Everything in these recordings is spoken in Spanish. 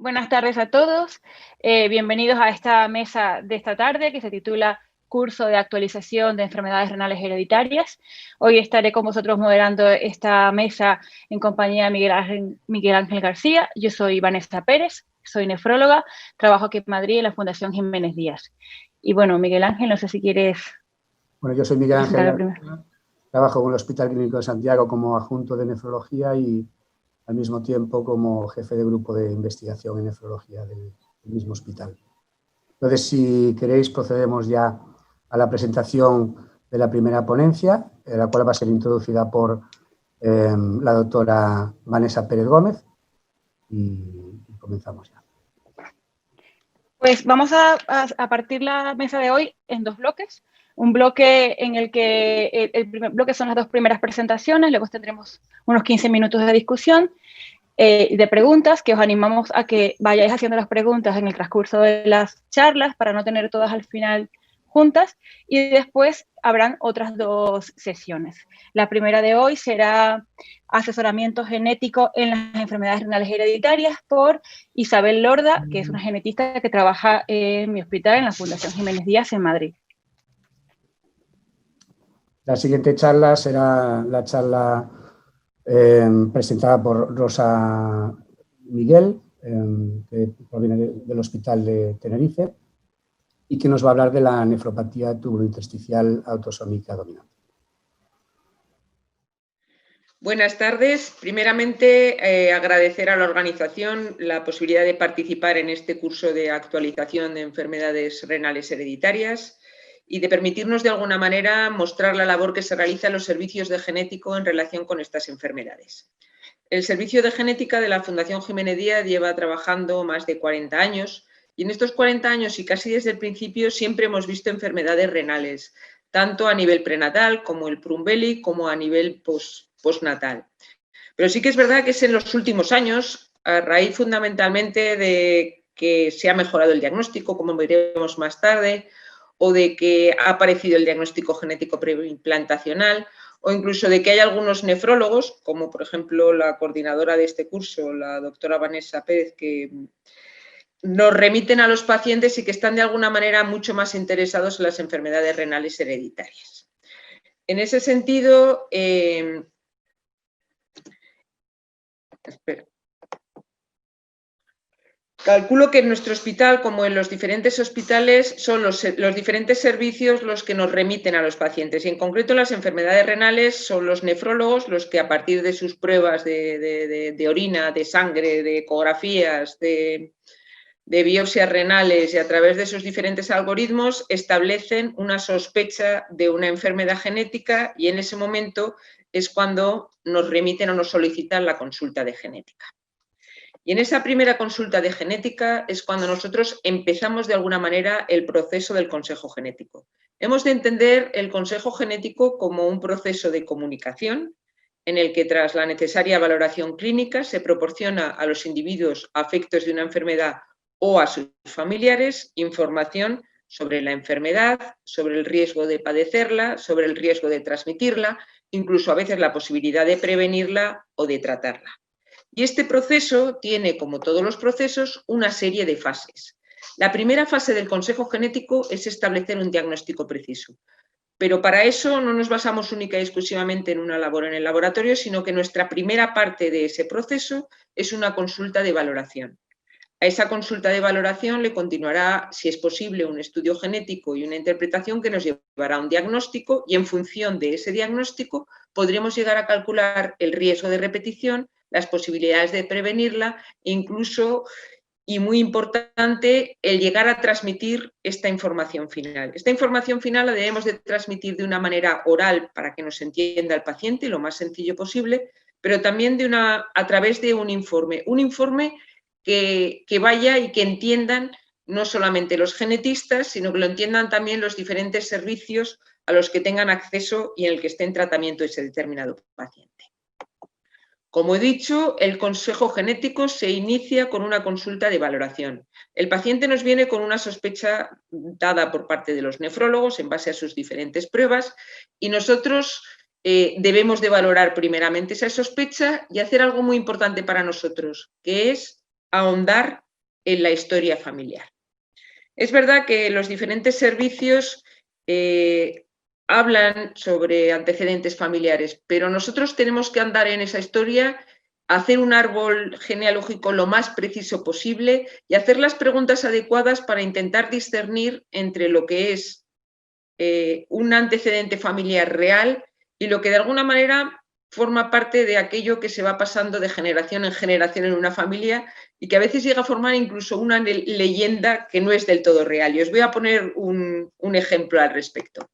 Buenas tardes a todos. Bienvenidos a esta mesa de esta tarde que se titula Curso de Actualización de Enfermedades Renales Hereditarias. Hoy estaré con vosotros moderando esta mesa en compañía de Miguel Ángel García. Yo soy Vanessa Pérez, soy nefróloga, trabajo aquí en Madrid en la Fundación Jiménez Díaz. Y bueno, Miguel Ángel, no sé si quieres... Bueno, yo soy Miguel Ángel García, trabajo en el Hospital Clínico de Santiago como adjunto de nefrología y al mismo tiempo como jefe de grupo de investigación en nefrología del mismo hospital. Entonces, si queréis, procedemos ya a la presentación de la primera ponencia, la cual va a ser introducida por la doctora Vanessa Pérez Gómez, y comenzamos ya. Pues vamos a partir la mesa de hoy en dos bloques. Un bloque en el que el primer bloque son las dos primeras presentaciones, luego tendremos unos 15 minutos de discusión, de preguntas, que os animamos a que vayáis haciendo las preguntas en el transcurso de las charlas para no tener todas al final juntas, y después habrán otras dos sesiones. La primera de hoy será asesoramiento genético en las enfermedades renales hereditarias por Isabel Lorda, que es una genetista que trabaja en mi hospital en la Fundación Jiménez Díaz en Madrid. La siguiente charla será la charla presentada por Rosa Miguel, que proviene del Hospital de Tenerife, y que nos va a hablar de la nefropatía tubulointersticial autosómica dominante. Buenas tardes. Primeramente, agradecer a la organización la posibilidad de participar en este curso de actualización de enfermedades renales hereditarias y de permitirnos de alguna manera mostrar la labor que se realiza en los servicios de genético en relación con estas enfermedades. El servicio de genética de la Fundación Jiménez Díaz lleva trabajando más de 40 años y en estos 40 años y casi desde el principio siempre hemos visto enfermedades renales, tanto a nivel prenatal como el Prumbelli, como a nivel postnatal. Pero sí que es verdad que es en los últimos años, a raíz fundamentalmente de que se ha mejorado el diagnóstico, como veremos más tarde, o de que ha aparecido el diagnóstico genético preimplantacional, o incluso de que hay algunos nefrólogos, como por ejemplo la coordinadora de este curso, la doctora Vanessa Pérez, que nos remiten a los pacientes y que están de alguna manera mucho más interesados en las enfermedades renales hereditarias. En ese sentido, calculo que en nuestro hospital, como en los diferentes hospitales, son los diferentes servicios los que nos remiten a los pacientes. Y en concreto, las enfermedades renales son los nefrólogos los que, a partir de sus pruebas de orina, de sangre, de ecografías, de biopsias renales y a través de sus diferentes algoritmos, establecen una sospecha de una enfermedad genética y en ese momento es cuando nos remiten o nos solicitan la consulta de genética. Y en esa primera consulta de genética es cuando nosotros empezamos de alguna manera el proceso del consejo genético. Hemos de entender el consejo genético como un proceso de comunicación en el que, tras la necesaria valoración clínica, se proporciona a los individuos afectos de una enfermedad o a sus familiares información sobre la enfermedad, sobre el riesgo de padecerla, sobre el riesgo de transmitirla, incluso a veces la posibilidad de prevenirla o de tratarla. Y este proceso tiene, como todos los procesos, una serie de fases. La primera fase del consejo genético es establecer un diagnóstico preciso. Pero para eso no nos basamos única y exclusivamente en una labor en el laboratorio, sino que nuestra primera parte de ese proceso es una consulta de valoración. A esa consulta de valoración le continuará, si es posible, un estudio genético y una interpretación que nos llevará a un diagnóstico y en función de ese diagnóstico podremos llegar a calcular el riesgo de repetición, las posibilidades de prevenirla e incluso, y muy importante, el llegar a transmitir esta información final. Esta información final la debemos de transmitir de una manera oral para que nos entienda el paciente lo más sencillo posible, pero también a través de un informe que vaya y que entiendan no solamente los genetistas, sino que lo entiendan también los diferentes servicios a los que tengan acceso y en el que esté en tratamiento ese determinado paciente. Como he dicho, el consejo genético se inicia con una consulta de valoración. El paciente nos viene con una sospecha dada por parte de los nefrólogos en base a sus diferentes pruebas y nosotros debemos de valorar primeramente esa sospecha y hacer algo muy importante para nosotros, que es ahondar en la historia familiar. Es verdad que los diferentes servicios hablan sobre antecedentes familiares, pero nosotros tenemos que andar en esa historia, hacer un árbol genealógico lo más preciso posible y hacer las preguntas adecuadas para intentar discernir entre lo que es un antecedente familiar real y lo que de alguna manera forma parte de aquello que se va pasando de generación en generación en una familia y que a veces llega a formar incluso una leyenda que no es del todo real. Y os voy a poner un ejemplo al respecto.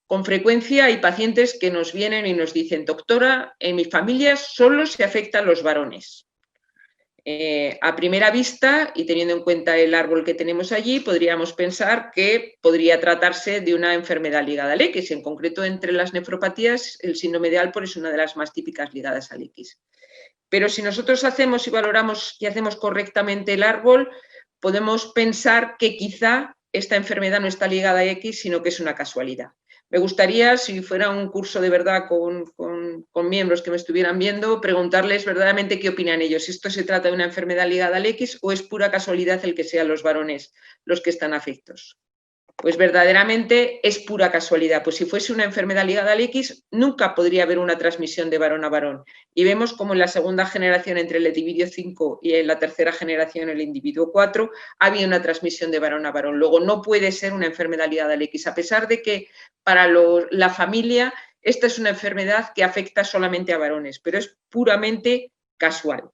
Con frecuencia hay pacientes que nos vienen y nos dicen: doctora, en mi familia solo se afectan los varones. A primera vista, y teniendo en cuenta el árbol que tenemos allí, podríamos pensar que podría tratarse de una enfermedad ligada al X. En concreto, entre las nefropatías, el síndrome de Alport es una de las más típicas ligadas al X. Pero si nosotros hacemos y valoramos y hacemos correctamente el árbol, podemos pensar que quizá esta enfermedad no está ligada a X, sino que es una casualidad. Me gustaría, si fuera un curso de verdad con miembros que me estuvieran viendo, preguntarles verdaderamente qué opinan ellos. Si esto se trata de una enfermedad ligada al X o es pura casualidad el que sean los varones los que están afectos. Pues verdaderamente es pura casualidad. Pues si fuese una enfermedad ligada al X, nunca podría haber una transmisión de varón a varón. Y vemos como en la segunda generación, entre el individuo 5 y en la tercera generación, el individuo 4, había una transmisión de varón a varón. Luego no puede ser una enfermedad ligada al X, a pesar de que para la familia esta es una enfermedad que afecta solamente a varones, pero es puramente casual.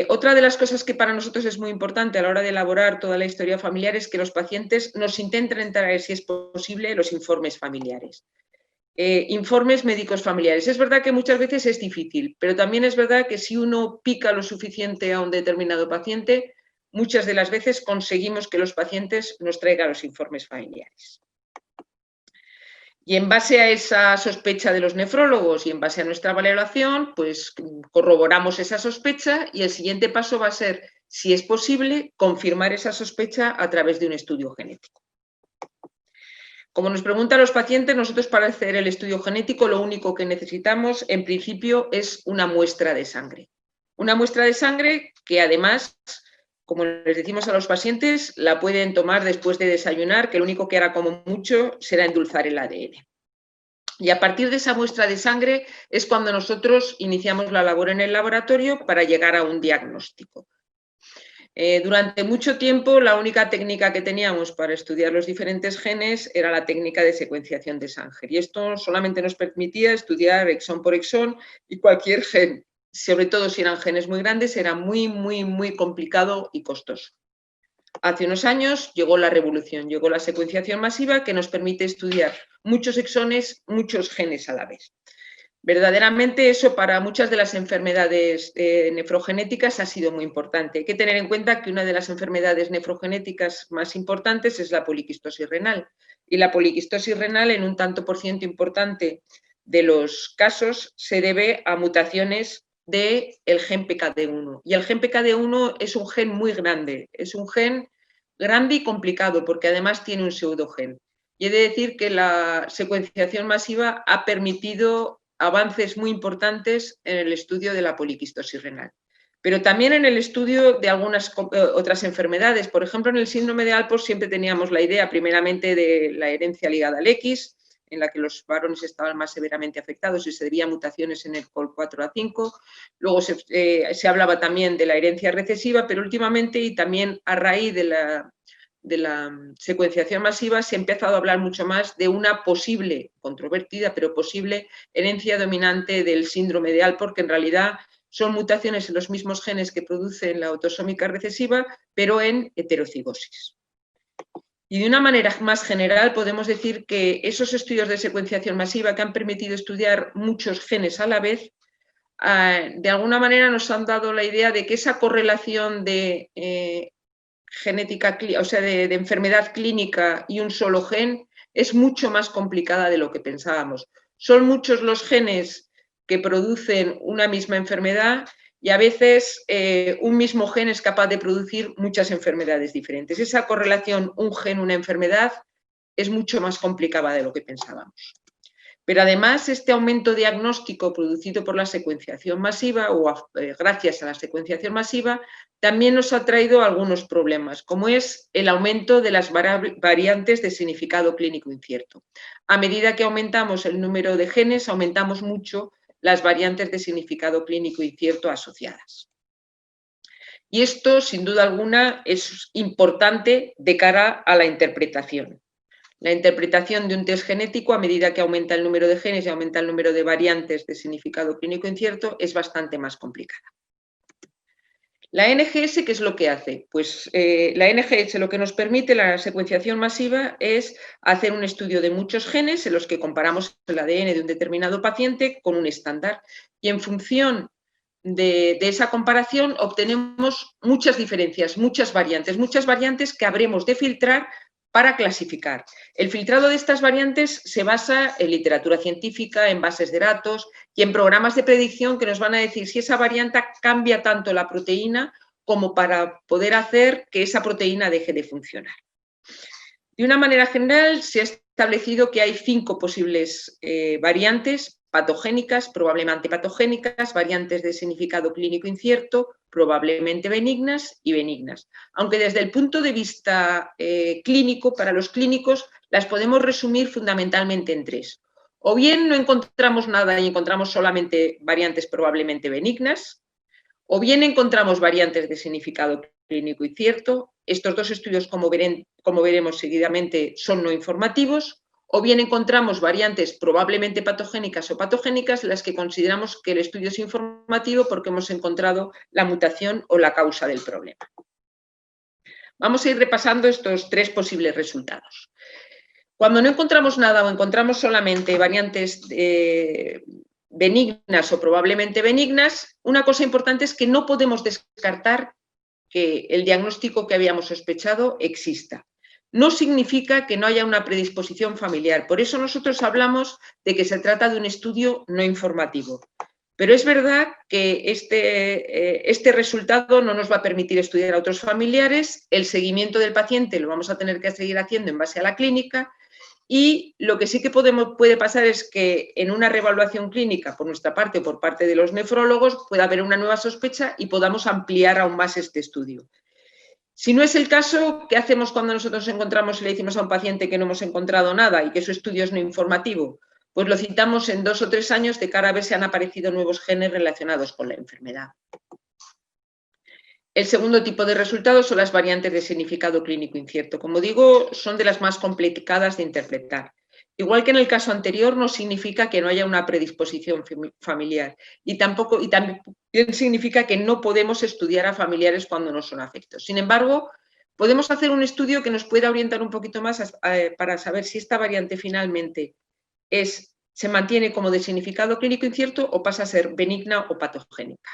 Otra de las cosas que para nosotros es muy importante a la hora de elaborar toda la historia familiar es que los pacientes nos intenten traer, si es posible, los informes familiares. Informes médicos familiares. Es verdad que muchas veces es difícil, pero también es verdad que si uno pica lo suficiente a un determinado paciente, muchas de las veces conseguimos que los pacientes nos traigan los informes familiares. Y en base a esa sospecha de los nefrólogos y en base a nuestra valoración, pues corroboramos esa sospecha y el siguiente paso va a ser, si es posible, confirmar esa sospecha a través de un estudio genético. Como nos preguntan los pacientes, nosotros para hacer el estudio genético lo único que necesitamos en principio es una muestra de sangre. Una muestra de sangre que además, como les decimos a los pacientes, la pueden tomar después de desayunar, que lo único que hará como mucho será endulzar el ADN. Y a partir de esa muestra de sangre es cuando nosotros iniciamos la labor en el laboratorio para llegar a un diagnóstico. Durante mucho tiempo la única técnica que teníamos para estudiar los diferentes genes era la técnica de secuenciación de Sanger. Y esto solamente nos permitía estudiar exón por exón y cualquier gen. Sobre todo si eran genes muy grandes, era muy complicado y costoso. Hace unos años llegó la revolución, llegó la secuenciación masiva que nos permite estudiar muchos exones, muchos genes a la vez. Verdaderamente eso para muchas de las enfermedades nefrogenéticas ha sido muy importante. Hay que tener en cuenta que una de las enfermedades nefrogenéticas más importantes es la poliquistosis renal. Y la poliquistosis renal, en un tanto por ciento importante de los casos, se debe a mutaciones del gen PKD1. Y el gen PKD1 es un gen muy grande, es un gen grande y complicado porque además tiene un pseudogen. Y he de decir que la secuenciación masiva ha permitido avances muy importantes en el estudio de la poliquistosis renal. Pero también en el estudio de algunas otras enfermedades. Por ejemplo, en el síndrome de Alport siempre teníamos la idea primeramente de la herencia ligada al X, en la que los varones estaban más severamente afectados y se debía a mutaciones en el COL4A5. Luego se hablaba también de la herencia recesiva, pero últimamente y también a raíz de la secuenciación masiva se ha empezado a hablar mucho más de una posible, controvertida, pero posible herencia dominante del síndrome de Alport, que en realidad son mutaciones en los mismos genes que producen la autosómica recesiva, pero en heterocigosis. Y de una manera más general podemos decir que esos estudios de secuenciación masiva que han permitido estudiar muchos genes a la vez, de alguna manera nos han dado la idea de que esa correlación de genética, o sea, de enfermedad clínica y un solo gen es mucho más complicada de lo que pensábamos. Son muchos los genes que producen una misma enfermedad y a veces un mismo gen es capaz de producir muchas enfermedades diferentes. Esa correlación, un gen, una enfermedad, es mucho más complicada de lo que pensábamos. Pero además este aumento diagnóstico producido por la secuenciación masiva o gracias a la secuenciación masiva también nos ha traído algunos problemas, como es el aumento de las variantes de significado clínico incierto. A medida que aumentamos el número de genes, aumentamos mucho las variantes de significado clínico incierto asociadas. Y esto, sin duda alguna, es importante de cara a la interpretación. La interpretación de un test genético, a medida que aumenta el número de genes y aumenta el número de variantes de significado clínico incierto, es bastante más complicada. La NGS, ¿qué es lo que hace? Pues la NGS lo que nos permite, la secuenciación masiva, es hacer un estudio de muchos genes en los que comparamos el ADN de un determinado paciente con un estándar. Y en función de esa comparación obtenemos muchas diferencias, muchas variantes que habremos de filtrar para clasificar. El filtrado de estas variantes se basa en literatura científica, en bases de datos y en programas de predicción que nos van a decir si esa variante cambia tanto la proteína como para poder hacer que esa proteína deje de funcionar. De una manera general, se ha establecido que hay 5 posibles variantes patogénicas, probablemente patogénicas, variantes de significado clínico incierto, probablemente benignas y benignas. Aunque desde el punto de vista clínico, para los clínicos, las podemos resumir fundamentalmente en 3. O bien no encontramos nada y encontramos solamente variantes probablemente benignas, o bien encontramos variantes de significado clínico incierto. Estos 2 estudios, como veremos seguidamente, son no informativos. O bien encontramos variantes probablemente patogénicas o patogénicas, las que consideramos que el estudio es informativo porque hemos encontrado la mutación o la causa del problema. Vamos a ir repasando estos 3 posibles resultados. Cuando no encontramos nada o encontramos solamente variantes benignas o probablemente benignas, una cosa importante es que no podemos descartar que el diagnóstico que habíamos sospechado exista. No significa que no haya una predisposición familiar. Por eso nosotros hablamos de que se trata de un estudio no informativo. Pero es verdad que este resultado no nos va a permitir estudiar a otros familiares. El seguimiento del paciente lo vamos a tener que seguir haciendo en base a la clínica. Y lo que sí que puede pasar es que en una reevaluación clínica, por nuestra parte o por parte de los nefrólogos, pueda haber una nueva sospecha y podamos ampliar aún más este estudio. Si no es el caso, ¿qué hacemos cuando nosotros encontramos y le decimos a un paciente que no hemos encontrado nada y que su estudio es no informativo? Pues lo citamos en 2 o 3 años de cara a ver si han aparecido nuevos genes relacionados con la enfermedad. El segundo tipo de resultados son las variantes de significado clínico incierto. Como digo, son de las más complicadas de interpretar. Igual que en el caso anterior, no significa que no haya una predisposición familiar y también significa que no podemos estudiar a familiares cuando no son afectos. Sin embargo, podemos hacer un estudio que nos pueda orientar un poquito más para saber si esta variante finalmente se mantiene como de significado clínico incierto o pasa a ser benigna o patogénica.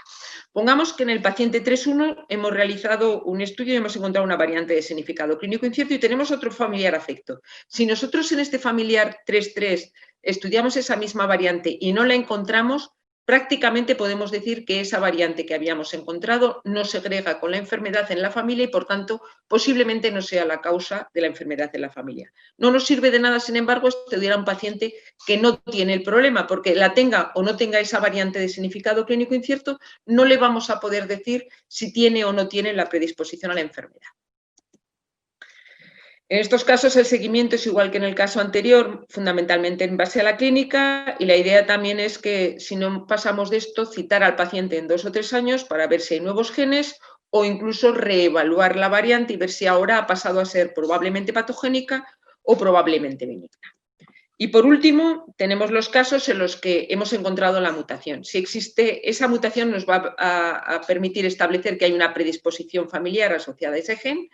Pongamos que en el paciente 3.1 hemos realizado un estudio y hemos encontrado una variante de significado clínico incierto y tenemos otro familiar afecto. Si nosotros en este familiar 3.3 estudiamos esa misma variante y no la encontramos, prácticamente podemos decir que esa variante que habíamos encontrado no segrega con la enfermedad en la familia y, por tanto, posiblemente no sea la causa de la enfermedad en la familia. No nos sirve de nada, sin embargo, estudiar a un paciente que no tiene el problema, porque la tenga o no tenga esa variante de significado clínico incierto, no le vamos a poder decir si tiene o no tiene la predisposición a la enfermedad. En estos casos el seguimiento es igual que en el caso anterior, fundamentalmente en base a la clínica, y la idea también es que si no pasamos de esto, citar al paciente en 2 o 3 años para ver si hay nuevos genes o incluso reevaluar la variante y ver si ahora ha pasado a ser probablemente patogénica o probablemente benigna. Y por último, tenemos los casos en los que hemos encontrado la mutación. Si existe esa mutación, nos va a permitir establecer que hay una predisposición familiar asociada a ese gen.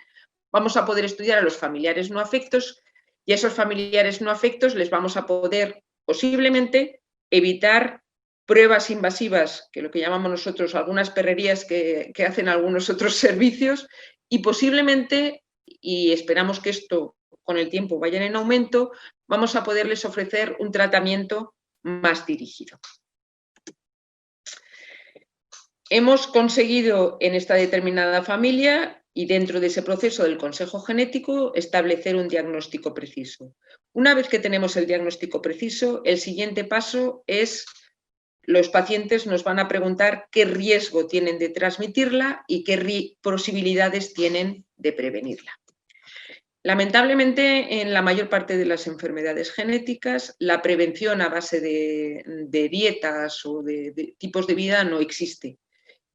Vamos a poder estudiar a los familiares no afectos y a esos familiares no afectos les vamos a poder posiblemente evitar pruebas invasivas, que lo que llamamos nosotros algunas perrerías que hacen algunos otros servicios, y posiblemente, y esperamos que esto con el tiempo vaya en aumento, vamos a poderles ofrecer un tratamiento más dirigido. Hemos conseguido en esta determinada familia y dentro de ese proceso del consejo genético establecer un diagnóstico preciso. Una vez que tenemos el diagnóstico preciso, el siguiente paso es: los pacientes nos van a preguntar qué riesgo tienen de transmitirla y qué posibilidades tienen de prevenirla. Lamentablemente, en la mayor parte de las enfermedades genéticas, la prevención a base de dietas o de tipos de vida no existe.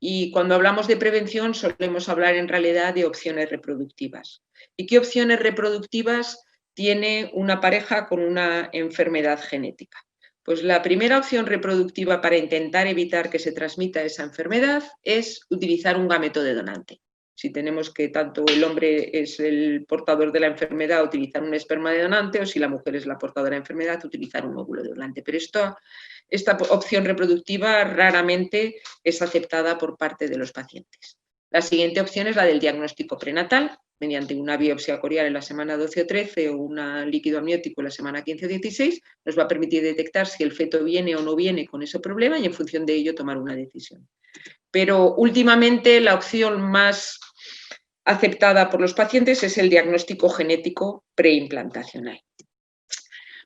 Y cuando hablamos de prevención solemos hablar en realidad de opciones reproductivas. ¿Y qué opciones reproductivas tiene una pareja con una enfermedad genética? Pues la primera opción reproductiva para intentar evitar que se transmita esa enfermedad es utilizar un gameto de donante. Si tenemos que tanto el hombre es el portador de la enfermedad, utilizar un esperma de donante, o si la mujer es la portadora de la enfermedad, utilizar un óvulo de donante. Pero esta opción reproductiva raramente es aceptada por parte de los pacientes. La siguiente opción es la del diagnóstico prenatal, mediante una biopsia corial en la semana 12 o 13 o un líquido amniótico en la semana 15 o 16, nos va a permitir detectar si el feto viene o no viene con ese problema y en función de ello tomar una decisión. Pero últimamente la opción más aceptada por los pacientes es el diagnóstico genético preimplantacional.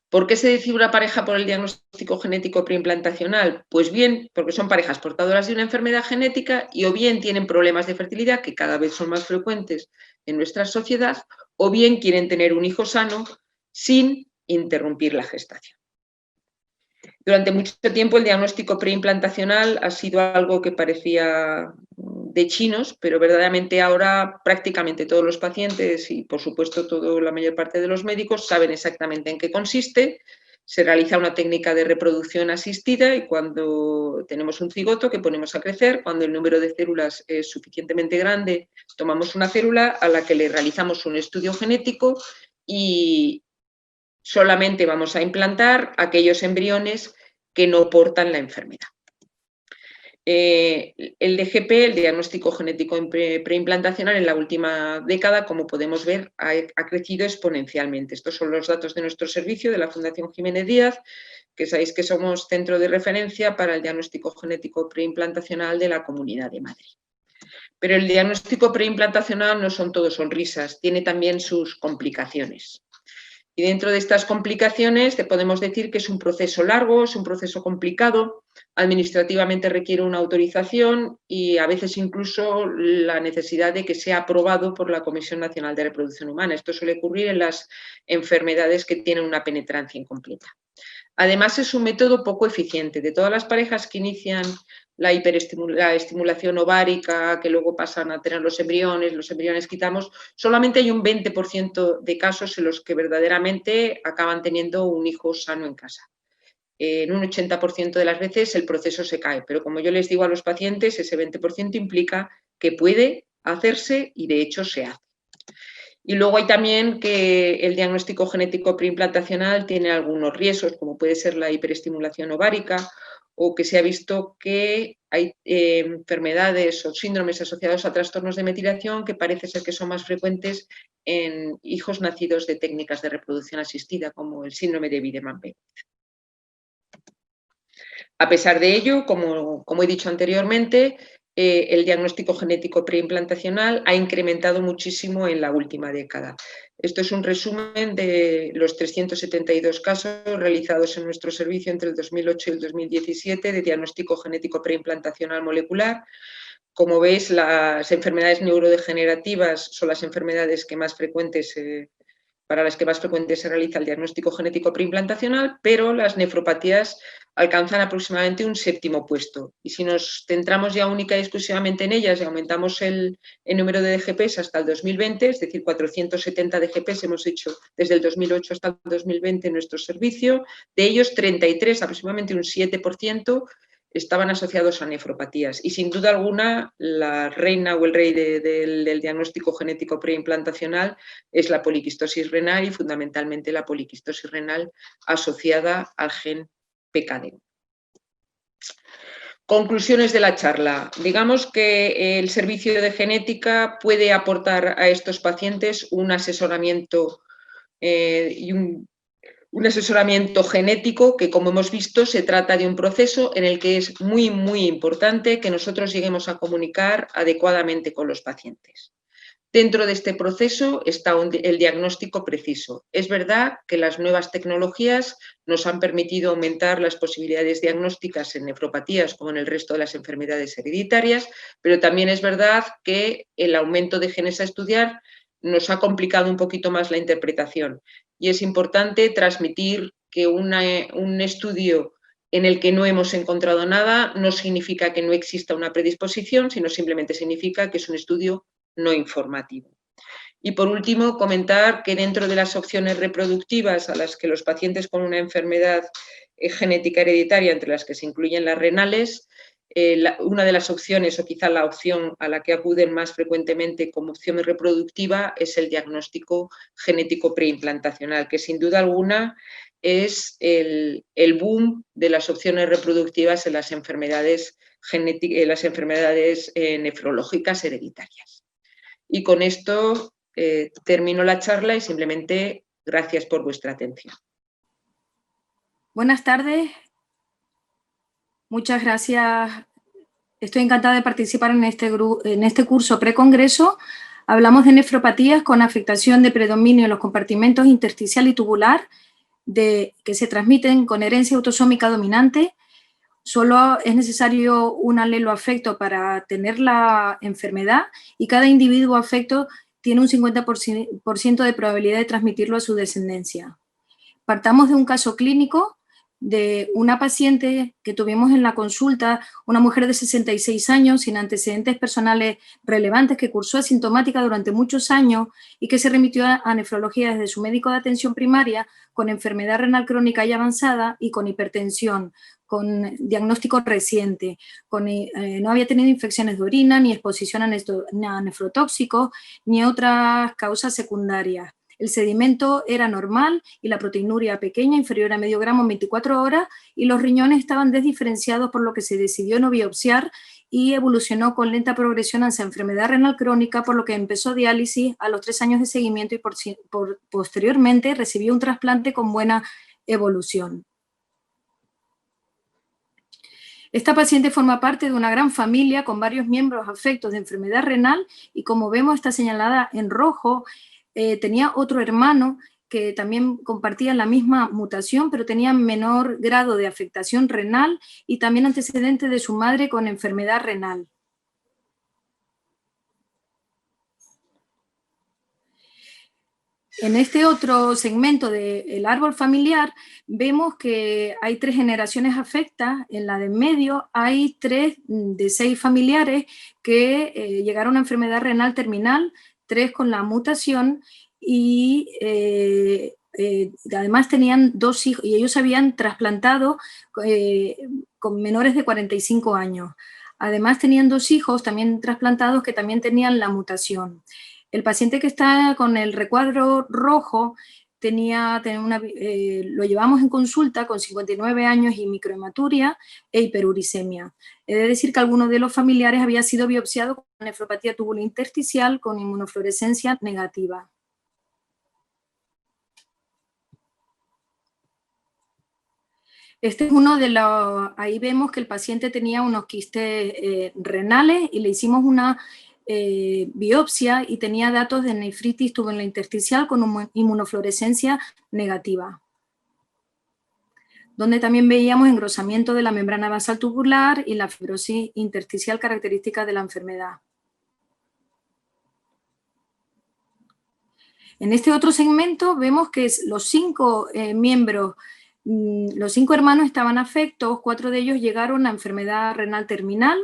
¿Por qué se decide una pareja por el diagnóstico genético preimplantacional? Pues bien, porque son parejas portadoras de una enfermedad genética y o bien tienen problemas de fertilidad, que cada vez son más frecuentes en nuestra sociedad, o bien quieren tener un hijo sano sin interrumpir la gestación. Durante mucho tiempo el diagnóstico preimplantacional ha sido algo que parecía de chinos, pero verdaderamente ahora prácticamente todos los pacientes y por supuesto la mayor parte de los médicos saben exactamente en qué consiste. Se realiza una técnica de reproducción asistida y cuando tenemos un cigoto que ponemos a crecer, cuando el número de células es suficientemente grande, tomamos una célula a la que le realizamos un estudio genético y solamente vamos a implantar aquellos embriones que no portan la enfermedad. El DGP, el diagnóstico genético preimplantacional, en la última década, como podemos ver, ha crecido exponencialmente. Estos son los datos de nuestro servicio, de la Fundación Jiménez Díaz, que sabéis que somos centro de referencia para el diagnóstico genético preimplantacional de la Comunidad de Madrid. Pero el diagnóstico preimplantacional no son todo sonrisas, tiene también sus complicaciones. Y dentro de estas complicaciones te podemos decir que es un proceso largo, es un proceso complicado, administrativamente requiere una autorización y a veces incluso la necesidad de que sea aprobado por la Comisión Nacional de Reproducción Humana. Esto suele ocurrir en las enfermedades que tienen una penetrancia incompleta. Además, es un método poco eficiente. De todas las parejas que inician la estimulación ovárica, que luego pasan a tener los embriones quitamos, solamente hay un 20% de casos en los que verdaderamente acaban teniendo un hijo sano en casa. En un 80% de las veces el proceso se cae, pero como yo les digo a los pacientes, ese 20% implica que puede hacerse y de hecho se hace. Y luego hay también que el diagnóstico genético preimplantacional tiene algunos riesgos, como puede ser la hiperestimulación ovárica, o que se ha visto que hay enfermedades o síndromes asociados a trastornos de metilación que parece ser que son más frecuentes en hijos nacidos de técnicas de reproducción asistida, como el síndrome de Wiedemann-Benz. A pesar de ello, como he dicho anteriormente, el diagnóstico genético preimplantacional ha incrementado muchísimo en la última década. Esto es un resumen de los 372 casos realizados en nuestro servicio entre el 2008 y el 2017 de diagnóstico genético preimplantacional molecular. Como veis, las enfermedades neurodegenerativas son las enfermedades que más frecuentes para las que más frecuente se realiza el diagnóstico genético preimplantacional, pero las nefropatías alcanzan aproximadamente un 7º puesto. Y si nos centramos ya única y exclusivamente en ellas y aumentamos el número de DGPs hasta el 2020, es decir, 470 DGPs hemos hecho desde el 2008 hasta el 2020 en nuestro servicio, de ellos 33, aproximadamente un 7%, estaban asociados a nefropatías y sin duda alguna la reina o el rey del diagnóstico genético preimplantacional es la poliquistosis renal y fundamentalmente la poliquistosis renal asociada al gen PKD. Conclusiones de la charla. Digamos que el servicio de genética puede aportar a estos pacientes un asesoramiento un asesoramiento genético que, como hemos visto, se trata de un proceso en el que es muy, muy importante que nosotros lleguemos a comunicar adecuadamente con los pacientes. Dentro de este proceso está el diagnóstico preciso. Es verdad que las nuevas tecnologías nos han permitido aumentar las posibilidades diagnósticas en nefropatías como en el resto de las enfermedades hereditarias, pero también es verdad que el aumento de genes a estudiar nos ha complicado un poquito más la interpretación. Y es importante transmitir que un estudio en el que no hemos encontrado nada no significa que no exista una predisposición, sino simplemente significa que es un estudio no informativo. Y por último, comentar que dentro de las opciones reproductivas a las que los pacientes con una enfermedad genética hereditaria, entre las que se incluyen las renales, una de las opciones, o quizá la opción a la que acuden más frecuentemente como opción reproductiva, es el diagnóstico genético preimplantacional, que sin duda alguna es el boom de las opciones reproductivas en las enfermedades nefrológicas hereditarias. Y con esto termino la charla y simplemente gracias por vuestra atención. Buenas tardes. Muchas gracias. Estoy encantada de participar en este curso precongreso. Hablamos de nefropatías con afectación de predominio en los compartimentos intersticial y tubular que se transmiten con herencia autosómica dominante. Solo es necesario un alelo afecto para tener la enfermedad y cada individuo afecto tiene un 50% de probabilidad de transmitirlo a su descendencia. Partamos de un caso clínico de una paciente que tuvimos en la consulta, una mujer de 66 años sin antecedentes personales relevantes que cursó asintomática durante muchos años y que se remitió a nefrología desde su médico de atención primaria con enfermedad renal crónica y avanzada y con hipertensión, con diagnóstico reciente, no había tenido infecciones de orina, ni exposición a nefrotóxicos, ni otras causas secundarias. El sedimento era normal y la proteinuria pequeña, inferior a medio gramo en 24 horas, y los riñones estaban desdiferenciados, por lo que se decidió no biopsiar y evolucionó con lenta progresión hacia enfermedad renal crónica, por lo que empezó diálisis a los 3 años de seguimiento y posteriormente recibió un trasplante con buena evolución. Esta paciente forma parte de una gran familia con varios miembros afectos de enfermedad renal y, como vemos, está señalada en rojo. Tenía otro hermano que también compartía la misma mutación, pero tenía menor grado de afectación renal y también antecedentes de su madre con enfermedad renal. En este otro segmento del árbol familiar vemos que hay 3 generaciones afectas. En la de en medio hay 3 de 6 familiares que llegaron a enfermedad renal terminal, 3 con la mutación y además tenían 2 hijos y ellos habían trasplantado con menores de 45 años. Además tenían 2 hijos también trasplantados que también tenían la mutación. El paciente que está con el recuadro rojo lo llevamos en consulta con 59 años y microhematuria e hiperuricemia. He de decir que alguno de los familiares había sido biopsiado con nefropatía tubulointersticial con inmunofluorescencia negativa. Este es uno de los... Ahí vemos que el paciente tenía unos quistes renales y le hicimos una biopsia y tenía datos de nefritis tubulointersticial con inmunofluorescencia negativa, donde también veíamos engrosamiento de la membrana basal tubular y la fibrosis intersticial característica de la enfermedad. En este otro segmento vemos que los 5 miembros, los 5 hermanos estaban afectos, 4 de ellos llegaron a enfermedad renal terminal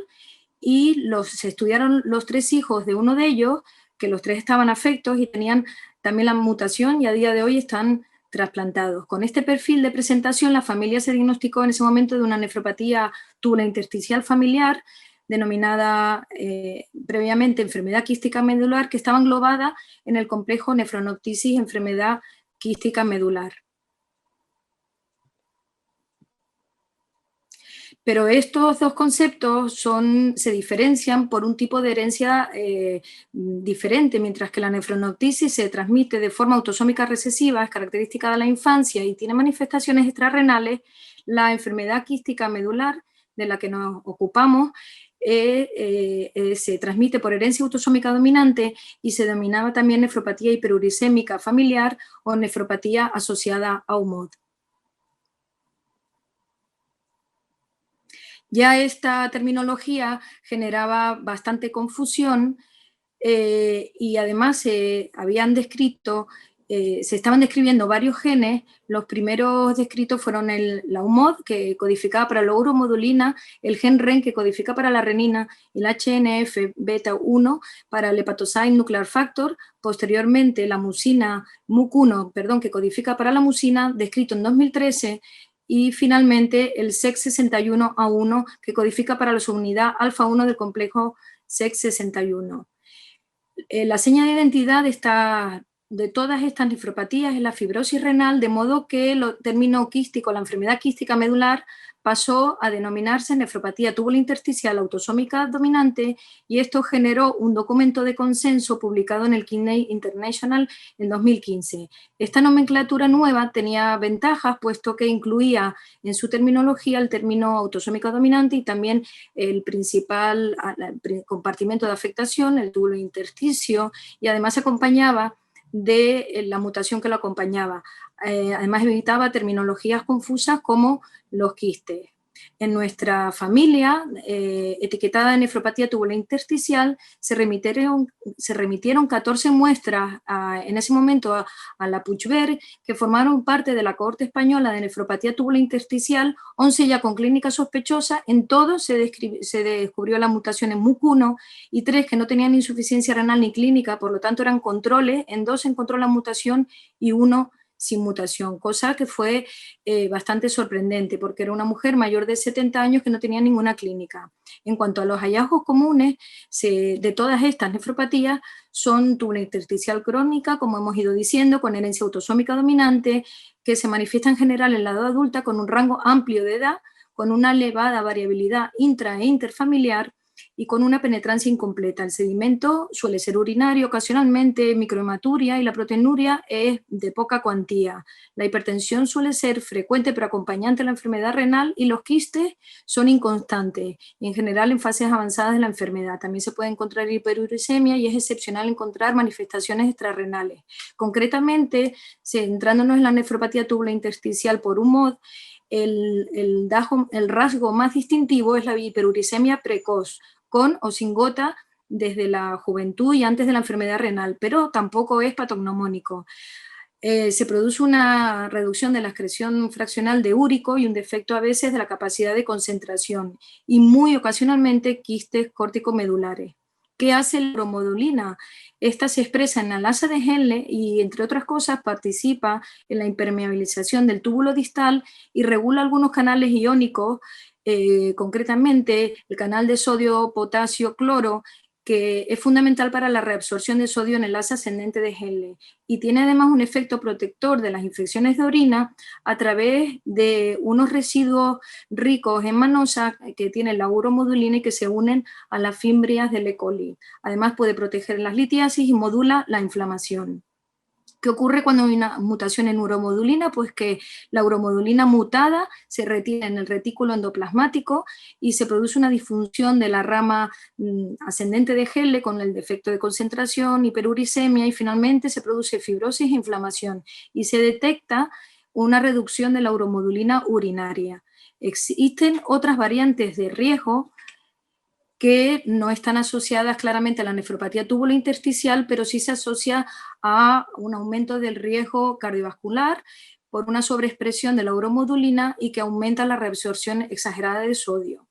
y se estudiaron los 3 hijos de uno de ellos, que los 3 estaban afectos y tenían también la mutación y a día de hoy están trasplantados. Con este perfil de presentación, la familia se diagnosticó en ese momento de una nefropatía tubulointersticial familiar, denominada previamente enfermedad quística medular, que estaba englobada en el complejo nefronoptisis, enfermedad quística medular. Pero estos 2 conceptos se diferencian por un tipo de herencia diferente. Mientras que la nefronoptisis se transmite de forma autosómica recesiva, es característica de la infancia y tiene manifestaciones extrarrenales, la enfermedad quística medular, de la que nos ocupamos, se transmite por herencia autosómica dominante y se denominaba también nefropatía hiperurisémica familiar o nefropatía asociada a UMOD. Ya esta terminología generaba bastante confusión y además se estaban describiendo varios genes. Los primeros descritos fueron la UMOD, que codificaba para la uromodulina, el gen REN, que codifica para la renina, y el HNF beta 1 para el hepatocyte nuclear factor. Posteriormente, la mucina MUC1, que codifica para la mucina, descrito en 2013, y finalmente el SEX61A1, que codifica para la subunidad alfa-1 del complejo SEX61. La seña de identidad de todas estas nefropatías es la fibrosis renal, de modo que el término quístico, la enfermedad quística medular, pasó a denominarse nefropatía tubulointersticial autosómica dominante, y esto generó un documento de consenso publicado en el Kidney International en 2015. Esta nomenclatura nueva tenía ventajas, puesto que incluía en su terminología el término autosómica dominante y también el principal compartimento de afectación, el tubulointersticio, y además se acompañaba de la mutación que lo acompañaba. Además evitaba terminologías confusas como los quistes. En nuestra familia, etiquetada de nefropatía tubulointersticial, se remitieron 14 muestras en ese momento a la Puigvert, que formaron parte de la cohorte española de nefropatía tubulointersticial, 11 ya con clínica sospechosa. En todos se descubrió la mutación en MUC1 y 3 que no tenían insuficiencia renal ni clínica, por lo tanto eran controles. En 2 se encontró la mutación y 1 sin mutación, cosa que fue bastante sorprendente, porque era una mujer mayor de 70 años que no tenía ninguna clínica. En cuanto a los hallazgos comunes de todas estas nefropatías, son tubulointersticial crónica, como hemos ido diciendo, con herencia autosómica dominante, que se manifiesta en general en la edad adulta con un rango amplio de edad, con una elevada variabilidad intra e interfamiliar, y con una penetrancia incompleta. El sedimento suele ser urinario, ocasionalmente microhematuria, y la proteinuria es de poca cuantía. La hipertensión suele ser frecuente pero acompañante de la enfermedad renal, y los quistes son inconstantes y en general en fases avanzadas de la enfermedad. También se puede encontrar hiperuricemia y es excepcional encontrar manifestaciones extrarrenales. Concretamente, centrándonos en la nefropatía tubulointersticial por UMOD, el rasgo más distintivo es la hiperuricemia precoz, con o sin gota desde la juventud y antes de la enfermedad renal, pero tampoco es patognomónico. Se produce una reducción de la excreción fraccional de úrico y un defecto a veces de la capacidad de concentración, y muy ocasionalmente quistes córtico-medulares. ¿Qué hace la uromodulina? Esta se expresa en la lasa de Henle y, entre otras cosas, participa en la impermeabilización del túbulo distal y regula algunos canales iónicos, concretamente el canal de sodio, potasio, cloro, que es fundamental para la reabsorción de sodio en el asa ascendente de Henle, y tiene además un efecto protector de las infecciones de orina a través de unos residuos ricos en manosa que tiene la uromodulina y que se unen a las fimbrias del E. coli. Además puede proteger las litiasis y modula la inflamación. ¿Qué ocurre cuando hay una mutación en uromodulina? Pues que la uromodulina mutada se retiene en el retículo endoplasmático y se produce una disfunción de la rama ascendente de Henle con el defecto de concentración, hiperuricemia, y finalmente se produce fibrosis e inflamación y se detecta una reducción de la uromodulina urinaria. Existen otras variantes de riesgo que no están asociadas claramente a la nefropatía tubulointersticial, pero sí se asocia a un aumento del riesgo cardiovascular por una sobreexpresión de la uromodulina y que aumenta la reabsorción exagerada de sodio.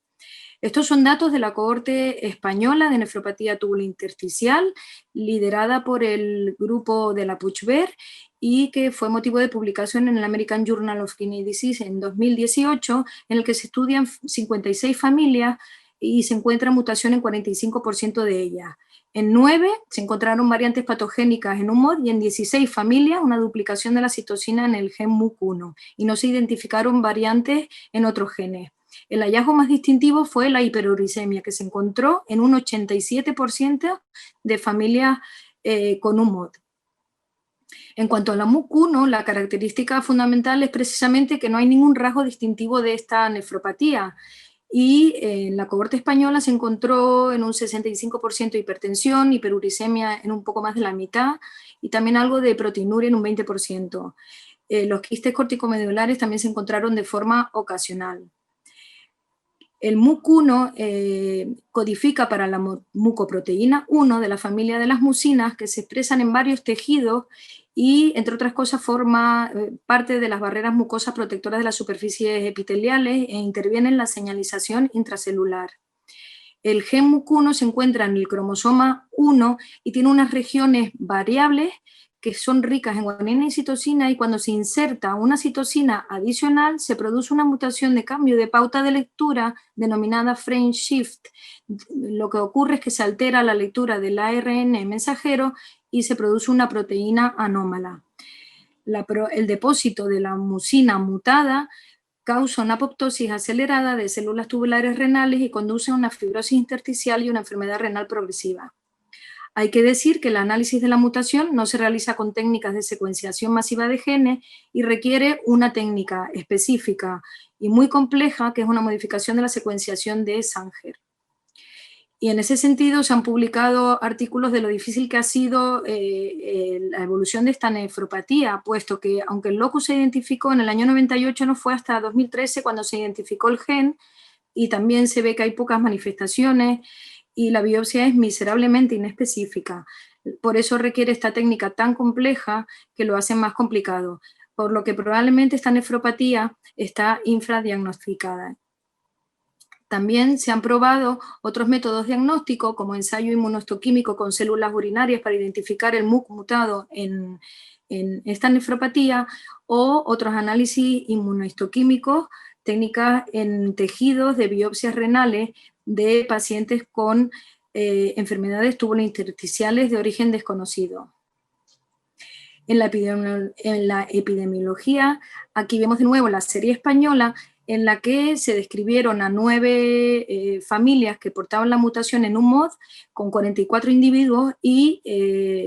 Estos son datos de la cohorte española de nefropatía tubulointersticial, liderada por el grupo de la Puigvert, y que fue motivo de publicación en el American Journal of Kidney Disease en 2018, en el que se estudian 56 familias y se encuentra mutación en 45% de ellas. En 9 se encontraron variantes patogénicas en UMOD y en 16 familias una duplicación de la citosina en el gen MUC1, y no se identificaron variantes en otros genes. El hallazgo más distintivo fue la hiperuricemia, que se encontró en un 87% de familias con UMOD. En cuanto a la MUC1, la característica fundamental es precisamente que no hay ningún rasgo distintivo de esta nefropatía, y en la cohorte española se encontró en un 65% hipertensión, hiperuricemia en un poco más de la mitad y también algo de proteinuria en un 20%. Los quistes corticomedulares también se encontraron de forma ocasional. El MUC1 codifica para la mucoproteína 1 de la familia de las mucinas que se expresan en varios tejidos y, entre otras cosas, forma parte de las barreras mucosas protectoras de las superficies epiteliales e interviene en la señalización intracelular. El gen MUC1 se encuentra en el cromosoma 1 y tiene unas regiones variables que son ricas en guanina y citosina, y cuando se inserta una citosina adicional se produce una mutación de cambio de pauta de lectura denominada frame shift. Lo que ocurre es que se altera la lectura del ARN mensajero y se produce una proteína anómala. El depósito de la mucina mutada causa una apoptosis acelerada de células tubulares renales y conduce a una fibrosis intersticial y una enfermedad renal progresiva. Hay que decir que el análisis de la mutación no se realiza con técnicas de secuenciación masiva de genes y requiere una técnica específica y muy compleja, que es una modificación de la secuenciación de Sanger. Y en ese sentido se han publicado artículos de lo difícil que ha sido la evolución de esta nefropatía, puesto que aunque el locus se identificó en el año 98, no fue hasta 2013 cuando se identificó el gen, y también se ve que hay pocas manifestaciones y la biopsia es miserablemente inespecífica. Por eso requiere esta técnica tan compleja que lo hace más complicado, por lo que probablemente esta nefropatía está infradiagnosticada. También se han probado otros métodos diagnósticos, como ensayo inmunohistoquímico con células urinarias para identificar el MUC mutado en esta nefropatía, o otros análisis inmunohistoquímicos, técnicas en tejidos de biopsias renales de pacientes con enfermedades tubulointersticiales de origen desconocido. En la epidemiología, aquí vemos de nuevo la serie española, en la que se describieron a 9 familias que portaban la mutación en un MOD con 44 individuos y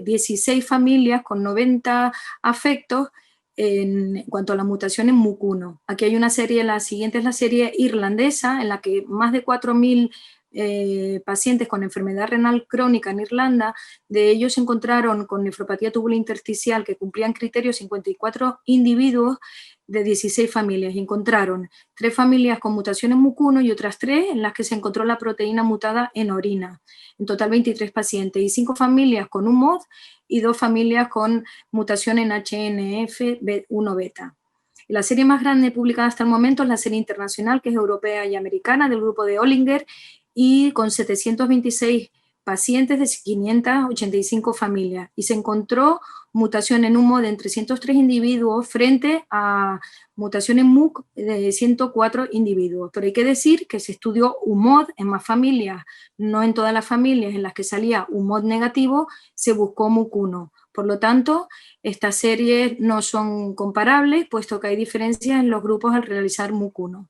16 familias con 90 afectos en cuanto a la mutación en MUC1. Aquí hay una serie, la siguiente es la serie irlandesa, en la que más de 4.000 pacientes con enfermedad renal crónica en Irlanda. De ellos se encontraron con nefropatía tubulointersticial que cumplían criterios 54 individuos de 16 familias. Encontraron 3 familias con mutación en MUC1 y otras 3 en las que se encontró la proteína mutada en orina. En total 23 pacientes, y 5 familias con un MOD y 2 familias con mutación en HNF1 beta. La serie más grande publicada hasta el momento es la serie internacional, que es europea y americana, del grupo de Ollinger, y con 726 pacientes de 585 familias, y se encontró mutación en MOD en 303 individuos frente a mutación en MUC de 104 individuos. Pero hay que decir que se estudió UMOD en más familias, no en todas las familias en las que salía UMOD negativo se buscó MUC1. Por lo tanto, estas series no son comparables, puesto que hay diferencias en los grupos al realizar MUC1.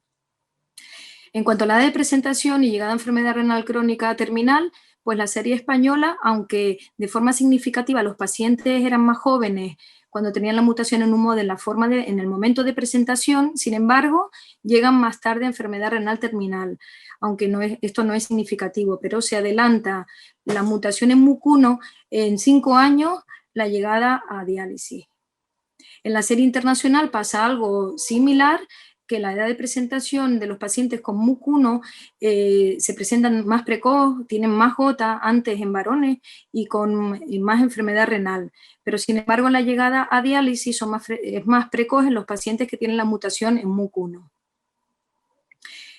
En cuanto a la edad de presentación y llegada a enfermedad renal crónica terminal, pues la serie española, aunque de forma significativa los pacientes eran más jóvenes cuando tenían la mutación en un MOD en el momento de presentación, sin embargo, llegan más tarde a enfermedad renal terminal, aunque esto no es significativo, pero se adelanta la mutación en MUC1 en 5 años la llegada a diálisis. En la serie internacional pasa algo similar, que la edad de presentación de los pacientes con MUC1 se presentan más precoz, tienen más gota antes en varones y con más enfermedad renal. Pero sin embargo la llegada a diálisis es más precoz en los pacientes que tienen la mutación en MUC1.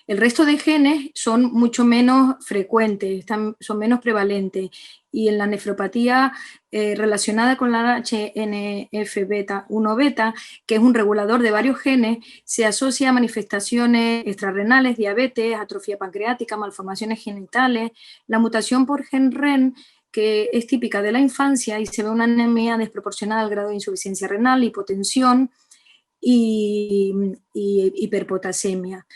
El resto de genes son mucho menos frecuentes, son menos prevalentes, y en la nefropatía relacionada con la HNF1 beta, que es un regulador de varios genes, se asocia a manifestaciones extrarrenales, diabetes, atrofia pancreática, malformaciones genitales, la mutación por gen REN, que es típica de la infancia y se ve una anemia desproporcionada al grado de insuficiencia renal, hipotensión y hiperpotasemia.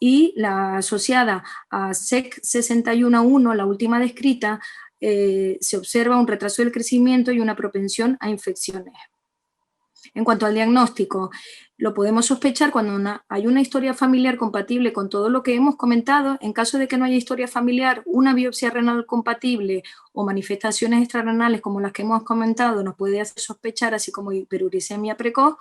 Y la asociada a SEC61-1, la última descrita, se observa un retraso del crecimiento y una propensión a infecciones. En cuanto al diagnóstico, lo podemos sospechar cuando hay una historia familiar compatible con todo lo que hemos comentado. En caso de que no haya historia familiar, una biopsia renal compatible o manifestaciones extrarrenales como las que hemos comentado nos puede hacer sospechar, así como hiperuricemia precoz,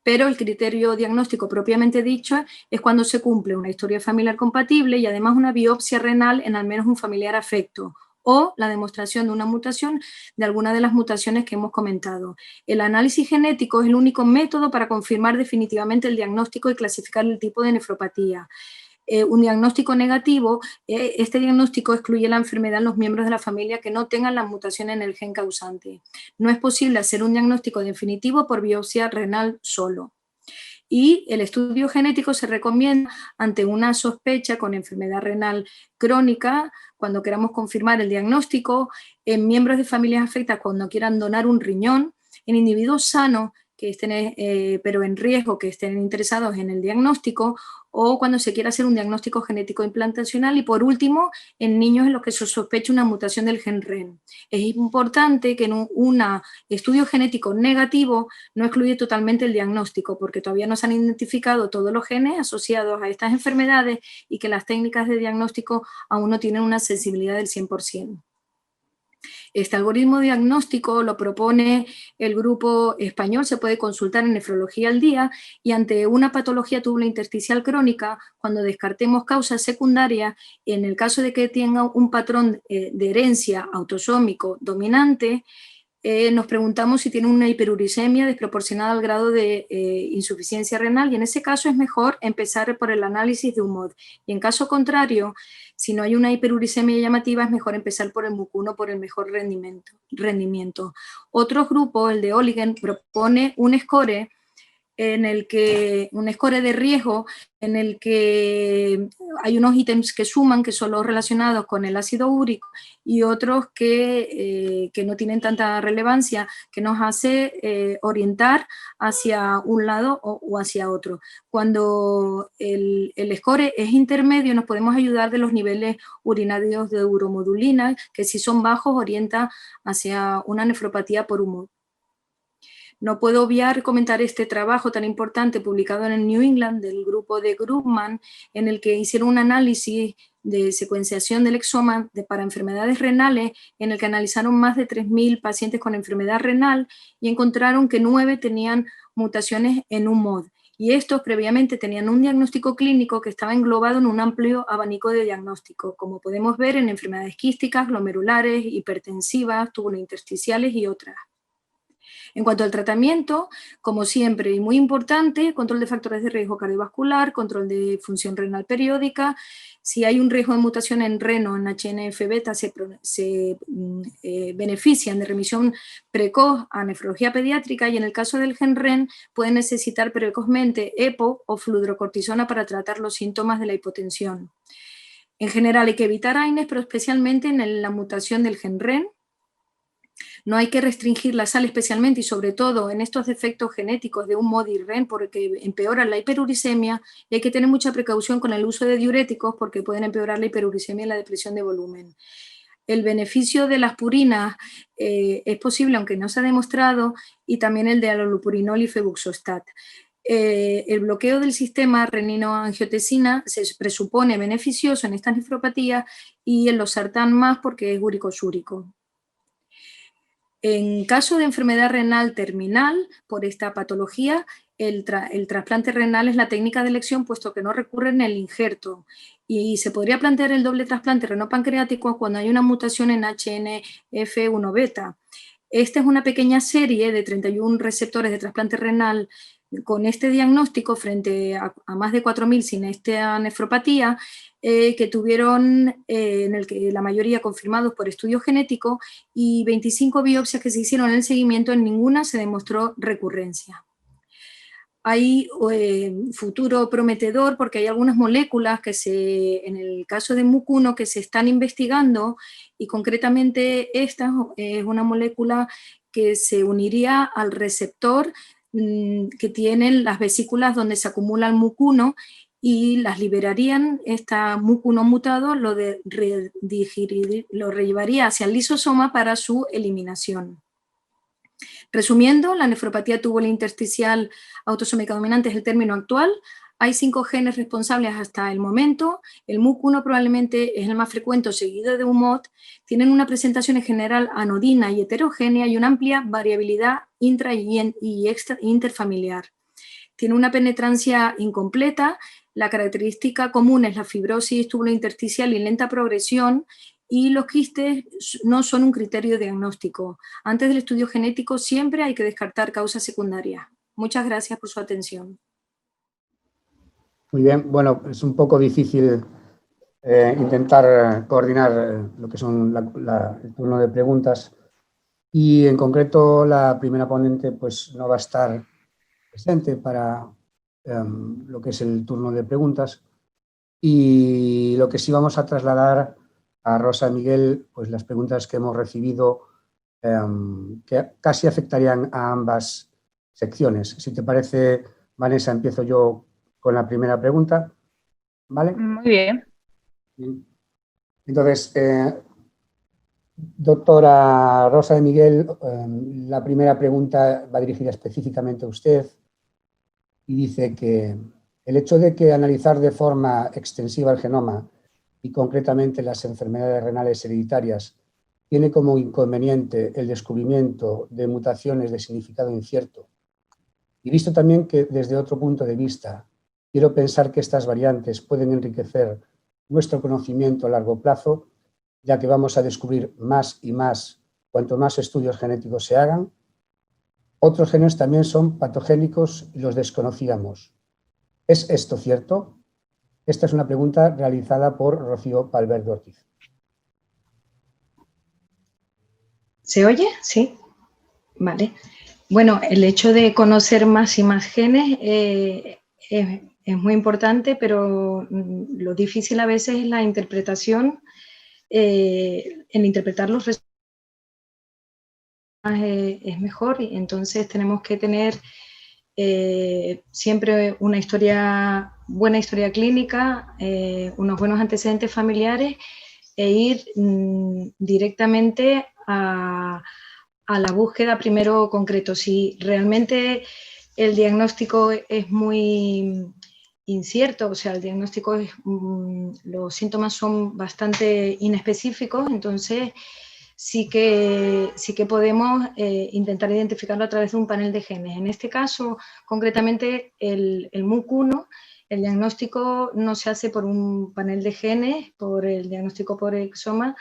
pero el criterio diagnóstico propiamente dicho es cuando se cumple una historia familiar compatible y además una biopsia renal en al menos un familiar afecto, o la demostración de una mutación de alguna de las mutaciones que hemos comentado. El análisis genético es el único método para confirmar definitivamente el diagnóstico y clasificar el tipo de nefropatía. Un diagnóstico negativo, este diagnóstico excluye la enfermedad en los miembros de la familia que no tengan la mutación en el gen causante. No es posible hacer un diagnóstico definitivo por biopsia renal solo. Y el estudio genético se recomienda ante una sospecha con enfermedad renal crónica, cuando queramos confirmar el diagnóstico, en miembros de familias afectadas cuando quieran donar un riñón, en individuos sanos que estén, pero en riesgo, que estén interesados en el diagnóstico, o cuando se quiera hacer un diagnóstico genético implantacional, y por último, en niños en los que se sospecha una mutación del gen REN. Es importante que en un estudio genético negativo no excluye totalmente el diagnóstico, porque todavía no se han identificado todos los genes asociados a estas enfermedades y que las técnicas de diagnóstico aún no tienen una sensibilidad del 100%. Este algoritmo diagnóstico lo propone el grupo español, se puede consultar en Nefrología al Día, y ante una patología tubulointersticial crónica, cuando descartemos causas secundarias, en el caso de que tenga un patrón de herencia autosómico dominante, nos preguntamos si tiene una hiperuricemia desproporcionada al grado de insuficiencia renal, y en ese caso es mejor empezar por el análisis de UMOD. Y en caso contrario, si no hay una hiperuricemia llamativa, es mejor empezar por el mucuno por el mejor rendimiento. Otro grupo, el de Oligen, propone un score de riesgo en el que hay unos ítems que suman, que son los relacionados con el ácido úrico, y otros que no tienen tanta relevancia, que nos hace orientar hacia un lado o hacia otro. Cuando el score es intermedio, nos podemos ayudar de los niveles urinarios de uromodulina, que si son bajos orienta hacia una nefropatía por humor. No puedo obviar comentar este trabajo tan importante publicado en el New England del grupo de Grubman, en el que hicieron un análisis de secuenciación del exoma para enfermedades renales, en el que analizaron más de 3.000 pacientes con enfermedad renal y encontraron que 9 tenían mutaciones en un MOD. Y estos previamente tenían un diagnóstico clínico que estaba englobado en un amplio abanico de diagnóstico, como podemos ver en enfermedades quísticas, glomerulares, hipertensivas, tubulointersticiales y otras. En cuanto al tratamiento, como siempre, y muy importante, control de factores de riesgo cardiovascular, control de función renal periódica. Si hay un riesgo de mutación en REN o en HNF-beta, se benefician de remisión precoz a nefrología pediátrica, y en el caso del gen REN pueden necesitar precozmente EPO o fludrocortisona para tratar los síntomas de la hipotensión. En general hay que evitar AINES, pero especialmente en la mutación del gen REN. No hay que restringir la sal especialmente y sobre todo en estos defectos genéticos de un MOD y REN, porque empeoran la hiperuricemia, y hay que tener mucha precaución con el uso de diuréticos porque pueden empeorar la hiperuricemia y la depresión de volumen. El beneficio de las purinas es posible, aunque no se ha demostrado, y también el de allopurinol y febuxostat. El bloqueo del sistema renino-angiotensina se presupone beneficioso en estas nefropatías, y en los sartán más porque es úrico-súrico. En caso de enfermedad renal terminal por esta patología, el trasplante renal es la técnica de elección, puesto que no recurre en el injerto, y se podría plantear el doble trasplante renopancreático cuando hay una mutación en HNF1-beta. Esta es una pequeña serie de 31 receptores de trasplante renal con este diagnóstico frente a más de 4.000 sin esta nefropatía, que tuvieron, en el que la mayoría confirmados por estudio genético, y 25 biopsias que se hicieron en el seguimiento, en ninguna se demostró recurrencia. Hay futuro prometedor porque hay algunas moléculas que en el caso de MUC1 que se están investigando, y concretamente esta es una molécula que se uniría al receptor que tienen las vesículas donde se acumula el MUC1, y las liberarían. Esta MUC1 mutado lo llevaría hacia el lisosoma para su eliminación. Resumiendo, la nefropatía tubular intersticial autosómica dominante es el término actual. Hay 5 genes responsables hasta el momento. El MUC1 probablemente es el más frecuente, seguido de UMOT. Tienen una presentación en general anodina y heterogénea y una amplia variabilidad intra y interfamiliar. Tiene una penetrancia incompleta. La característica común es la fibrosis tubulointersticial y lenta progresión, y los quistes no son un criterio diagnóstico. Antes del estudio genético siempre hay que descartar causas secundarias. Muchas gracias por su atención. Muy bien, bueno, es un poco difícil intentar coordinar lo que son el turno de preguntas, y en concreto la primera ponente pues no va a estar presente para lo que es el turno de preguntas, y lo que sí vamos a trasladar a Rosa y Miguel pues las preguntas que hemos recibido, que casi afectarían a ambas secciones. Si te parece, Vanessa, empiezo yo con la primera pregunta, ¿vale? Muy bien. Entonces, doctora Rosa de Miguel, la primera pregunta va dirigida específicamente a usted y dice que el hecho de que analizar de forma extensiva el genoma y concretamente las enfermedades renales hereditarias tiene como inconveniente el descubrimiento de mutaciones de significado incierto, y visto también que desde otro punto de vista quiero pensar que estas variantes pueden enriquecer nuestro conocimiento a largo plazo, ya que vamos a descubrir más y más cuanto más estudios genéticos se hagan. Otros genes también son patogénicos y los desconocíamos. ¿Es esto cierto? Esta es una pregunta realizada por Rocío Valverde Ortiz. ¿Se oye? Sí. Vale. Bueno, el hecho de conocer más y más genes es muy importante, pero lo difícil a veces es la interpretación, en interpretar los resultados es mejor, y entonces tenemos que tener siempre una buena historia clínica, unos buenos antecedentes familiares, e ir directamente a la búsqueda primero concreto. Si realmente el diagnóstico es muy incierto, o sea, el diagnóstico es, los síntomas son bastante inespecíficos, entonces sí que podemos intentar identificarlo a través de un panel de genes. En este caso, concretamente, el MUC1, el diagnóstico no se hace por un panel de genes, por el diagnóstico por exoma,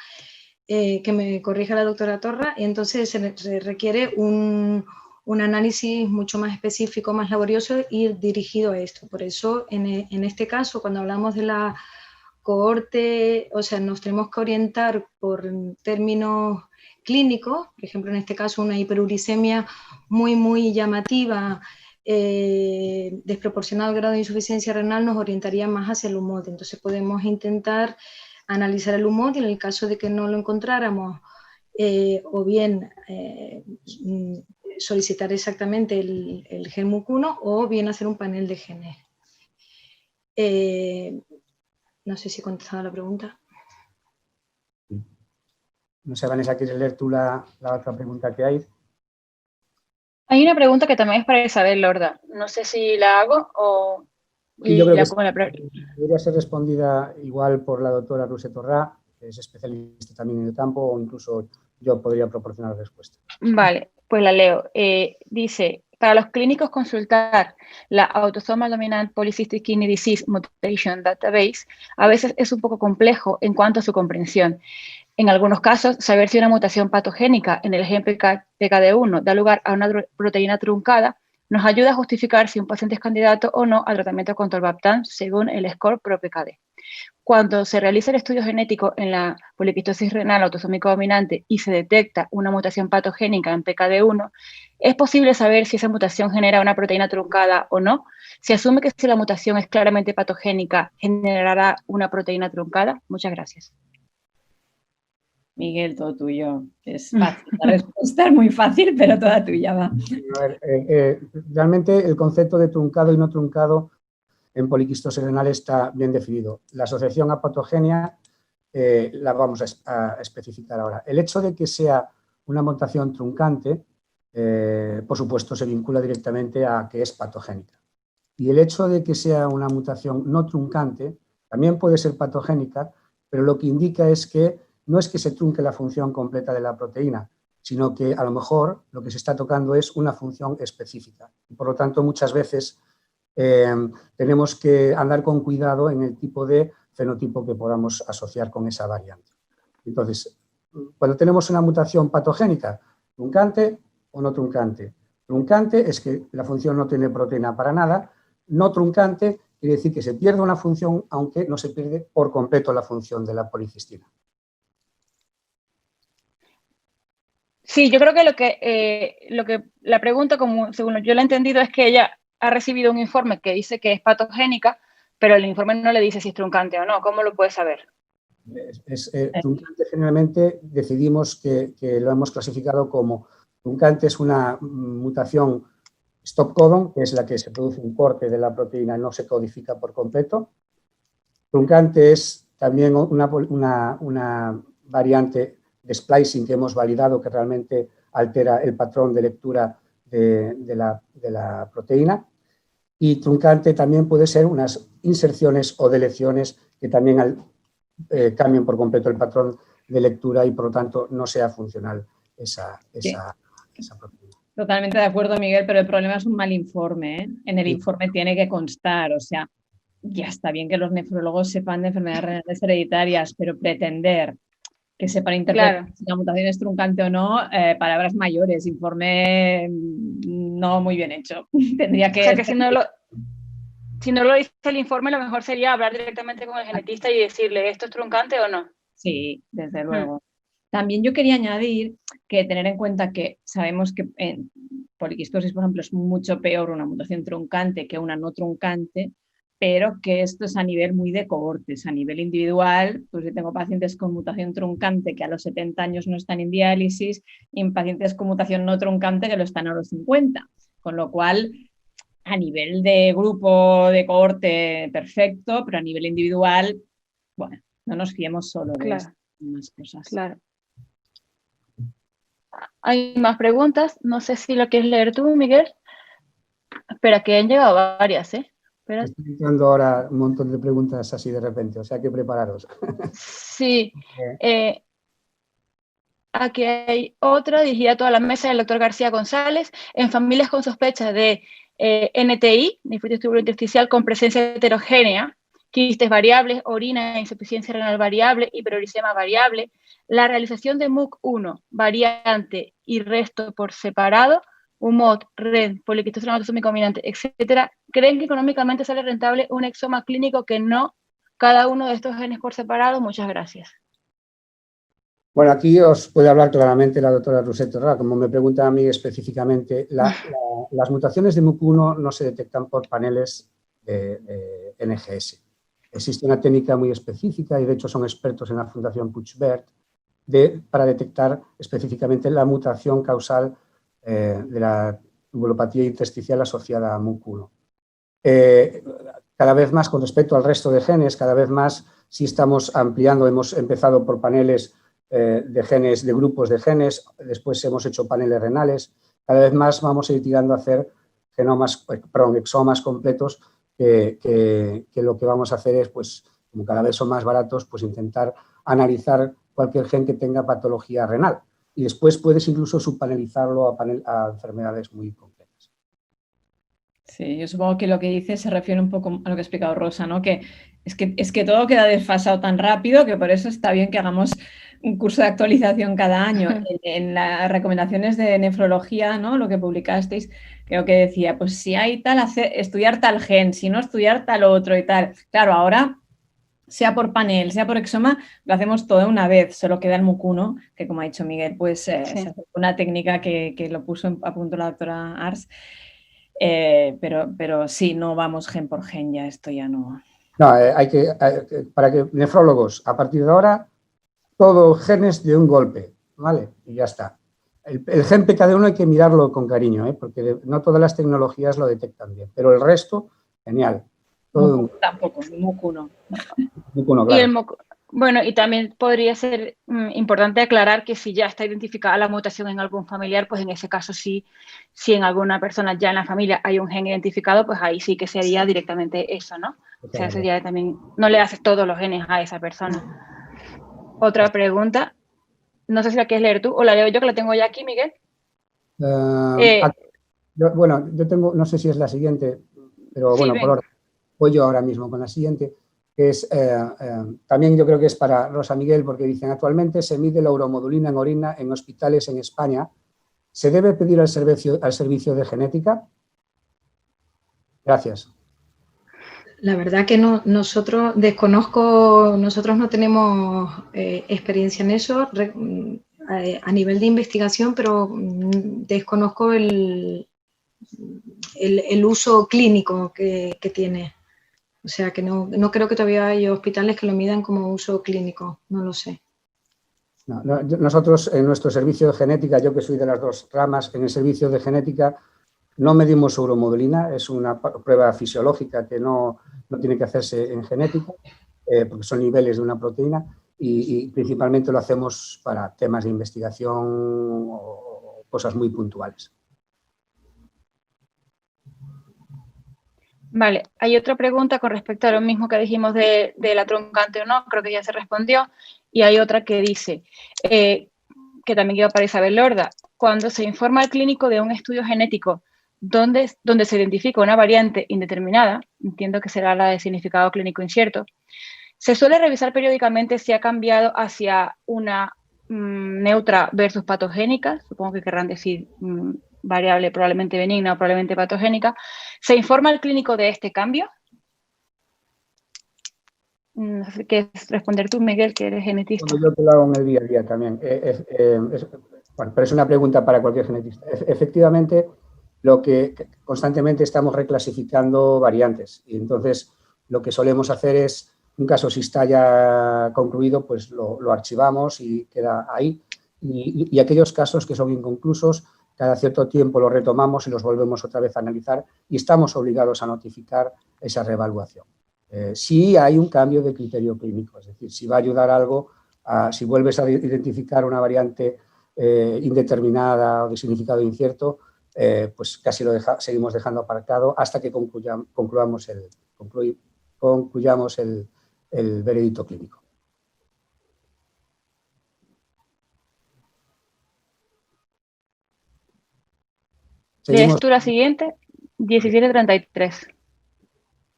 que me corrija la doctora Torra, y entonces se requiere un análisis mucho más específico, más laborioso y dirigido a esto. Por eso, en este caso, cuando hablamos de la cohorte, o sea, nos tenemos que orientar por términos clínicos, por ejemplo, en este caso una hiperuricemia muy llamativa, desproporcionado grado de insuficiencia renal, nos orientaría más hacia el UMOD. Entonces podemos intentar analizar el UMOD y en el caso de que no lo encontráramos, o bien solicitar exactamente el gen MUC1 o bien hacer un panel de genes. No sé si he contestado la pregunta. No sé, Vanessa, ¿quieres leer tú la otra pregunta que hay? Hay una pregunta que también es para Isabel Lorda. No sé si la hago o... Sí, yo creo que debería ser respondida igual por la doctora Ruse Torrá, que es especialista también en el campo, o incluso yo podría proporcionar la respuesta. Vale, pues la leo. Dice, para los clínicos consultar la Autosomal Dominant Polycystic Kidney Disease Mutation Database a veces es un poco complejo en cuanto a su comprensión. En algunos casos, saber si una mutación patogénica en el gen PKD1 da lugar a una proteína truncada nos ayuda a justificar si un paciente es candidato o no al tratamiento con tolvaptan según el score PRO-PKD. Cuando se realiza el estudio genético en la poliquistosis renal autosómico dominante y se detecta una mutación patogénica en PKD1, ¿es posible saber si esa mutación genera una proteína truncada o no? ¿Se asume que si la mutación es claramente patogénica, generará una proteína truncada? Muchas gracias. Miguel, todo tuyo. Es fácil, la respuesta es muy fácil, pero toda tuya va. A ver, realmente el concepto de truncado y no truncado en poliquistosis renal está bien definido. La asociación a patogenia la vamos a especificar ahora. El hecho de que sea una mutación truncante por supuesto, se vincula directamente a que es patogénica. Y el hecho de que sea una mutación no truncante también puede ser patogénica, pero lo que indica es que no es que se trunque la función completa de la proteína, sino que a lo mejor lo que se está tocando es una función específica. Y por lo tanto, muchas veces tenemos que andar con cuidado en el tipo de fenotipo que podamos asociar con esa variante. Entonces, cuando tenemos una mutación patogénica, truncante o no truncante. Truncante es que la función no tiene proteína para nada. No truncante quiere decir que se pierde una función, aunque no se pierde por completo la función de la policistina. Sí, yo creo que lo que la pregunta, como según yo la he entendido, es que ella ha recibido un informe que dice que es patogénica, pero el informe no le dice si es truncante o no. ¿Cómo lo puede saber? Truncante, generalmente decidimos que lo hemos clasificado como truncante, es una mutación stop codon, que es la que se produce un corte de la proteína y no se codifica por completo. Truncante es también una variante de splicing que hemos validado que realmente altera el patrón de lectura de la proteína. Y truncante también puede ser unas inserciones o deleciones que también cambien por completo el patrón de lectura y por lo tanto no sea funcional esa proteína. Totalmente de acuerdo, Miguel, pero el problema es un mal informe, ¿eh? En el informe tiene que constar, o sea, ya está bien que los nefrólogos sepan de enfermedades renales hereditarias, pero pretender que sepan interpretar si la mutación es truncante o no, palabras mayores, informe no muy bien hecho. Tendría que... O sea, que si no lo dice el informe, lo mejor sería hablar directamente con el genetista y decirle, ¿esto es truncante o no? Sí, desde luego. También yo quería añadir que tener en cuenta que sabemos que en poliquistosis, por ejemplo, es mucho peor una mutación truncante que una no truncante, pero que esto es a nivel muy de cohortes, a nivel individual. Pues yo tengo pacientes con mutación truncante que a los 70 años no están en diálisis y pacientes con mutación no truncante que lo están a los 50, con lo cual a nivel de grupo, de cohorte, perfecto, pero a nivel individual, bueno, no nos fiemos solo de estas cosas. Claro. Hay más preguntas, no sé si lo quieres leer tú, Miguel. Espera, que han llegado varias, ¿eh? Espera. Estoy entrando ahora un montón de preguntas así de repente, o sea que prepararos. Sí. Aquí hay otra dirigida a toda la mesa del doctor García González. En familias con sospecha de NTI, nefritis tubulointersticial con presencia heterogénea, quistes variables, orina, insuficiencia renal variable, hiperuricemia variable, la realización de MUC1, variante y resto por separado, UMOD, REN, poliquistosis autosómica dominante, etcétera, ¿creen que económicamente sale rentable un exoma clínico que no cada uno de estos genes por separado? Muchas gracias. Bueno, aquí os puede hablar claramente la doctora Rousset-Torrado. Como me pregunta a mí específicamente, las mutaciones de MUC1 no se detectan por paneles de NGS. Existe una técnica muy específica y de hecho son expertos en la Fundación Puigvert para detectar específicamente la mutación causal de la tubulopatía intersticial asociada a MUC1. Cada vez más con respecto al resto de genes, cada vez más si estamos ampliando, hemos empezado por paneles de genes, de grupos de genes, después hemos hecho paneles renales, cada vez más vamos a ir tirando a hacer exomas completos que lo que vamos a hacer es, pues, como cada vez son más baratos, pues intentar analizar cualquier gen que tenga patología renal y después puedes incluso subpanelizarlo a enfermedades muy complejas. Sí, yo supongo que lo que dice se refiere un poco a lo que ha explicado Rosa, ¿no? Que es que todo queda desfasado tan rápido que por eso está bien que hagamos un curso de actualización cada año. En las recomendaciones de nefrología, ¿no? Lo que publicasteis, creo que decía, pues si hay tal, estudiar tal gen, si no estudiar tal otro y tal. Claro, ahora, sea por panel, sea por exoma, lo hacemos todo una vez, solo queda el MUC1, que como ha dicho Miguel, pues se hace una técnica que lo puso a punto la doctora Ars. Pero sí, no vamos gen por gen, ya esto ya no. No, para que nefrólogos, a partir de ahora, todo genes de un golpe, ¿vale? Y ya está. El gen PKD1 hay que mirarlo con cariño, porque no todas las tecnologías lo detectan bien, pero el resto, genial. Todo tampoco, MUC1. MUC1, claro. Bueno, y también podría ser importante aclarar que si ya está identificada la mutación en algún familiar, pues en ese caso sí, si en alguna persona ya en la familia hay un gen identificado, pues ahí sí que sería directamente eso, ¿no? O sea, sería también, no le haces todos los genes a esa persona. Otra pregunta, no sé si la quieres leer tú o la leo yo, que la tengo ya aquí, Miguel. Bueno, yo tengo, no sé si es la siguiente, pero sí, bueno, por orden, voy yo ahora mismo con la siguiente, que es, también yo creo que es para Rosa Miguel, porque dicen, actualmente se mide la uromodulina en orina en hospitales en España. ¿Se debe pedir al servicio de genética? Gracias. La verdad que no, nosotros no tenemos experiencia en eso a nivel de investigación, pero desconozco el uso clínico que tiene. O sea que no creo que todavía hay hospitales que lo midan como uso clínico, no lo sé. Nosotros en nuestro servicio de genética, yo que soy de las dos ramas, en el servicio de genética no medimos uromodulina, es una prueba fisiológica que no tiene que hacerse en genética, porque son niveles de una proteína y principalmente lo hacemos para temas de investigación o cosas muy puntuales. Vale, hay otra pregunta con respecto a lo mismo que dijimos de la truncante o no, creo que ya se respondió, y hay otra que dice, que también quedó para Isabel Lorda, cuando se informa al clínico de un estudio genético donde se identifica una variante indeterminada, entiendo que será la de significado clínico incierto, se suele revisar periódicamente si ha cambiado hacia una neutra versus patogénica, supongo que querrán decir variable probablemente benigna o probablemente patogénica. ¿Se informa al clínico de este cambio? ¿Quieres responder tú, Miguel, que eres genetista? Bueno, yo te lo hago en el día a día también. Bueno, pero es una pregunta para cualquier genetista. Efectivamente, lo que constantemente estamos reclasificando variantes y entonces lo que solemos hacer es, un caso si está ya concluido, pues lo archivamos y queda ahí. Y aquellos casos que son inconclusos, cada cierto tiempo los retomamos y los volvemos otra vez a analizar y estamos obligados a notificar esa reevaluación. Si hay un cambio de criterio clínico, es decir, si va a ayudar algo, si vuelves a identificar una variante indeterminada o de significado incierto, pues casi lo seguimos dejando aparcado hasta que concluyamos el veredicto clínico. ¿Lees tú la siguiente? 1733.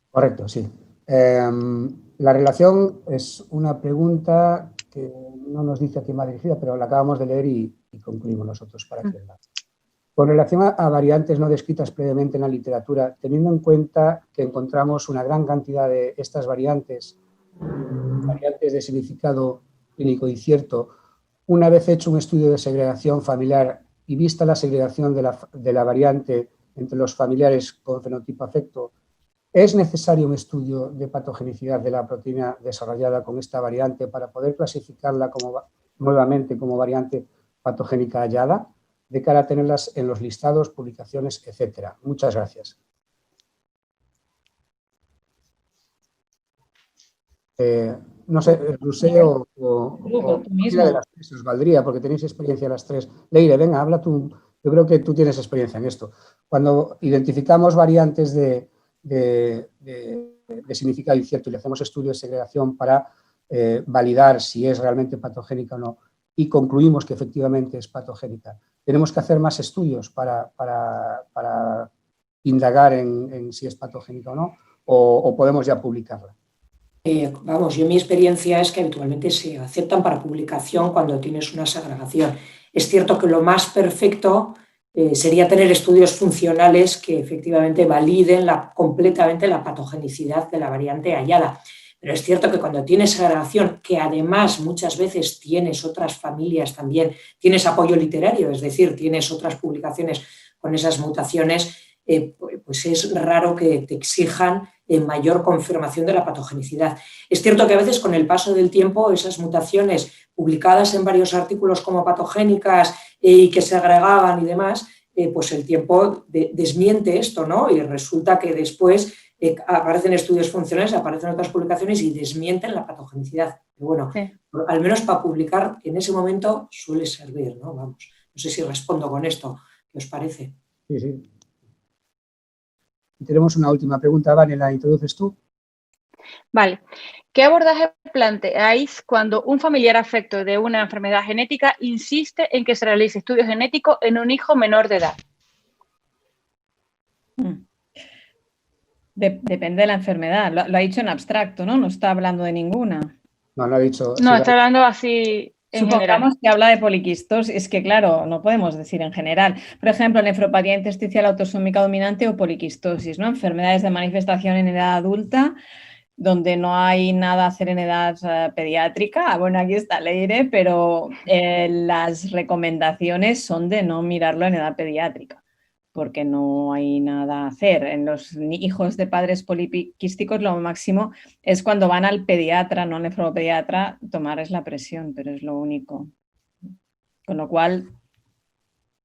Correcto, sí. La relación es una pregunta que no nos dice a quién va dirigida, pero la acabamos de leer y concluimos nosotros para que la... Con relación a variantes no descritas previamente en la literatura, teniendo en cuenta que encontramos una gran cantidad de estas variantes de significado clínico incierto, una vez hecho un estudio de segregación familiar y vista la segregación de la variante entre los familiares con fenotipo afecto, ¿es necesario un estudio de patogenicidad de la proteína desarrollada con esta variante para poder clasificarla nuevamente como variante patogénica hallada, de cara a tenerlas en los listados, publicaciones, etcétera? Muchas gracias. No sé, Rusé o cualquiera de las tres os valdría, porque tenéis experiencia las tres. Leire, venga, habla tú. Yo creo que tú tienes experiencia en esto. Cuando identificamos variantes de significado incierto y le hacemos estudios de segregación para validar si es realmente patogénica o no y concluimos que efectivamente es patogénica, ¿tenemos que hacer más estudios para indagar en si es patogénica o no? ¿O podemos ya publicarla? Vamos, yo mi experiencia es que habitualmente se aceptan para publicación cuando tienes una segregación. Es cierto que lo más perfecto sería tener estudios funcionales que efectivamente validen completamente la patogenicidad de la variante hallada. Pero es cierto que cuando tienes segregación, que además muchas veces tienes otras familias también, tienes apoyo literario, es decir, tienes otras publicaciones con esas mutaciones, pues es raro que te exijan mayor confirmación de la patogenicidad. Es cierto que a veces con el paso del tiempo esas mutaciones publicadas en varios artículos como patogénicas y que se agregaban y demás, pues el tiempo desmiente esto, ¿no? Y resulta que después aparecen estudios funcionales, aparecen otras publicaciones y desmienten la patogenicidad. Pero bueno, Sí. al menos para publicar en ese momento suele servir, ¿no? Vamos, no sé si respondo con esto, ¿qué os parece? Sí, sí. Y tenemos una última pregunta, Vane, ¿la introduces tú? Vale. ¿Qué abordaje planteáis cuando un familiar afecto de una enfermedad genética insiste en que se realice estudio genético en un hijo menor de edad? Depende de la enfermedad. Lo ha dicho en abstracto, ¿no? No está hablando de ninguna. No, no ha dicho. No, Sí, está hablando así en general. Supongamos que habla de poliquistosis. Es que, claro, no podemos decir en general. Por ejemplo, nefropatía intersticial autosómica dominante o poliquistosis, ¿no? Enfermedades de manifestación en edad adulta, donde no hay nada a hacer en edad pediátrica. Bueno, aquí está Leire, pero las recomendaciones son de no mirarlo en edad pediátrica, porque no hay nada a hacer. En los hijos de padres poliquísticos lo máximo es cuando van al pediatra, no al nefropediatra, tomarles la presión, pero es lo único. Con lo cual,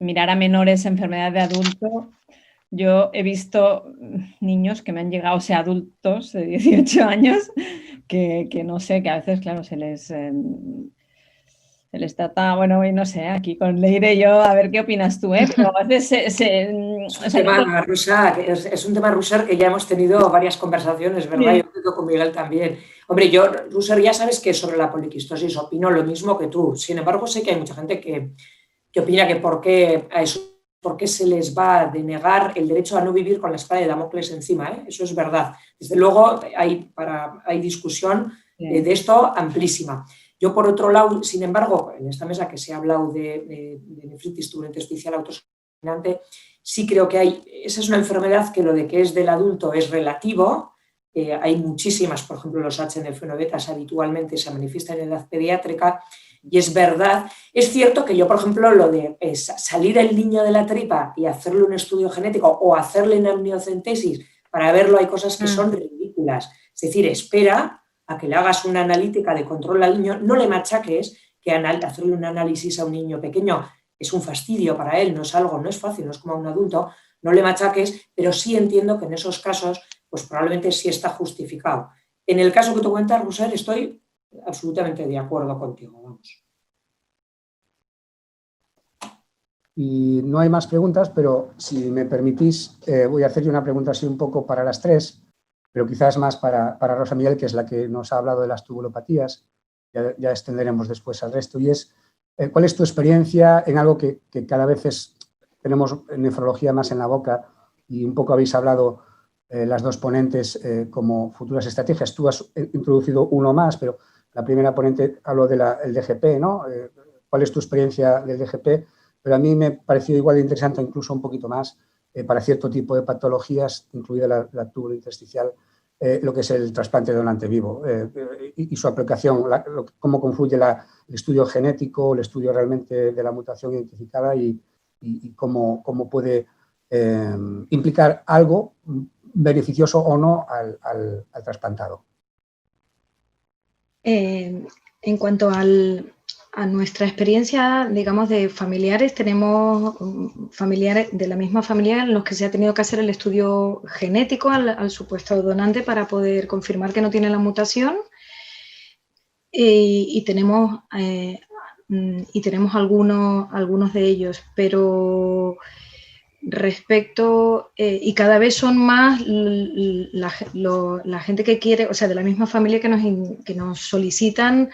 mirar a menores enfermedad de adulto, yo he visto niños que me han llegado, o sea, adultos de 18 años, que no sé, que a veces, claro, se les trata, bueno, y no sé, aquí con Leire yo, a ver qué opinas tú, ¿eh? Pero a veces Es un tema, Russer, que ya hemos tenido varias conversaciones, ¿verdad? Sí. Yo creo con Miguel también. Hombre, yo, Russer, ya sabes que sobre la poliquistosis opino lo mismo que tú. Sin embargo, sé que hay mucha gente que opina que por qué se les va a denegar el derecho a no vivir con la espada de Damocles encima, ¿eh? Eso es verdad. Desde luego, hay discusión de esto amplísima. Yo, por otro lado, sin embargo, en esta mesa que se ha hablado de nefritis tubulointersticial autosómica, sí creo que esa es una enfermedad que lo de que es del adulto es relativo. Hay muchísimas, por ejemplo, los HNF1 betas habitualmente se manifiestan en edad pediátrica y es verdad. Es cierto que yo, por ejemplo, lo de salir el niño de la tripa y hacerle un estudio genético o hacerle una amniocentesis para verlo, hay cosas que son ridículas. Es decir, espera a que le hagas una analítica de control al niño, no le machaques, que hacerle un análisis a un niño pequeño es un fastidio para él, no es fácil, no es como a un adulto, no le machaques, pero sí entiendo que en esos casos pues probablemente sí está justificado. En el caso que tú cuentas, Russer, estoy absolutamente de acuerdo contigo, vamos. Y no hay más preguntas, pero si me permitís, voy a hacer yo una pregunta así un poco para las tres, pero quizás más para Rosa Miguel, que es la que nos ha hablado de las tubulopatías. Ya extenderemos después al resto. Y es, ¿cuál es tu experiencia en algo que cada vez tenemos en nefrología más en la boca? Y un poco habéis hablado las dos ponentes como futuras estrategias. Tú has introducido uno más, pero la primera ponente habló del DGP, ¿no? ¿Cuál es tu experiencia del DGP? Pero a mí me pareció igual de interesante, incluso un poquito más, para cierto tipo de patologías, incluida la tubulointersticial, lo que es el trasplante de donante vivo y su aplicación, cómo confluye el estudio genético, el estudio realmente de la mutación identificada y cómo puede implicar algo beneficioso o no al trasplantado. En cuanto a nuestra experiencia, digamos, de familiares, tenemos familiares de la misma familia en los que se ha tenido que hacer el estudio genético al supuesto donante para poder confirmar que no tiene la mutación y tenemos algunos de ellos, pero respecto, y cada vez son más la gente que quiere, o sea, de la misma familia que nos solicitan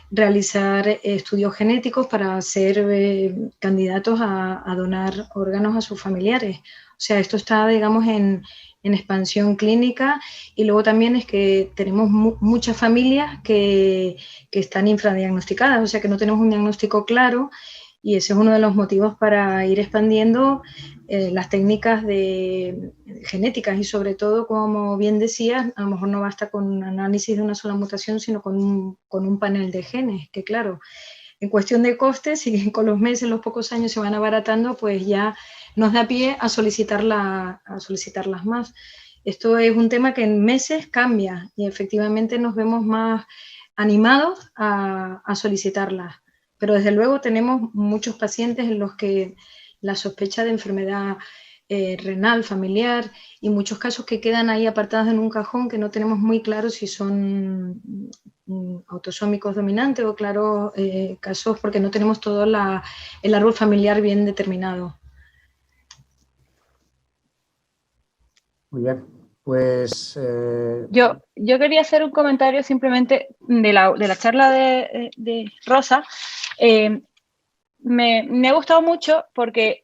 realizar estudios genéticos para ser candidatos a donar órganos a sus familiares. O sea, esto está, digamos, en expansión clínica y luego también es que tenemos muchas familias que están infradiagnosticadas, o sea, que no tenemos un diagnóstico claro y ese es uno de los motivos para ir expandiendo las técnicas genéticas y sobre todo, como bien decías, a lo mejor no basta con un análisis de una sola mutación, sino con un panel de genes, que claro, en cuestión de costes y con los meses, los pocos años se van abaratando, pues ya nos da pie a solicitarlas más. Esto es un tema que en meses cambia y efectivamente nos vemos más animados a solicitarlas. Pero desde luego tenemos muchos pacientes en los que la sospecha de enfermedad renal familiar y muchos casos que quedan ahí apartados en un cajón que no tenemos muy claro si son autosómicos dominantes o claros casos porque no tenemos todo el árbol familiar bien determinado. Muy bien, pues... Yo quería hacer un comentario simplemente de la charla de Rosa. Me ha gustado mucho porque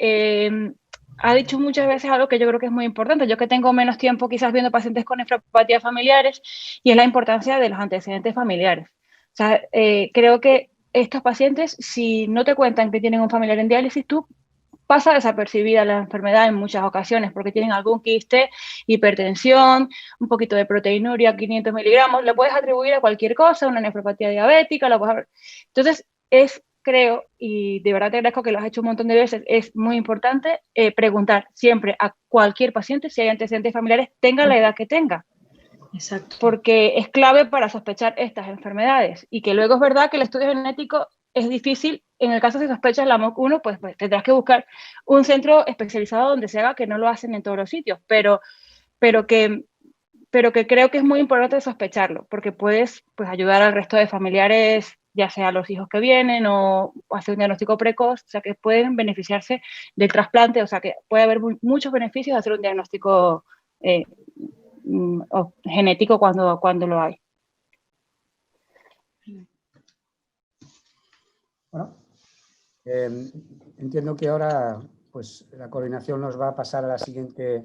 ha dicho muchas veces algo que yo creo que es muy importante. Yo que tengo menos tiempo quizás viendo pacientes con nefropatías familiares, y es la importancia de los antecedentes familiares. O sea, creo que estos pacientes, si no te cuentan que tienen un familiar en diálisis, tú pasa desapercibida la enfermedad en muchas ocasiones porque tienen algún quiste, hipertensión, un poquito de proteinuria, 500 miligramos, lo puedes atribuir a cualquier cosa, una nefropatía diabética, entonces creo, y de verdad te agradezco que lo has hecho un montón de veces, es muy importante preguntar siempre a cualquier paciente si hay antecedentes familiares, tenga la edad que tenga. Exacto. Porque es clave para sospechar estas enfermedades, y que luego es verdad que el estudio genético es difícil. En el caso si sospechas la MOC1, pues tendrás que buscar un centro especializado donde se haga, que no lo hacen en todos los sitios, pero que creo que es muy importante sospecharlo, porque puedes ayudar al resto de familiares, ya sea los hijos que vienen o hacer un diagnóstico precoz, o sea que pueden beneficiarse del trasplante, o sea que puede haber muchos beneficios de hacer un diagnóstico genético cuando lo hay. Bueno, entiendo que ahora pues la coordinación nos va a pasar a la siguiente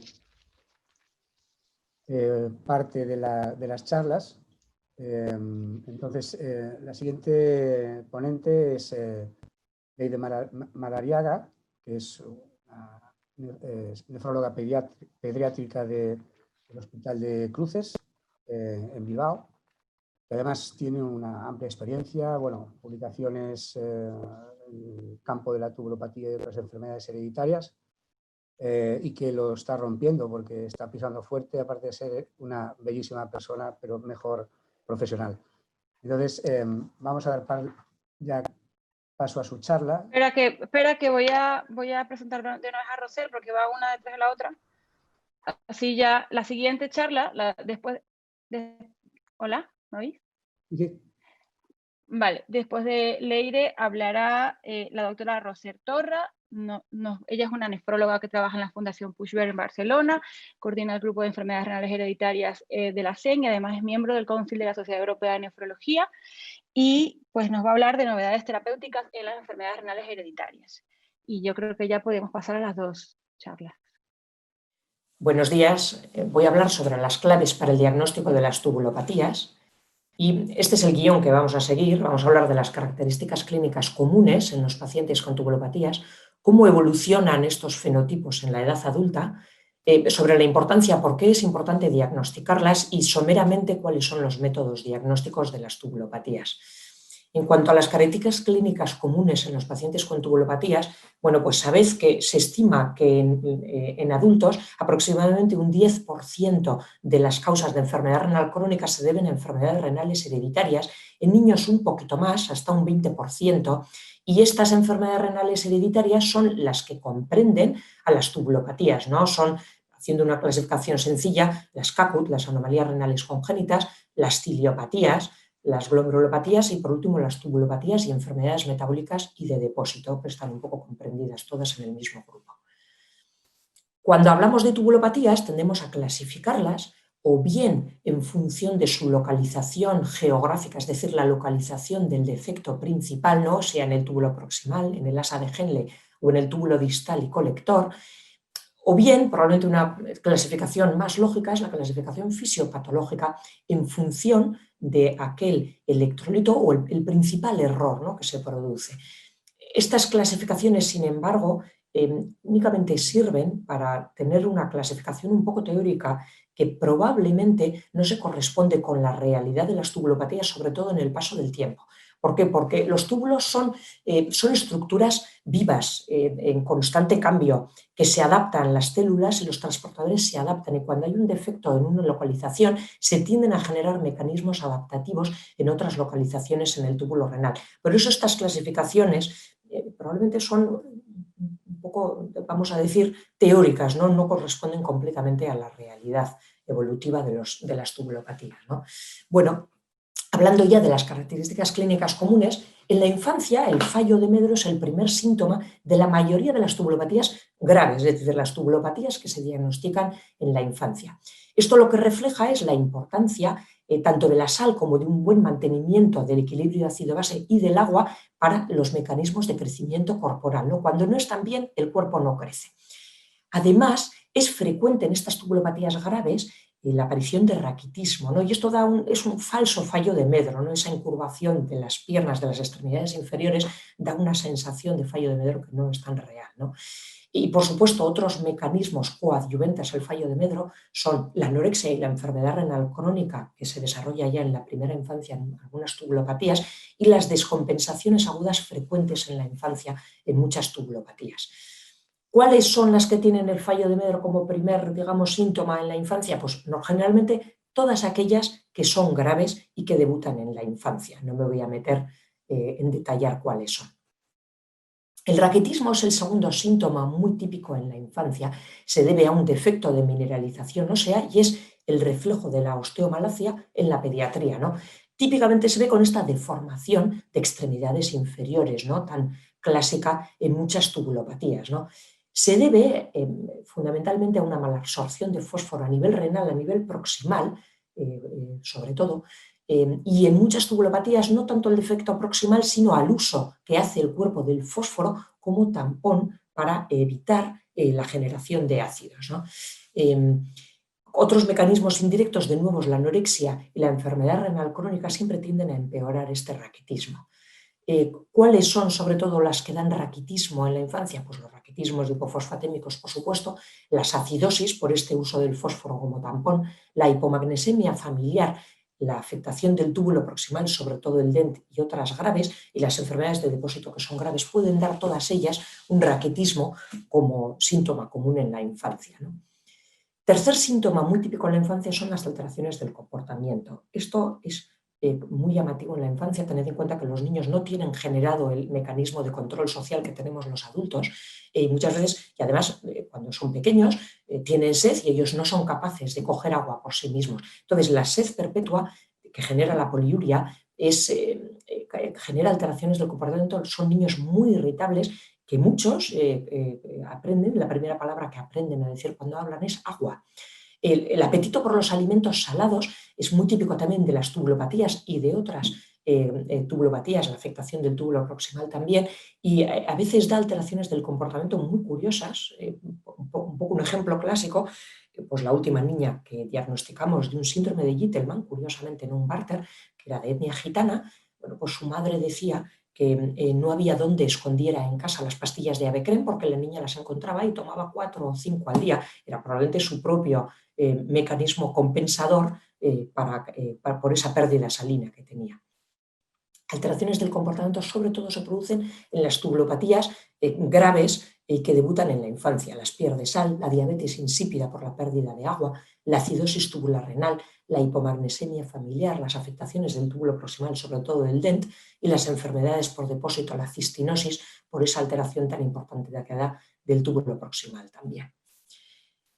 parte de las charlas. Entonces, la siguiente ponente es Leire Madariaga, que es una nefróloga pediátrica del Hospital de Cruces, en Bilbao. Que además tiene una amplia experiencia, bueno, publicaciones en el campo de la tubulopatía y otras enfermedades hereditarias, y que lo está rompiendo porque está pisando fuerte, aparte de ser una bellísima persona, pero mejor profesional. Entonces, vamos a dar ya paso a su charla. Espera que voy a presentar de una vez a Rosel, porque va una detrás de la otra. Así ya, la siguiente charla, después de... ¿Hola? ¿Me oís? Sí. Vale, después de Leire hablará la doctora Roser Torra. Ella es una nefróloga que trabaja en la Fundación Puigverd en Barcelona, coordina el grupo de enfermedades renales hereditarias de la CEN, y además es miembro del Council de la Sociedad Europea de Nefrología, y pues nos va a hablar de novedades terapéuticas en las enfermedades renales hereditarias. Y yo creo que ya podemos pasar a las dos charlas. Buenos días. Voy a hablar sobre las claves para el diagnóstico de las tubulopatías. Y este es el guión que vamos a seguir. Vamos a hablar de las características clínicas comunes en los pacientes con tubulopatías, cómo evolucionan estos fenotipos en la edad adulta, sobre la importancia, por qué es importante diagnosticarlas y someramente cuáles son los métodos diagnósticos de las tubulopatías. En cuanto a las características clínicas comunes en los pacientes con tubulopatías, bueno, pues sabéis que se estima que en adultos aproximadamente un 10% de las causas de enfermedad renal crónica se deben a enfermedades renales hereditarias, en niños un poquito más, hasta un 20%, y estas enfermedades renales hereditarias son las que comprenden a las tubulopatías, ¿no? Son, haciendo una clasificación sencilla, las CACUT, las anomalías renales congénitas, las ciliopatías, las glomerulopatías y, por último, las tubulopatías y enfermedades metabólicas y de depósito, que están un poco comprendidas todas en el mismo grupo. Cuando hablamos de tubulopatías, tendemos a clasificarlas o bien en función de su localización geográfica, es decir, la localización del defecto principal, no sea en el túbulo proximal, en el asa de Henle o en el túbulo distal y colector, o bien, probablemente una clasificación más lógica es la clasificación fisiopatológica en función de aquel electrolito o el principal error, ¿no?, que se produce. Estas clasificaciones, sin embargo, únicamente sirven para tener una clasificación un poco teórica que probablemente no se corresponde con la realidad de las tubulopatías, sobre todo en el paso del tiempo. ¿Por qué? Porque los túbulos son estructuras vivas, en constante cambio, que se adaptan, las células y los transportadores se adaptan, y cuando hay un defecto en una localización se tienden a generar mecanismos adaptativos en otras localizaciones en el túbulo renal. Por eso estas clasificaciones probablemente son un poco poco, vamos a decir, teóricas, no corresponden completamente a la realidad evolutiva de las tubulopatías, ¿no? Bueno, hablando ya de las características clínicas comunes, en la infancia el fallo de Medro es el primer síntoma de la mayoría de las tubulopatías graves, es decir, las tubulopatías que se diagnostican en la infancia. Esto lo que refleja es la importancia tanto de la sal como de un buen mantenimiento del equilibrio ácido-base y del agua para los mecanismos de crecimiento corporal, ¿no? Cuando no están bien, el cuerpo no crece. Además, es frecuente en estas tubulopatías graves la aparición de raquitismo, ¿no? Y esto es un falso fallo de Medro, ¿no? Esa incurvación de las piernas, de las extremidades inferiores, da una sensación de fallo de Medro que no es tan real, ¿no? Y, por supuesto, otros mecanismos coadyuvantes al fallo de Medro son la anorexia y la enfermedad renal crónica, que se desarrolla ya en la primera infancia en algunas tubulopatías, y las descompensaciones agudas frecuentes en la infancia en muchas tubulopatías. ¿Cuáles son las que tienen el fallo de Medro como primer, digamos, síntoma en la infancia? Pues no, generalmente todas aquellas que son graves y que debutan en la infancia. No me voy a meter en detallar cuáles son. El raquitismo es el segundo síntoma muy típico en la infancia. Se debe a un defecto de mineralización ósea y es el reflejo de la osteomalacia en la pediatría, ¿no? Típicamente se ve con esta deformación de extremidades inferiores, ¿no? Tan clásica en muchas tubulopatías, ¿no? Se debe fundamentalmente a una mala absorción de fósforo a nivel renal, a nivel proximal, sobre todo, y en muchas tubulopatías no tanto el defecto proximal, sino al uso que hace el cuerpo del fósforo como tampón para evitar la generación de ácidos, ¿no? Otros mecanismos indirectos, de nuevo, la anorexia y la enfermedad renal crónica siempre tienden a empeorar este raquitismo. ¿Cuáles son sobre todo las que dan raquitismo en la infancia? Pues los raquitismos hipofosfatémicos, por supuesto, las acidosis por este uso del fósforo como tampón, la hipomagnesemia familiar, la afectación del túbulo proximal, sobre todo el DENT y otras graves, y las enfermedades de depósito que son graves, pueden dar todas ellas un raquitismo como síntoma común en la infancia, ¿no? Tercer síntoma muy típico en la infancia son las alteraciones del comportamiento. Esto es muy llamativo en la infancia. Tened en cuenta que los niños no tienen generado el mecanismo de control social que tenemos los adultos, muchas veces, y además cuando son pequeños tienen sed y ellos no son capaces de coger agua por sí mismos. Entonces la sed perpetua que genera la poliuria genera alteraciones del comportamiento. Son niños muy irritables que muchos aprenden, la primera palabra que aprenden a decir cuando hablan es agua. El apetito por los alimentos salados es muy típico también de las tubulopatías y de otras tubulopatías, la afectación del túbulo proximal también, y a veces da alteraciones del comportamiento muy curiosas. Un poco un ejemplo clásico, pues la última niña que diagnosticamos de un síndrome de Gitelman, curiosamente en un Barter, que era de etnia gitana, bueno, pues su madre decía que no había dónde escondiera en casa las pastillas de Avecren porque la niña las encontraba y tomaba 4 o 5 al día. Era probablemente su propio mecanismo compensador por esa pérdida salina que tenía. Alteraciones del comportamiento sobre todo se producen en las tubulopatías graves que debutan en la infancia. Las pierde sal, la diabetes insípida por la pérdida de agua, la acidosis tubular renal, la hipomagnesemia familiar, las afectaciones del túbulo proximal, sobre todo del DENT, y las enfermedades por depósito, la cistinosis, por esa alteración tan importante de la que da del túbulo proximal también.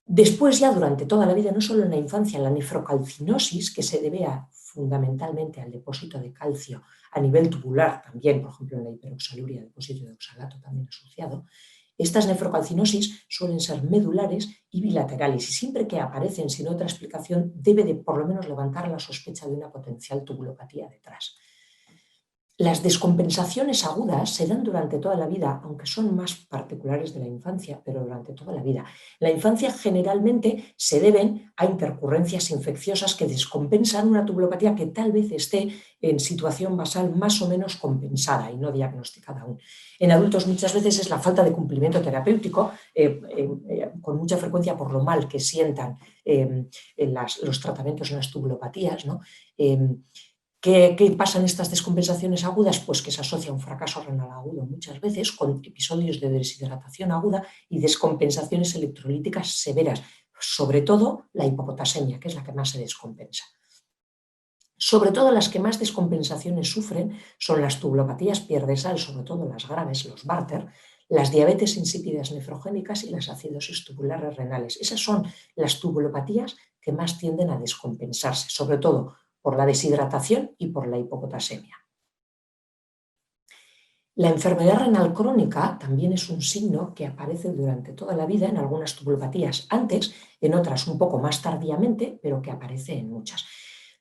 Después ya durante toda la vida, no solo en la infancia, la nefrocalcinosis, que se debe fundamentalmente al depósito de calcio a nivel tubular, también, por ejemplo, en la hiperoxaluria, depósito de oxalato también asociado. Estas nefrocalcinosis suelen ser medulares y bilaterales y siempre que aparecen sin otra explicación debe de por lo menos levantar la sospecha de una potencial tubulopatía detrás. Las descompensaciones agudas se dan durante toda la vida, aunque son más particulares de la infancia, pero durante toda la vida. La infancia generalmente se deben a intercurrencias infecciosas que descompensan una tubulopatía que tal vez esté en situación basal más o menos compensada y no diagnosticada aún. En adultos muchas veces es la falta de cumplimiento terapéutico, con mucha frecuencia por lo mal que sientan los tratamientos en las tubulopatías, ¿no? ¿Qué pasa en estas descompensaciones agudas? Pues que se asocia a un fracaso renal agudo muchas veces con episodios de deshidratación aguda y descompensaciones electrolíticas severas, sobre todo la hipopotasemia, que es la que más se descompensa. Sobre todo las que más descompensaciones sufren son las tubulopatías pierde sal, sobre todo las graves, los Barter, las diabetes insípidas nefrogénicas y las acidosis tubulares renales. Esas son las tubulopatías que más tienden a descompensarse, sobre todo por la deshidratación y por la hipopotasemia. La enfermedad renal crónica también es un signo que aparece durante toda la vida en algunas tubulopatías antes, en otras un poco más tardíamente, pero que aparece en muchas.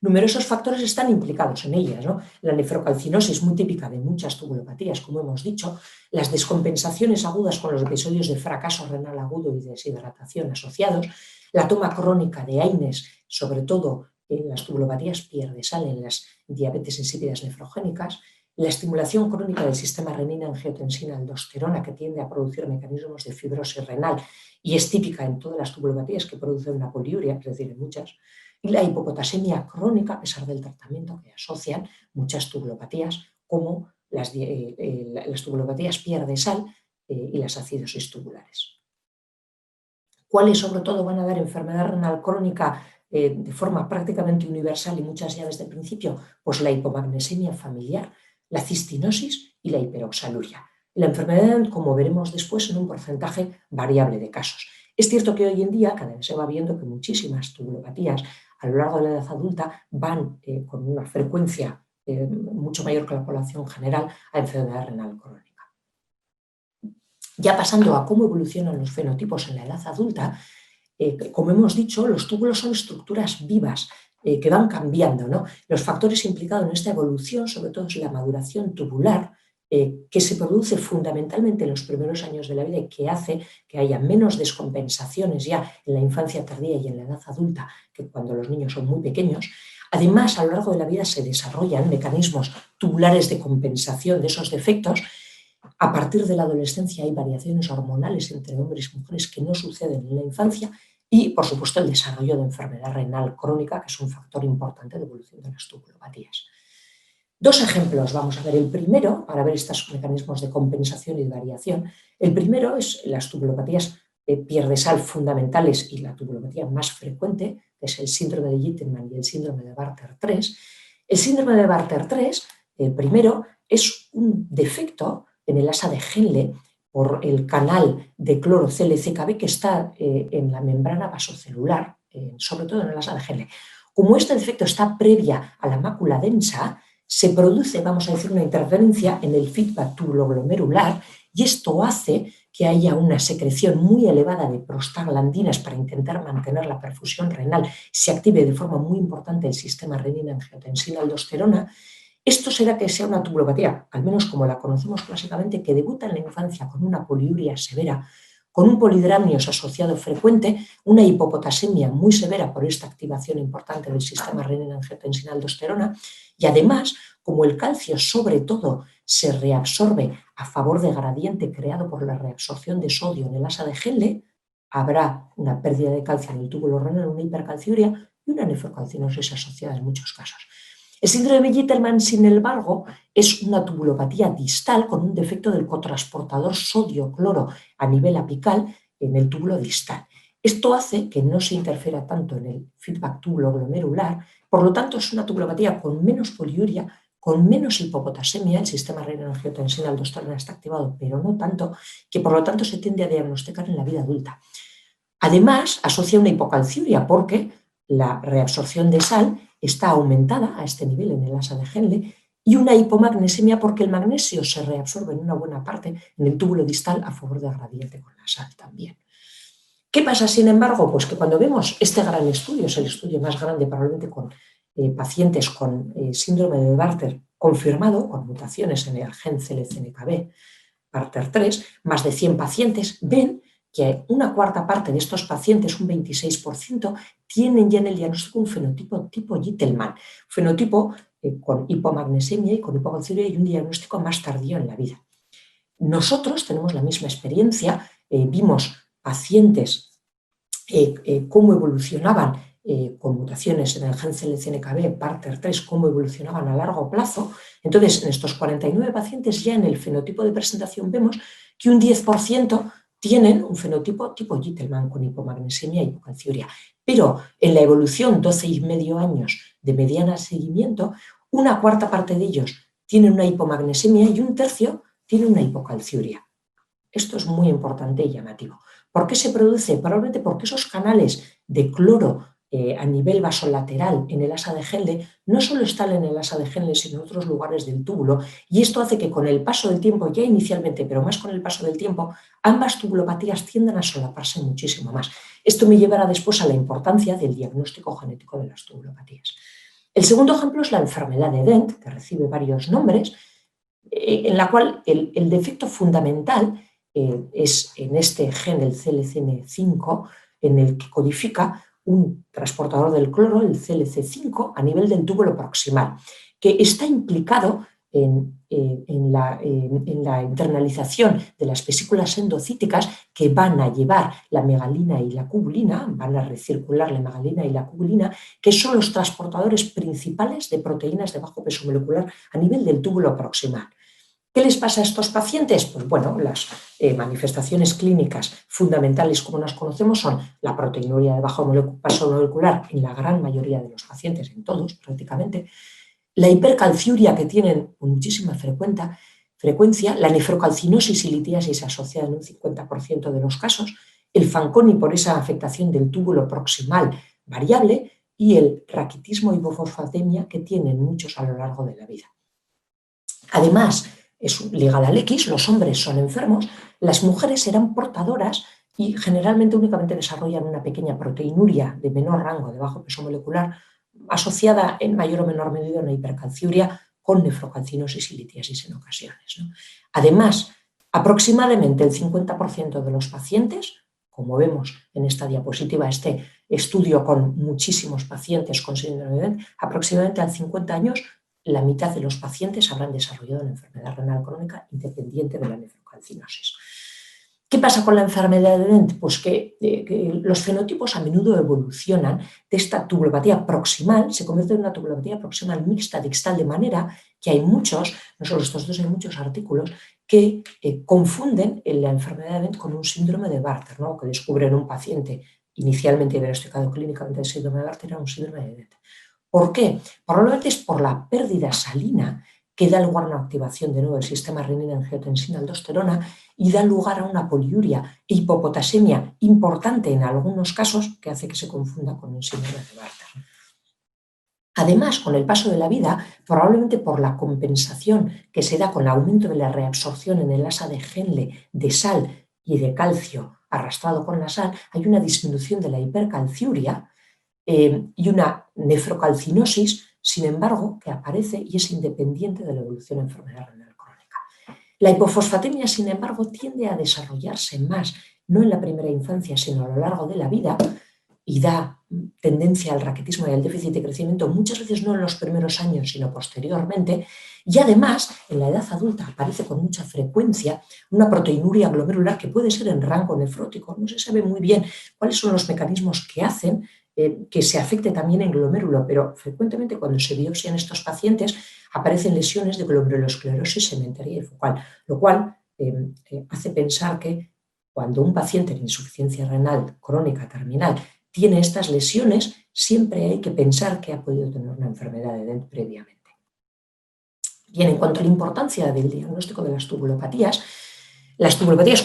Numerosos factores están implicados en ellas, ¿no? La nefrocalcinosis, muy típica de muchas tubulopatías, como hemos dicho, las descompensaciones agudas con los episodios de fracaso renal agudo y deshidratación asociados, la toma crónica de AINES, sobre todo en las tubulopatías pierde sal, en las diabetes insípidas nefrogénicas, la estimulación crónica del sistema renina-angiotensina-aldosterona, que tiende a producir mecanismos de fibrosis renal y es típica en todas las tubulopatías que producen una poliuria, es decir, en muchas, y la hipopotasemia crónica, a pesar del tratamiento que asocian muchas tubulopatías, como las tubulopatías pierde sal y las acidosis tubulares. ¿Cuáles sobre todo van a dar enfermedad renal crónica de forma prácticamente universal y muchas ya desde el principio? Pues la hipomagnesemia familiar, la cistinosis y la hiperoxaluria. La enfermedad, como veremos después, en un porcentaje variable de casos. Es cierto que hoy en día cada vez se va viendo que muchísimas tubulopatías a lo largo de la edad adulta van con una frecuencia mucho mayor que la población general a enfermedad renal crónica. Ya pasando a cómo evolucionan los fenotipos en la edad adulta, como hemos dicho, los túbulos son estructuras vivas que van cambiando, ¿no? Los factores implicados en esta evolución, sobre todo, es la maduración tubular, que se produce fundamentalmente en los primeros años de la vida y que hace que haya menos descompensaciones ya en la infancia tardía y en la edad adulta que cuando los niños son muy pequeños. Además, a lo largo de la vida se desarrollan mecanismos tubulares de compensación de esos defectos. A partir de la adolescencia hay variaciones hormonales entre hombres y mujeres que no suceden en la infancia y, por supuesto, el desarrollo de enfermedad renal crónica, que es un factor importante de evolución de las tubulopatías. Dos ejemplos vamos a ver. El primero, para ver estos mecanismos de compensación y de variación, el primero es las tubulopatías pierde sal fundamentales y la tubulopatía más frecuente, que es el síndrome de Gitelman y el síndrome de Bartter III. El síndrome de Bartter III, el primero, es un defecto en el asa de Henle por el canal de cloro CLCKB que está en la membrana vasocelular, sobre todo en el asa de Henle. Como este defecto está previa a la mácula densa, se produce, vamos a decir, una interferencia en el feedback tubuloglomerular y esto hace que haya una secreción muy elevada de prostaglandinas para intentar mantener la perfusión renal, se active de forma muy importante el sistema renina-angiotensina-aldosterona. Esto será que sea una tubulopatía, al menos como la conocemos clásicamente, que debuta en la infancia con una poliuria severa, con un polidramnios asociado frecuente, una hipopotasemia muy severa por esta activación importante del sistema renina-angiotensina-aldosterona y además, como el calcio sobre todo se reabsorbe a favor de gradiente creado por la reabsorción de sodio en el asa de Henle, habrá una pérdida de calcio en el túbulo renal, una hipercalciuria y una nefrocalcinosis asociada en muchos casos. El síndrome de Gitelman, sin embargo, es una tubulopatía distal con un defecto del cotransportador sodio-cloro a nivel apical en el túbulo distal. Esto hace que no se interfiera tanto en el feedback tubuloglomerular, por lo tanto es una tubulopatía con menos poliuria, con menos hipopotasemia, el sistema renina-angiotensina-aldosterona está activado, pero no tanto, que por lo tanto se tiende a diagnosticar en la vida adulta. Además, asocia una hipocalciuria porque la reabsorción de sal está aumentada a este nivel en el asa de Henle y una hipomagnesemia porque el magnesio se reabsorbe en una buena parte en el túbulo distal a favor de gradiente con la sal también. ¿Qué pasa, sin embargo? Pues que cuando vemos este gran estudio, es el estudio más grande probablemente con pacientes con síndrome de Bartter confirmado, con mutaciones en el gen CLCNKB, Bartter III, más de 100 pacientes, ven que una cuarta parte de estos pacientes, un 26%, tienen ya en el diagnóstico un fenotipo tipo Gitelman, fenotipo con hipomagnesemia y con hipocalciuria y un diagnóstico más tardío en la vida. Nosotros tenemos la misma experiencia, vimos pacientes cómo evolucionaban con mutaciones en el gen CLCNKB, Bartter III, cómo evolucionaban a largo plazo. Entonces, en estos 49 pacientes ya en el fenotipo de presentación vemos que un 10% tienen un fenotipo tipo Gitelman con hipomagnesemia y hipocalciuria. Pero en la evolución, 12,5 años de mediana seguimiento, una cuarta parte de ellos tienen una hipomagnesemia y un tercio tiene una hipocalciuria. Esto es muy importante y llamativo. ¿Por qué se produce? Probablemente porque esos canales de cloro a nivel vasolateral en el asa de Henle no solo están en el asa de Henle, sino en otros lugares del túbulo, y esto hace que con el paso del tiempo, ya inicialmente, pero más con el paso del tiempo, ambas tubulopatías tiendan a solaparse muchísimo más. Esto me llevará después a la importancia del diagnóstico genético de las tubulopatías. El segundo ejemplo es la enfermedad de Dent, que recibe varios nombres, en la cual el defecto fundamental es en este gen, el CLCN5, en el que codifica un transportador del cloro, el CLC5, a nivel del túbulo proximal, que está implicado en la internalización de las vesículas endocíticas que van a llevar la megalina y la cubulina, van a recircular la megalina y la cubulina, que son los transportadores principales de proteínas de bajo peso molecular a nivel del túbulo proximal. ¿Qué les pasa a estos pacientes? Pues bueno, las manifestaciones clínicas fundamentales, como nos conocemos, son la proteinuria de bajo peso molecular en la gran mayoría de los pacientes, en todos prácticamente, la hipercalciuria que tienen con muchísima frecuencia, la nefrocalcinosis y litiasis asociada en un 50% de los casos, el Fanconi por esa afectación del túbulo proximal variable y el raquitismo hipofosfatemia que tienen muchos a lo largo de la vida. Además, es ligada al X, los hombres son enfermos, las mujeres serán portadoras y generalmente únicamente desarrollan una pequeña proteinuria de menor rango de bajo peso molecular asociada en mayor o menor medida a una hipercalciuria con nefrocalcinosis y litiasis en ocasiones, ¿no? Además, aproximadamente el 50% de los pacientes, como vemos en esta diapositiva, este estudio con muchísimos pacientes con síndrome de Dent, aproximadamente a 50 años la mitad de los pacientes habrán desarrollado una enfermedad renal crónica independiente de la nefrocalcinosis. ¿Qué pasa con la enfermedad de Dent? Pues que los fenotipos a menudo evolucionan de esta tubulopatía proximal, se convierte en una tubulopatía proximal mixta distal, de manera que hay muchos, no solo estos dos, hay muchos artículos que confunden la enfermedad de Dent con un síndrome de Bartter, ¿no? Que descubren un paciente inicialmente diagnosticado clínicamente de síndrome de Bartter era un síndrome de Dent. ¿Por qué? Probablemente es por la pérdida salina que da lugar a una activación de nuevo del sistema renina-angiotensina-aldosterona y da lugar a una poliuria e hipopotasemia importante en algunos casos que hace que se confunda con un síndrome de Bartter. Además, con el paso de la vida, probablemente por la compensación que se da con el aumento de la reabsorción en el asa de Henle de sal y de calcio arrastrado con la sal, hay una disminución de la hipercalciuria y una nefrocalcinosis, sin embargo, que aparece y es independiente de la evolución de enfermedad renal crónica. La hipofosfatemia, sin embargo, tiende a desarrollarse más, no en la primera infancia, sino a lo largo de la vida, y da tendencia al raquitismo y al déficit de crecimiento, muchas veces no en los primeros años, sino posteriormente, y además en la edad adulta aparece con mucha frecuencia una proteinuria glomerular que puede ser en rango nefrótico. No se sabe muy bien cuáles son los mecanismos que hacen que se afecte también en glomérulo, pero frecuentemente cuando se biopsian estos pacientes aparecen lesiones de glomerulosclerosis segmentaria y focal, lo cual hace pensar que cuando un paciente en insuficiencia renal crónica terminal tiene estas lesiones, siempre hay que pensar que ha podido tener una enfermedad de Dent previamente. Bien, en cuanto a la importancia del diagnóstico de las tubulopatías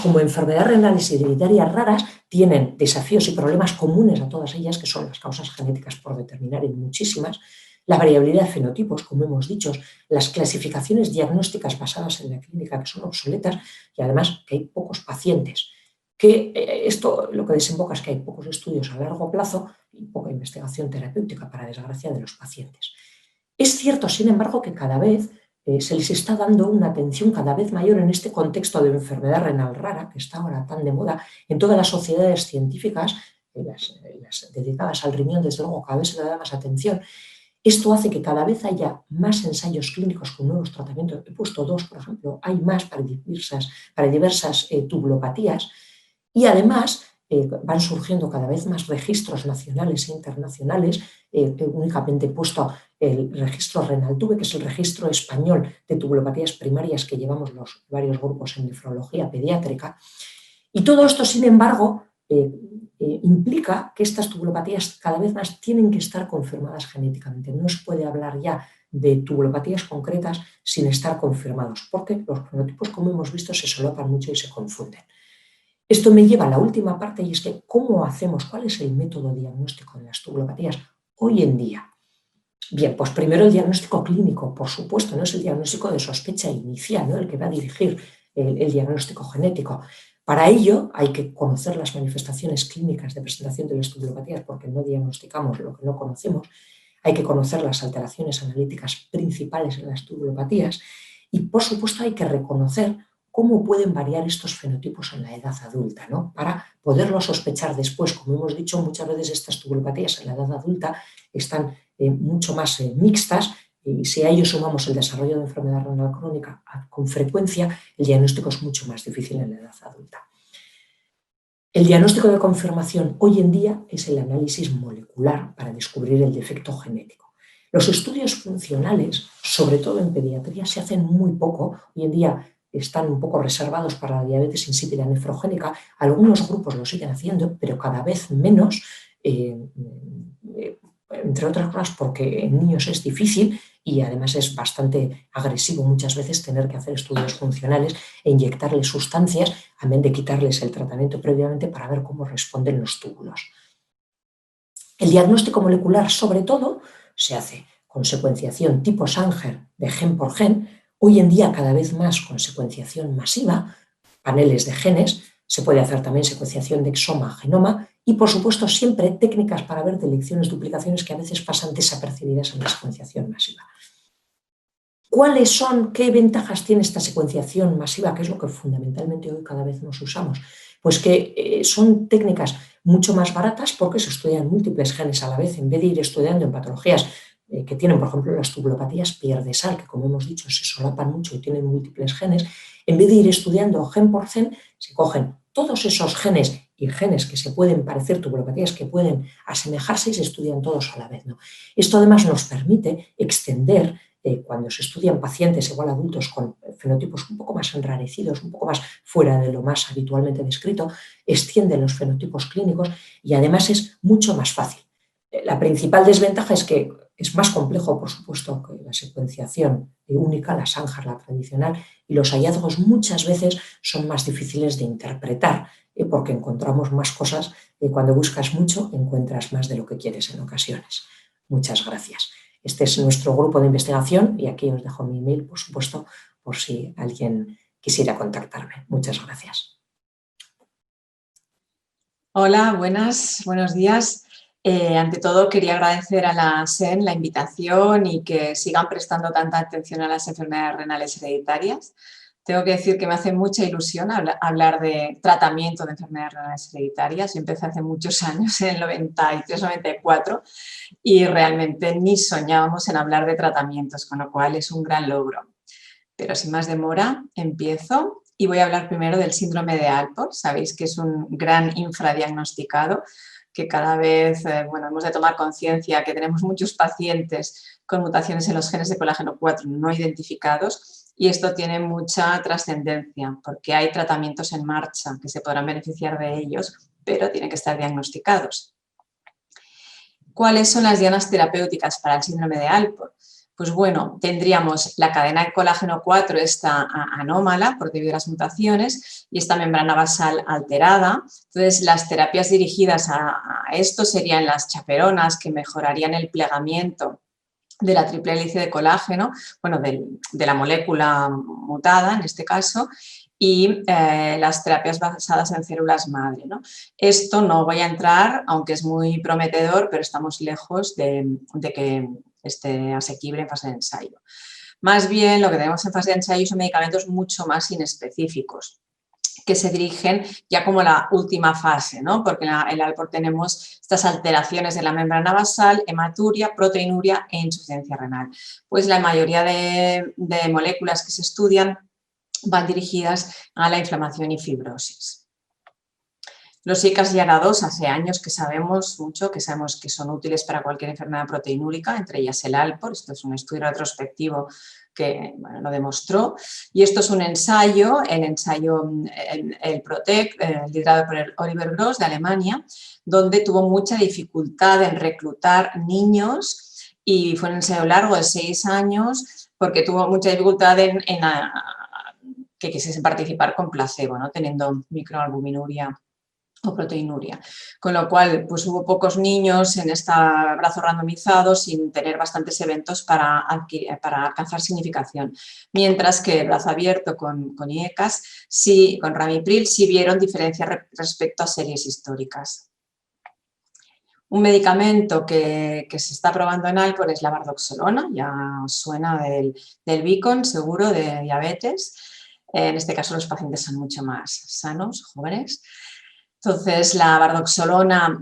como enfermedades renales hereditarias raras tienen desafíos y problemas comunes a todas ellas, que son las causas genéticas por determinar y muchísimas, la variabilidad de fenotipos, como hemos dicho, las clasificaciones diagnósticas basadas en la clínica que son obsoletas y además que hay pocos pacientes. Que esto lo que desemboca es que hay pocos estudios a largo plazo y poca investigación terapéutica, para desgracia de los pacientes. Es cierto, sin embargo, que cada vez se les está dando una atención cada vez mayor en este contexto de enfermedad renal rara, que está ahora tan de moda en todas las sociedades científicas, las dedicadas al riñón, desde luego, cada vez se le da más atención. Esto hace que cada vez haya más ensayos clínicos con nuevos tratamientos. He puesto dos, por ejemplo, hay más para diversas tubulopatías. Y además van surgiendo cada vez más registros nacionales e internacionales. Únicamente he puesto el registro Renaltube, que es el registro español de tubulopatías primarias que llevamos los varios grupos en nefrología pediátrica. Y todo esto, sin embargo, implica que estas tubulopatías cada vez más tienen que estar confirmadas genéticamente. No se puede hablar ya de tubulopatías concretas sin estar confirmados, porque los fenotipos, como hemos visto, se solapan mucho y se confunden. Esto me lleva a la última parte, y es que ¿cómo hacemos? ¿Cuál es el método diagnóstico de las tubulopatías hoy en día? Bien, pues primero el diagnóstico clínico, por supuesto, no es el diagnóstico de sospecha inicial, ¿no?, el que va a dirigir el diagnóstico genético. Para ello hay que conocer las manifestaciones clínicas de presentación de las tubulopatías, porque no diagnosticamos lo que no conocemos. Hay que conocer las alteraciones analíticas principales en las tubulopatías y, por supuesto, hay que reconocer cómo pueden variar estos fenotipos en la edad adulta, ¿no?, para poderlo sospechar después. Como hemos dicho, muchas veces estas tubulopatías en la edad adulta están mucho más mixtas, y si a ello sumamos el desarrollo de enfermedad renal crónica con frecuencia, el diagnóstico es mucho más difícil en la edad adulta. El diagnóstico de confirmación hoy en día es el análisis molecular para descubrir el defecto genético. Los estudios funcionales, sobre todo en pediatría, se hacen muy poco. Hoy en día están un poco reservados para la diabetes insípida nefrogénica. Algunos grupos lo siguen haciendo, pero cada vez menos, entre otras cosas porque en niños es difícil y además es bastante agresivo muchas veces tener que hacer estudios funcionales e inyectarles sustancias, amén de quitarles el tratamiento previamente para ver cómo responden los túbulos. El diagnóstico molecular, sobre todo, se hace con secuenciación tipo Sanger de gen por gen, hoy en día cada vez más con secuenciación masiva, paneles de genes, se puede hacer también secuenciación de exoma, genoma y, por supuesto, siempre técnicas para ver delecciones, duplicaciones que a veces pasan desapercibidas en la secuenciación masiva. ¿Cuáles son, qué ventajas tiene esta secuenciación masiva, que es lo que fundamentalmente hoy cada vez nos usamos? Pues que son técnicas mucho más baratas porque se estudian múltiples genes a la vez, en vez de ir estudiando en patologías que tienen, por ejemplo, las tubulopatías Pierre-Desal, que como hemos dicho se solapan mucho y tienen múltiples genes. En vez de ir estudiando gen por gen, se cogen todos esos genes y genes que se pueden parecer, tubulopatías que pueden asemejarse, y se estudian todos a la vez, ¿no? Esto además nos permite extender, cuando se estudian pacientes igual adultos con fenotipos un poco más enrarecidos, un poco más fuera de lo más habitualmente descrito, extienden los fenotipos clínicos y además es mucho más fácil. La principal desventaja es que es más complejo, por supuesto, que la secuenciación única, la Sanger, la tradicional, y los hallazgos muchas veces son más difíciles de interpretar, porque encontramos más cosas. Cuando buscas mucho, encuentras más de lo que quieres en ocasiones. Muchas gracias. Este es nuestro grupo de investigación y aquí os dejo mi email, por supuesto, por si alguien quisiera contactarme. Muchas gracias. Hola, buenos días. Ante todo, quería agradecer a la SEN la invitación y que sigan prestando tanta atención a las enfermedades renales hereditarias. Tengo que decir que me hace mucha ilusión hablar de tratamiento de enfermedades renales hereditarias. Yo empecé hace muchos años, en el 93-94, y realmente ni soñábamos en hablar de tratamientos, con lo cual es un gran logro. Pero sin más demora, empiezo y voy a hablar primero del síndrome de Alport. Sabéis que es un gran infradiagnosticado, que cada vez hemos de tomar conciencia que tenemos muchos pacientes con mutaciones en los genes de colágeno 4 no identificados, y esto tiene mucha trascendencia porque hay tratamientos en marcha que se podrán beneficiar de ellos, pero tienen que estar diagnosticados. ¿Cuáles son las dianas terapéuticas para el síndrome de Alport? Pues bueno, tendríamos la cadena de colágeno 4, esta anómala por debido a las mutaciones, y esta membrana basal alterada. Entonces, las terapias dirigidas a esto serían las chaperonas, que mejorarían el plegamiento de la triple hélice de colágeno, bueno, de la molécula mutada en este caso, y las terapias basadas en células madre, ¿no? Esto no voy a entrar, aunque es muy prometedor, pero estamos lejos de que esté asequible en fase de ensayo. Más bien, lo que tenemos en fase de ensayo son medicamentos mucho más inespecíficos, que se dirigen ya como la última fase, ¿no? Porque en el Alport tenemos estas alteraciones de la membrana basal, hematuria, proteinuria e insuficiencia renal. Pues la mayoría de moléculas que se estudian van dirigidas a la inflamación y fibrosis. Los ICAS y ARA2 hace años que sabemos mucho, que sabemos que son útiles para cualquier enfermedad proteinúrica, entre ellas el Alport. Esto es un estudio retrospectivo que bueno, lo demostró. Y esto es un ensayo, el PROTECT, liderado por el Oliver Gross de Alemania, donde tuvo mucha dificultad en reclutar niños y fue un ensayo largo de 6 años porque tuvo mucha dificultad en que quisiesen participar con placebo, ¿no? Teniendo microalbuminuria o proteinuria, con lo cual pues hubo pocos niños en este brazo randomizado sin tener bastantes eventos para alcanzar significación, mientras que el brazo abierto con IECAS, sí, con ramipril, sí vieron diferencias respecto a series históricas. Un medicamento que se está probando en Alpor es la bardoxolona, ya os suena del Beacon, seguro, de diabetes. En este caso los pacientes son mucho más sanos, jóvenes. Entonces, la bardoxolona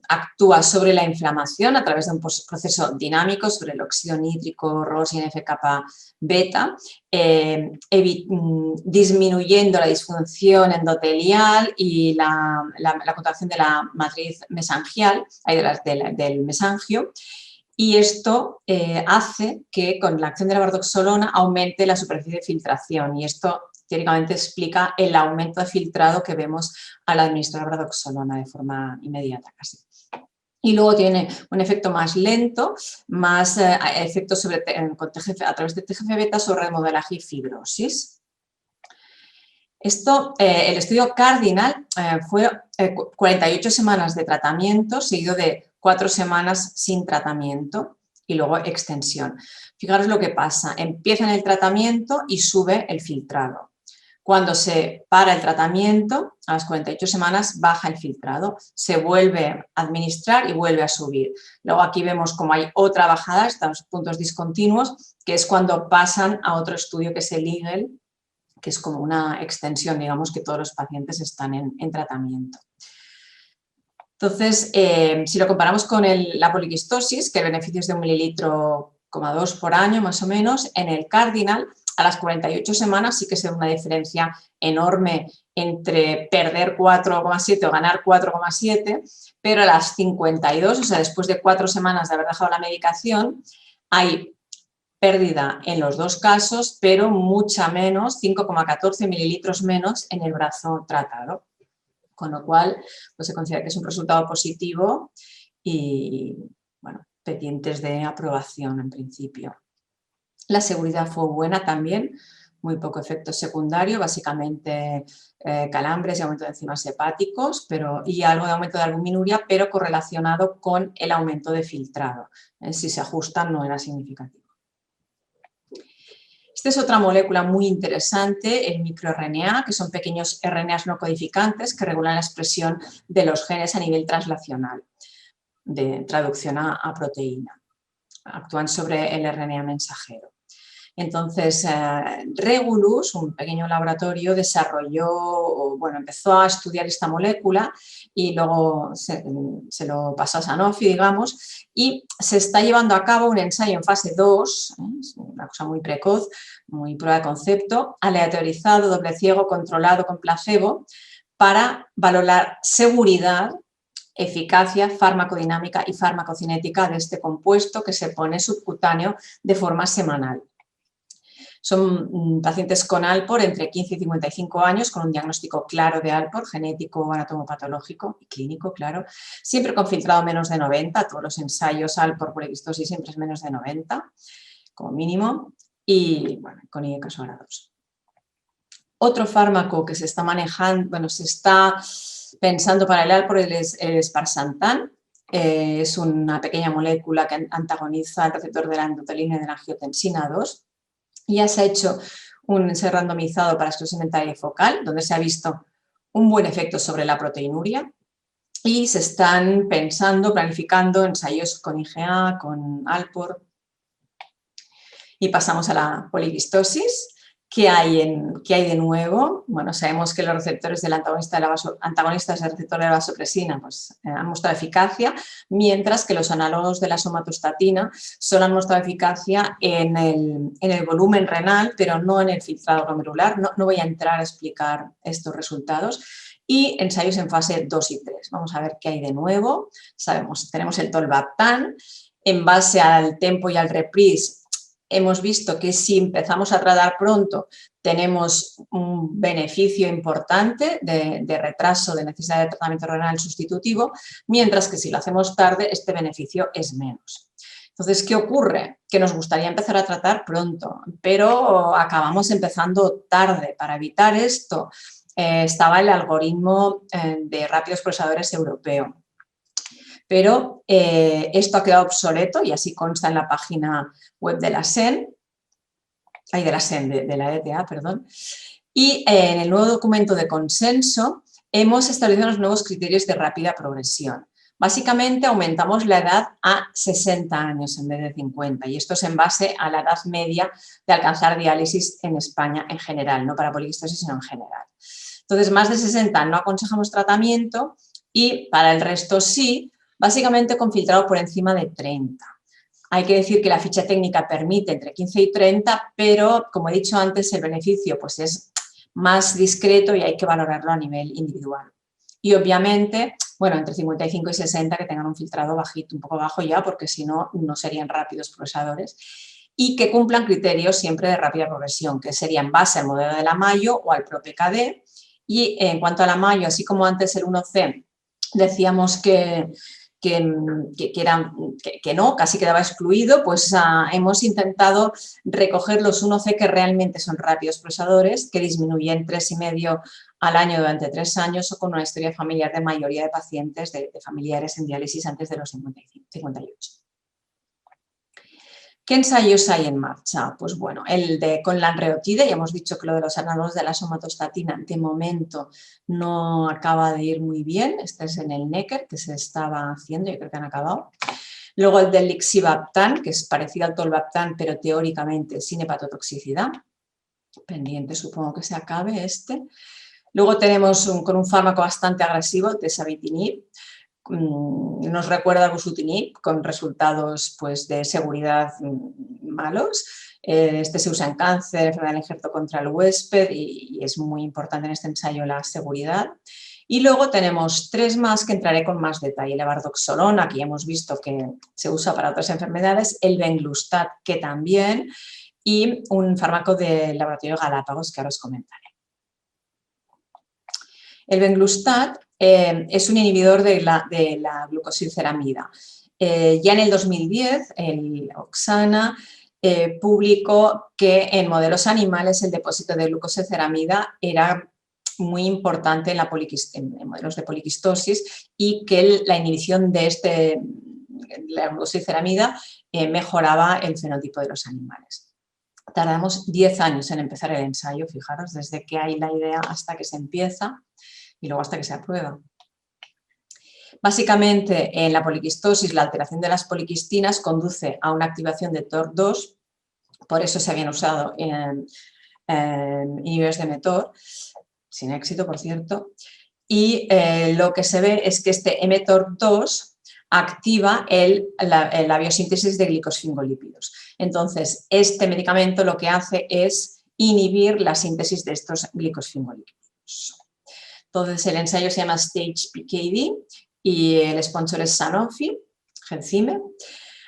actúa sobre la inflamación a través de un proceso dinámico sobre el óxido nítrico, ROS y NF-kappa-beta, disminuyendo la disfunción endotelial y la contracción de la matriz mesangial, del mesangio. Y esto hace que con la acción de la bardoxolona aumente la superficie de filtración y esto teóricamente explica el aumento de filtrado que vemos al administrar bardoxolona de forma inmediata casi. Y luego tiene un efecto más lento, más efecto a través de TGF-beta sobre remodelaje y fibrosis. Esto, el estudio Cardinal fue 48 semanas de tratamiento seguido de 4 semanas sin tratamiento y luego extensión. Fijaros lo que pasa, empieza en el tratamiento y sube el filtrado. Cuando se para el tratamiento, a las 48 semanas baja el filtrado, se vuelve a administrar y vuelve a subir. Luego aquí vemos como hay otra bajada, estos puntos discontinuos, que es cuando pasan a otro estudio que es el Eagle, que es como una extensión, digamos que todos los pacientes están en tratamiento. Entonces, si lo comparamos con la poliquistosis, que el beneficio es de 1,2 mililitros por año más o menos, en el Cardinal, a las 48 semanas sí que se ve una diferencia enorme entre perder 4,7 o ganar 4,7, pero a las 52, o sea, después de 4 semanas de haber dejado la medicación, hay pérdida en los dos casos, pero mucha menos, 5,14 mililitros menos en el brazo tratado. Con lo cual, pues se considera que es un resultado positivo y, bueno, pendientes de aprobación en principio. La seguridad fue buena también, muy poco efecto secundario, básicamente calambres y aumento de enzimas hepáticos y algo de aumento de albuminuria, pero correlacionado con el aumento de filtrado. Si se ajustan no era significativo. Esta es otra molécula muy interesante, el microRNA, que son pequeños RNAs no codificantes que regulan la expresión de los genes a nivel translacional, de traducción a proteína. Actúan sobre el RNA mensajero. Entonces, Regulus, un pequeño laboratorio, empezó a estudiar esta molécula y luego se lo pasó a Sanofi, digamos, y se está llevando a cabo un ensayo en fase 2, es una cosa muy precoz, muy prueba de concepto, aleatorizado, doble ciego, controlado con placebo, para valorar seguridad, eficacia, farmacodinámica y farmacocinética de este compuesto que se pone subcutáneo de forma semanal. Son pacientes con Alpor entre 15 y 55 años con un diagnóstico claro de Alpor, genético, anatomopatológico y clínico, claro. Siempre con filtrado menos de 90, todos los ensayos Alpor poliquistosis siempre es menos de 90, como mínimo, y bueno, con IECAS ahora 2. Otro fármaco que se está manejando, se está pensando para el Alpor es el Sparsentan. Es una pequeña molécula que antagoniza el receptor de la endotelina y de la angiotensina 2. Ya se ha hecho un ensayo randomizado para esclerosis inventaria focal, donde se ha visto un buen efecto sobre la proteinuria y se están planificando ensayos con IgA, con Alpor. Y pasamos a la poliquistosis. ¿Qué hay de nuevo? Bueno, sabemos que los receptores del antagonistas del receptor de la vasopresina han mostrado eficacia, mientras que los análogos de la somatostatina solo han mostrado eficacia en el volumen renal, pero no en el filtrado glomerular. No voy a entrar a explicar estos resultados. Y ensayos en fase 2 y 3. Vamos a ver qué hay de nuevo. Tenemos el tolvaptan. En base al tempo y al reprise, hemos visto que si empezamos a tratar pronto tenemos un beneficio importante de retraso de necesidad de tratamiento renal sustitutivo, mientras que si lo hacemos tarde este beneficio es menos. Entonces, ¿qué ocurre? Que nos gustaría empezar a tratar pronto, pero acabamos empezando tarde. Para evitar esto estaba el algoritmo de rápidos procesadores europeo. Pero esto ha quedado obsoleto y así consta en la página web de la SEN, de la ETA, perdón. Y en el nuevo documento de consenso hemos establecido los nuevos criterios de rápida progresión. Básicamente aumentamos la edad a 60 años en vez de 50 y esto es en base a la edad media de alcanzar diálisis en España en general, no para poliquistosis sino en general. Entonces, más de 60 no aconsejamos tratamiento y para el resto sí, básicamente con filtrado por encima de 30. Hay que decir que la ficha técnica permite entre 15 y 30, pero como he dicho antes, el beneficio pues, es más discreto y hay que valorarlo a nivel individual. Y obviamente, bueno, entre 55 y 60 que tengan un filtrado bajito, un poco bajo ya, porque si no, no serían rápidos progresadores. Y que cumplan criterios siempre de rápida progresión, que sería en base al modelo de la Mayo o al PRO-PKD. Y en cuanto a la Mayo, así como antes el 1C, decíamos que no, casi quedaba excluido, pues hemos intentado recoger los 1C que realmente son rápidos progresadores, que disminuyen 3,5 al año durante 3 años o con una historia familiar de mayoría de pacientes de familiares en diálisis antes de los 58. ¿Qué ensayos hay en marcha? Pues bueno, el de con lanreotide, ya hemos dicho que lo de los análogos de la somatostatina de momento no acaba de ir muy bien, este es en el Necker que se estaba haciendo, yo creo que han acabado. Luego el del lixivaptan, que es parecido al tolvaptan, pero teóricamente sin hepatotoxicidad, pendiente supongo que se acabe este. Luego tenemos con un fármaco bastante agresivo, tesavitinib, nos recuerda al busutinib con resultados pues, de seguridad malos. Este se usa en cáncer, enfermedad del injerto contra el huésped y es muy importante en este ensayo la seguridad. Y luego tenemos 3 más que entraré con más detalle. La bardoxolona, que ya hemos visto que se usa para otras enfermedades, el venglustat, que también, y un fármaco del laboratorio Galápagos que ahora os comentaré. El venglustat es un inhibidor de la glucosilceramida. Ya en el 2010, el Oxana publicó que en modelos animales el depósito de glucosilceramida era muy importante en modelos de poliquistosis y que la inhibición de la glucosilceramida mejoraba el fenotipo de los animales. Tardamos 10 años en empezar el ensayo, fijaros, desde que hay la idea hasta que se empieza y luego hasta que se aprueba. Básicamente, en la poliquistosis, la alteración de las poliquistinas conduce a una activación de TOR2, por eso se habían usado inhibidores de mTOR, sin éxito, por cierto, y lo que se ve es que este mTOR2 activa la biosíntesis de glicosfingolípidos. Entonces, este medicamento lo que hace es inhibir la síntesis de estos glicosfingolípidos. Entonces, el ensayo se llama STAGE-PKD y el sponsor es Sanofi, Gensime.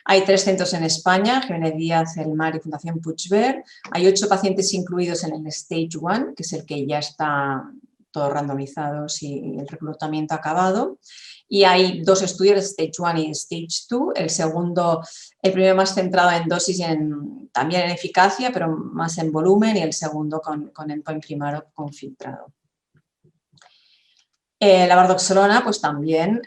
Hay 3 centros en España, Jiménez Díaz, El Mar y Fundación Puigvert. Hay 8 pacientes incluidos en el Stage 1, que es el que ya está todos randomizados y el reclutamiento acabado. Y hay 2 estudios, Stage 1 y Stage 2. El segundo, el primero más centrado en dosis y también en eficacia, pero más en volumen, y el segundo con endpoint primario con filtrado. La bardoxolona pues también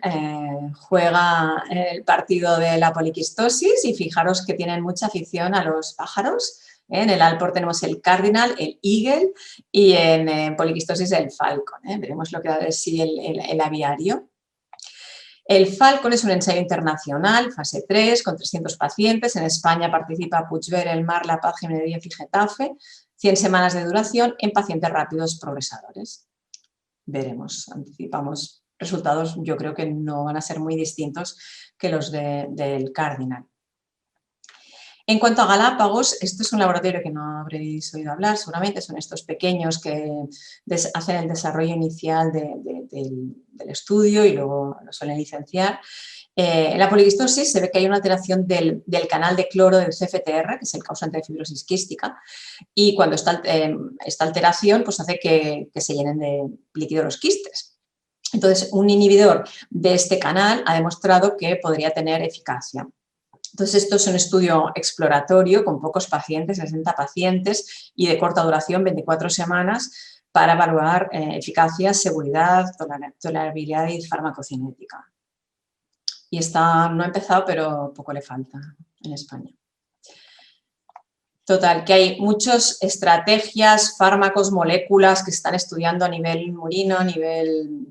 juega el partido de la poliquistosis y fijaros que tienen mucha afición a los pájaros. En el Alport tenemos el Cardinal, el Eagle y en poliquistosis el Falcon. Veremos lo que da de sí el aviario. El Falcon es un ensayo internacional, fase 3, con 300 pacientes. En España participa Puigvert, El Mar, La Paz, Jiménez Díaz y Getafe. 100 semanas de duración en pacientes rápidos progresadores. Veremos, anticipamos resultados, yo creo que no van a ser muy distintos que los del Cardinal. En cuanto a Galápagos, esto es un laboratorio que no habréis oído hablar, seguramente son estos pequeños que hacen el desarrollo inicial de del estudio y luego lo suelen licenciar. En la poliquistosis se ve que hay una alteración del canal de cloro del CFTR, que es el causante de fibrosis quística, y cuando está esta alteración pues hace que se llenen de líquido los quistes. Entonces, un inhibidor de este canal ha demostrado que podría tener eficacia. Entonces, esto es un estudio exploratorio con pocos pacientes, 60 pacientes y de corta duración, 24 semanas, para evaluar eficacia, seguridad, tolerabilidad y farmacocinética. Y no ha empezado, pero poco le falta en España. Total, que hay muchas estrategias, fármacos, moléculas que se están estudiando a nivel murino, a nivel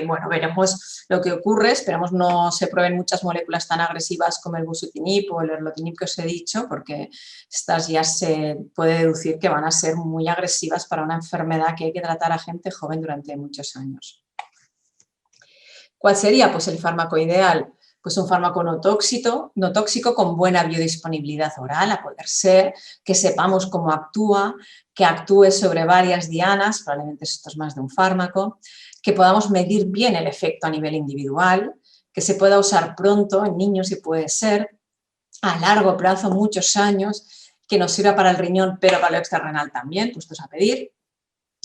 bueno, veremos lo que ocurre. Esperamos no se prueben muchas moléculas tan agresivas como el bosutinib o el erlotinib que os he dicho, porque estas ya se puede deducir que van a ser muy agresivas para una enfermedad que hay que tratar a gente joven durante muchos años. ¿Cuál sería? Pues el fármaco ideal. Pues un fármaco no tóxico con buena biodisponibilidad oral, a poder ser, que sepamos cómo actúa, que actúe sobre varias dianas, probablemente esto es más de un fármaco, que podamos medir bien el efecto a nivel individual, que se pueda usar pronto en niños si puede ser, a largo plazo, muchos años, que nos sirva para el riñón pero para lo extrarrenal también, puestos a pedir,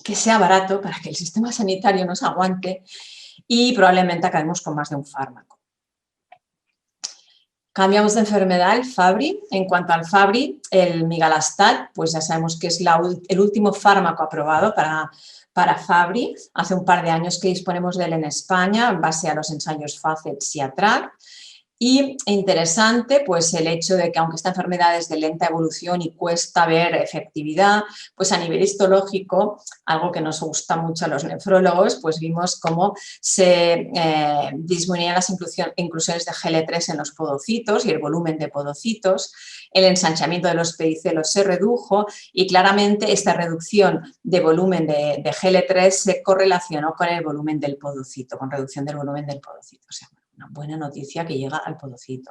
que sea barato para que el sistema sanitario nos aguante y probablemente acabemos con más de un fármaco. Cambiamos de enfermedad, el Fabry. En cuanto al Fabry, el migalastat, pues ya sabemos que es el último fármaco aprobado para Fabry. Hace un par de años que disponemos de él en España, en base a los ensayos FACETS y ATTRACT. Y interesante, pues el hecho de que aunque esta enfermedad es de lenta evolución y cuesta ver efectividad, pues a nivel histológico, algo que nos gusta mucho a los nefrólogos, pues vimos cómo se disminuían las inclusiones de GL3 en los podocitos y el volumen de podocitos, el ensanchamiento de los pedicelos se redujo y claramente esta reducción de volumen de GL3 se correlacionó con el volumen del podocito, con reducción del volumen del podocito. O sea, una buena noticia que llega al podocito.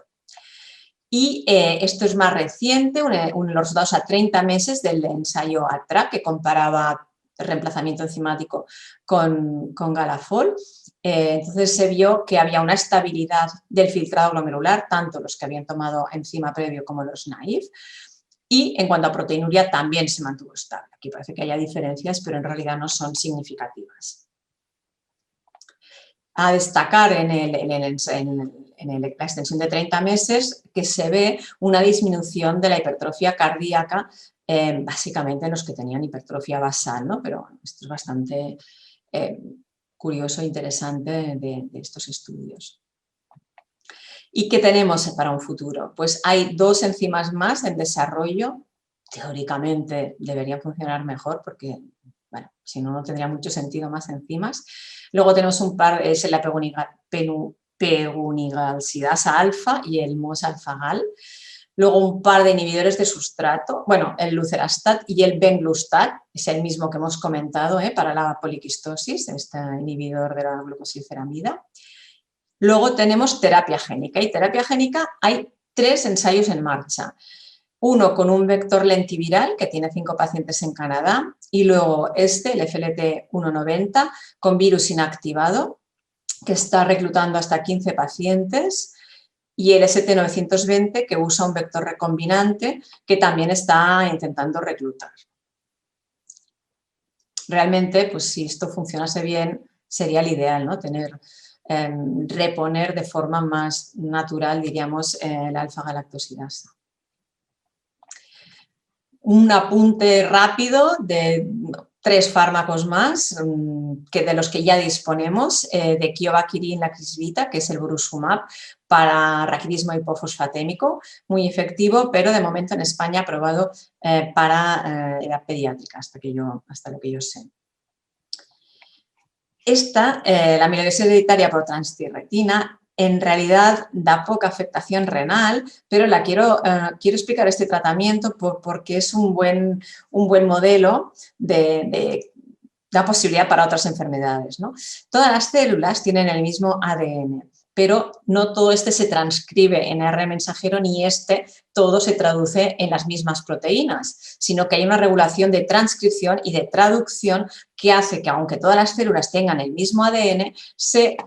Y esto es más reciente, los resultados a 30 meses del ensayo ATTRACT que comparaba reemplazamiento enzimático con Galafol. Entonces se vio que había una estabilidad del filtrado glomerular, tanto los que habían tomado enzima previo como los naïf. Y en cuanto a proteinuria también se mantuvo estable. Aquí parece que haya diferencias, pero en realidad no son significativas. A destacar en la extensión de 30 meses que se ve una disminución de la hipertrofia cardíaca, básicamente en los que tenían hipertrofia basal, ¿no? Pero bueno, esto es bastante curioso e interesante de estos estudios. ¿Y qué tenemos para un futuro? Pues hay 2 enzimas más en desarrollo, teóricamente deberían funcionar mejor porque, bueno, si no, no tendría mucho sentido más enzimas. Luego tenemos un par, es la pegunigalsidasa alfa y el MOS-alfa-gal. Luego un par de inhibidores de sustrato, bueno, el lucerastat y el venglustat, es el mismo que hemos comentado para la poliquistosis, este inhibidor de la glucosilceramida. Luego tenemos terapia génica y terapia génica hay 3 ensayos en marcha. Uno con un vector lentiviral que tiene 5 pacientes en Canadá y luego el FLT190 con virus inactivado que está reclutando hasta 15 pacientes y el ST920 que usa un vector recombinante que también está intentando reclutar. Realmente, pues si esto funcionase bien, sería el ideal, ¿no? Reponer de forma más natural, diríamos, la alfa-galactosidasa. Un apunte rápido de 3 fármacos más que de los que ya disponemos, de Kiovakirin Lacrispita, que es el Brusumab para raquidismo hipofosfatémico, muy efectivo, pero de momento en España aprobado para edad pediátrica, hasta lo que yo sé. La amiloidosis hereditaria por transtirretina, en realidad da poca afectación renal, pero quiero explicar este tratamiento porque es un buen modelo de la posibilidad para otras enfermedades, ¿no? Todas las células tienen el mismo ADN, pero no todo este se transcribe en ARN mensajero ni todo se traduce en las mismas proteínas, sino que hay una regulación de transcripción y de traducción que hace que, aunque todas las células tengan el mismo ADN, se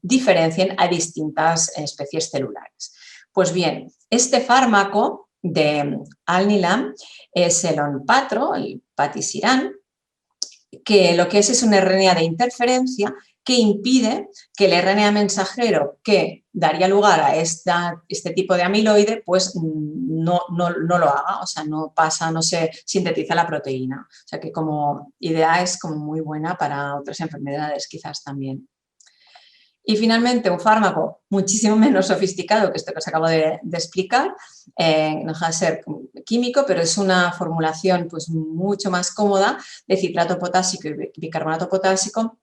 diferencien a distintas especies celulares. Pues bien, este fármaco de Alnilam es el Onpatro, el patisiran, que lo que es un RNA de interferencia que impide que el RNA mensajero que daría lugar a este tipo de amiloide pues no lo haga, o sea, no pasa, no se sintetiza la proteína. O sea que como idea es como muy buena para otras enfermedades quizás también. Y finalmente un fármaco muchísimo menos sofisticado que esto que os acabo de explicar, no deja de ser químico, pero es una formulación pues mucho más cómoda de citrato potásico y bicarbonato potásico,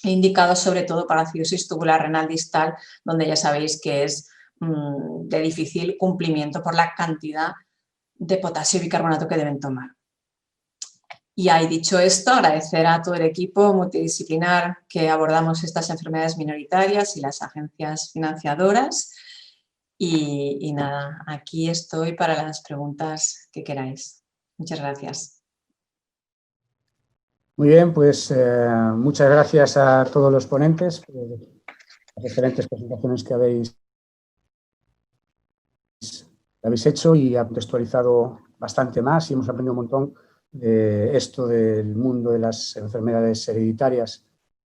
indicado sobre todo para acidosis tubular renal distal, donde ya sabéis que es de difícil cumplimiento por la cantidad de potasio y bicarbonato que deben tomar. Y ahí dicho esto, agradecer a todo el equipo multidisciplinar que abordamos estas enfermedades minoritarias y las agencias financiadoras. Y nada, aquí estoy para las preguntas que queráis. Muchas gracias. Muy bien, pues muchas gracias a todos los ponentes por las excelentes presentaciones que habéis hecho y ha contextualizado bastante más y hemos aprendido un montón de esto del mundo de las enfermedades hereditarias,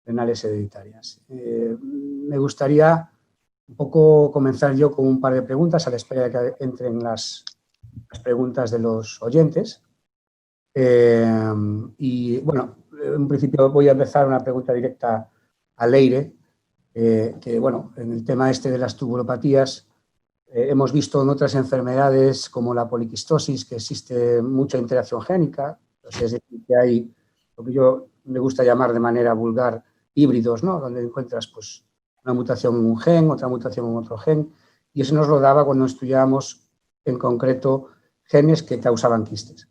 renales hereditarias. Me gustaría un poco comenzar yo con un par de preguntas a la espera de que entren las preguntas de los oyentes. Y bueno, en principio voy a empezar una pregunta directa a Leire, que bueno, en el tema este de las tubulopatías hemos visto en otras enfermedades como la poliquistosis que existe mucha interacción génica, es decir, que hay lo que yo me gusta llamar de manera vulgar híbridos, ¿no? Donde encuentras pues una mutación en un gen, otra mutación en otro gen, y eso nos lo daba cuando estudiábamos en concreto genes que causaban quistes.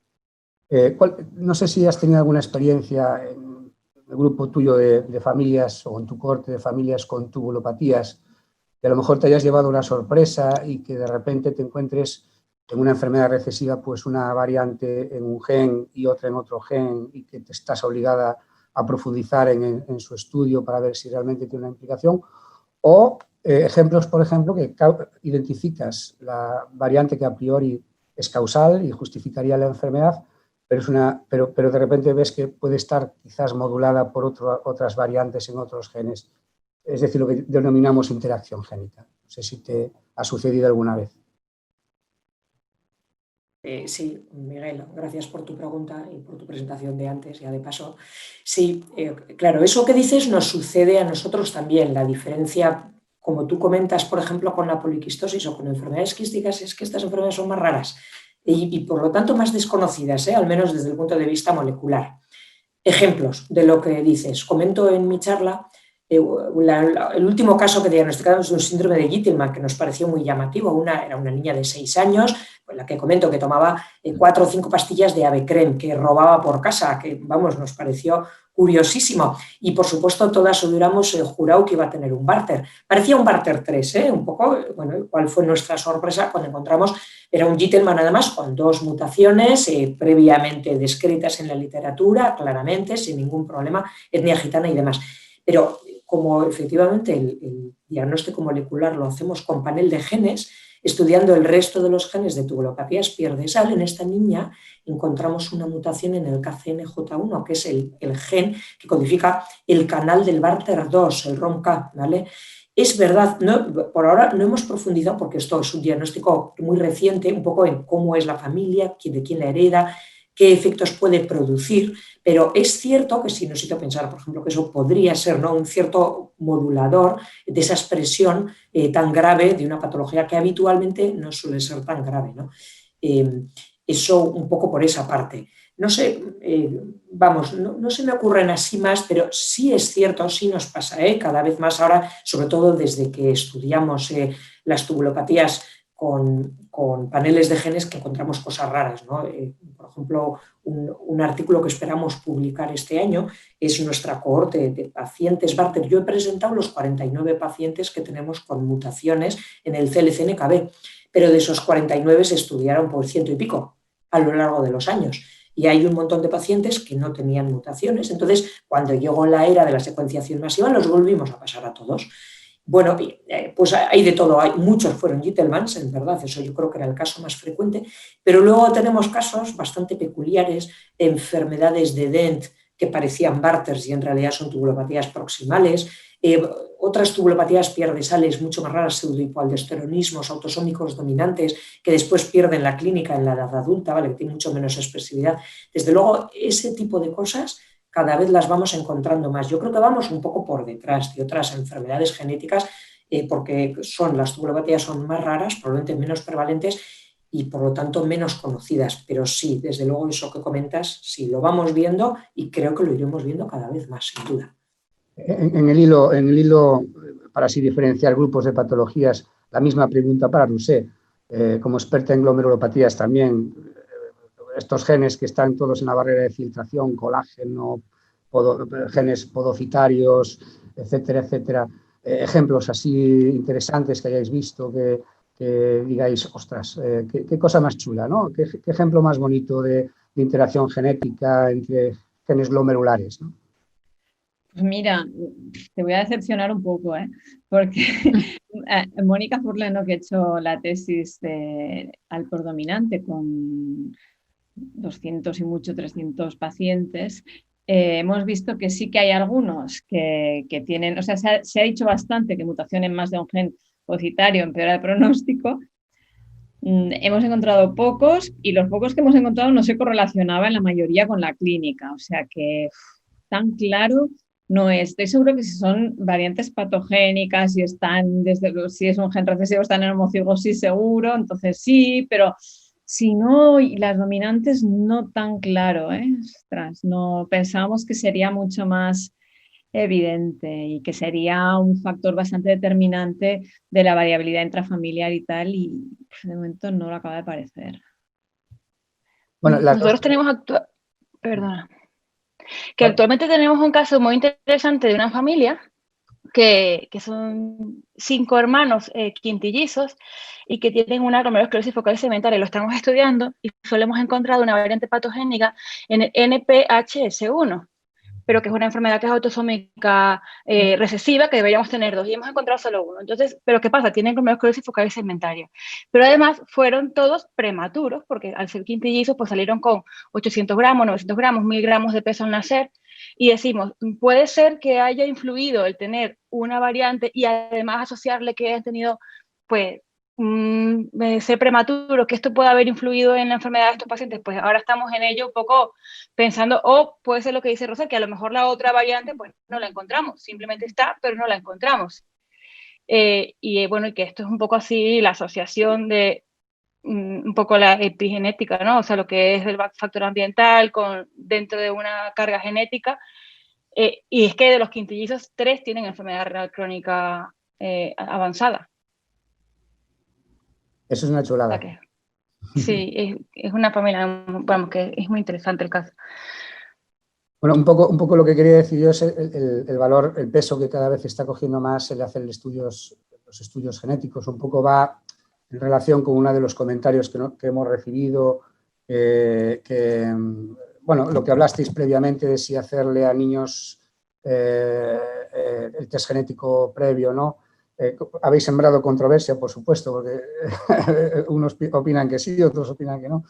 No sé si has tenido alguna experiencia en el grupo tuyo de familias o en tu corte de familias con tubulopatías, que a lo mejor te hayas llevado una sorpresa y que de repente te encuentres en una enfermedad recesiva pues una variante en un gen y otra en otro gen y que te estás obligada a profundizar en su estudio para ver si realmente tiene una implicación, o ejemplos, por ejemplo, que identificas la variante que a priori es causal y justificaría la enfermedad, pero de repente ves que puede estar quizás modulada por otras variantes en otros genes. Es decir, lo que denominamos interacción génica. No sé si te ha sucedido alguna vez. Sí, Miguel, gracias por tu pregunta y por tu presentación de antes, ya de paso. Sí, claro, eso que dices nos sucede a nosotros también. La diferencia, como tú comentas, por ejemplo, con la poliquistosis o con enfermedades quísticas, es que estas enfermedades son más raras y por lo tanto más desconocidas, al menos desde el punto de vista molecular. Ejemplos de lo que dices. Comento en mi charla el último caso que diagnosticamos de un síndrome de Gittelman que nos pareció muy llamativo. Era una niña de 6 años, la que comento que tomaba 4 o 5 pastillas de Avecrem, que robaba por casa, que vamos, nos pareció curiosísimo. Y por supuesto todas hubiéramos jurado que iba a tener un Barter. Parecía un Barter 3, un poco, bueno, ¿cuál fue nuestra sorpresa cuando encontramos? Era un Gittelman además con 2 mutaciones previamente descritas en la literatura, claramente, sin ningún problema, etnia gitana y demás. Pero como efectivamente el diagnóstico molecular lo hacemos con panel de genes, estudiando el resto de los genes de tubulopatías pierdesal, en esta niña encontramos una mutación en el KCNJ1, que es el gen que codifica el canal del Barter 2, el ROMK, ¿vale? Es verdad, por ahora no hemos profundizado, porque esto es un diagnóstico muy reciente, un poco en cómo es la familia, de quién la hereda, qué efectos puede producir, pero es cierto que si nos hizo pensar, por ejemplo, que eso podría ser, ¿no?, un cierto modulador de esa expresión tan grave de una patología que habitualmente no suele ser tan grave, ¿no? Eso un poco por esa parte. No sé, no se me ocurren así más, pero sí es cierto, sí nos pasa, cada vez más ahora, sobre todo desde que estudiamos las tubulopatías con paneles de genes que encontramos cosas raras, ¿no? Por ejemplo, un artículo que esperamos publicar este año es nuestra cohorte de pacientes Barter. Yo he presentado los 49 pacientes que tenemos con mutaciones en el CLCNKB, pero de esos 49 se estudiaron por 100 y pico a lo largo de los años. Y hay un montón de pacientes que no tenían mutaciones. Entonces, cuando llegó la era de la secuenciación masiva, los volvimos a pasar a todos. Bueno, pues hay de todo, muchos fueron Gitelmans, en verdad, eso yo creo que era el caso más frecuente, pero luego tenemos casos bastante peculiares, enfermedades de Dent que parecían Barters y en realidad son tubulopatías proximales, otras tubulopatías pierdesales mucho más raras, pseudohipoaldosteronismos autosómicos dominantes que después pierden la clínica en la edad adulta, ¿vale? Que tiene mucho menos expresividad. Desde luego, ese tipo de cosas cada vez las vamos encontrando más. Yo creo que vamos un poco por detrás de otras enfermedades genéticas porque las tubulopatías son más raras, probablemente menos prevalentes y por lo tanto menos conocidas. Pero sí, desde luego eso que comentas, sí, lo vamos viendo y creo que lo iremos viendo cada vez más, sin duda. En el hilo, para así diferenciar grupos de patologías, la misma pregunta para Rousset. Como experta en glomerulopatías también, estos genes que están todos en la barrera de filtración, colágeno, genes podocitarios, etcétera, etcétera. Ejemplos así interesantes que hayáis visto, que digáis, ostras, qué cosa más chula, ¿no? Qué ejemplo más bonito de interacción genética entre genes glomerulares, ¿no? Pues mira, te voy a decepcionar un poco, porque Mónica Furleno, que ha hecho la tesis de Alport dominante con 200 y mucho, 300 pacientes, hemos visto que sí que hay algunos que tienen, o sea, se ha dicho bastante que mutación en más de un gen podocitario empeora el pronóstico. Hemos encontrado pocos y los pocos que hemos encontrado no se correlacionaban la mayoría con la clínica, o sea que tan claro no es. Estoy seguro que si son variantes patogénicas, si es un gen recesivo, están en homocigosis seguro, entonces sí, pero si no, y las dominantes no tan claro, Ostras, no, pensábamos que sería mucho más evidente y que sería un factor bastante determinante de la variabilidad intrafamiliar y tal, y pues, de momento no lo acaba de parecer. Bueno, nosotros tenemos actualmente tenemos un caso muy interesante de una familia que son 5 hermanos quintillizos y que tienen una glomerulosclerosis focal segmentaria. Lo estamos estudiando y solo hemos encontrado una variante patogénica en el NPHS1, pero que es una enfermedad que es autosómica recesiva, que deberíamos tener 2, y hemos encontrado solo 1. Entonces, ¿pero qué pasa? Tienen glomerulosclerosis focal segmentaria. Pero además fueron todos prematuros, porque al ser quintillizos pues salieron con 800 gramos, 900 gramos, 1000 gramos de peso al nacer, y decimos, puede ser que haya influido el tener una variante y además asociarle que hayan tenido, pues, ser prematuro, que esto puede haber influido en la enfermedad de estos pacientes. Pues ahora estamos en ello un poco pensando, o puede ser lo que dice Rosa, que a lo mejor la otra variante pues no la encontramos, simplemente está, pero no la encontramos. Bueno, y que esto es un poco así la asociación de un poco la epigenética, ¿no? O sea, lo que es el factor ambiental dentro de una carga genética. Y es que de los quintillizos, 3 tienen enfermedad renal crónica avanzada. Eso es una chulada. Sí, es una familia, vamos, que es muy interesante el caso. Bueno, un poco lo que quería decir yo es el valor, el peso que cada vez está cogiendo más el hacer los estudios genéticos. Un poco va en relación con uno de los comentarios que hemos recibido, bueno, lo que hablasteis previamente de si hacerle a niños el test genético previo, ¿no? Habéis sembrado controversia, por supuesto, porque unos opinan que sí, otros opinan que no.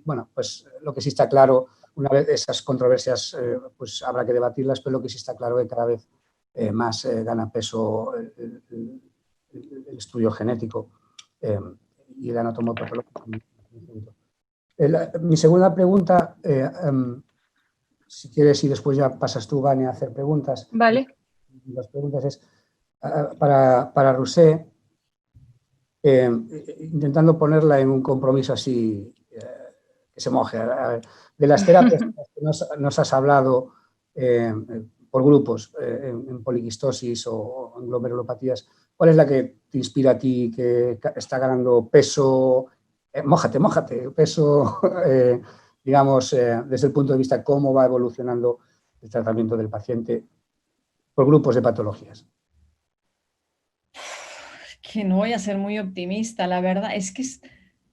Bueno, pues lo que sí está claro, una vez esas controversias, pues habrá que debatirlas, pero lo que sí está claro es que cada vez más gana peso el estudio genético y el anatomopatológico. Mi segunda pregunta, si quieres y después ya pasas tú, Vania, a hacer preguntas. Vale. Las preguntas es para Rousset, intentando ponerla en un compromiso así que se moje. A ver, de las terapias que nos has hablado por grupos en poliquistosis o en glomerulopatías, ¿Cuál es la que te inspira a ti, que está ganando peso? Mójate, peso, digamos, desde el punto de vista cómo va evolucionando el tratamiento del paciente por grupos de patologías. Que no voy a ser muy optimista, la verdad. Es que es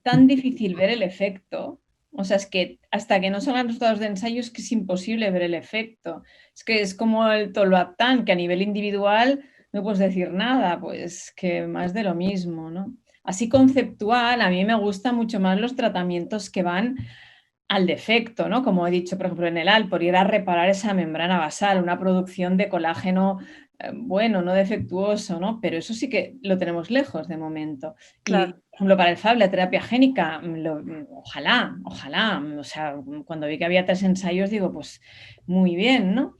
tan difícil ver el efecto. O sea, es que hasta que no salgan los resultados de ensayo es que es imposible ver el efecto. Es que es como el tolvaptán, que a nivel individual no puedes decir nada, pues que más de lo mismo, ¿no? Así conceptual, a mí me gustan mucho más los tratamientos que van al defecto, ¿no? Como he dicho, por ejemplo, en el Alpor, ir a reparar esa membrana basal, una producción de colágeno bueno, no defectuoso, ¿no? Pero eso sí que lo tenemos lejos de momento. Claro. Y, por ejemplo, para el FAB, la terapia génica, ojalá, o sea, cuando vi que había 3 ensayos, digo, pues muy bien, ¿no?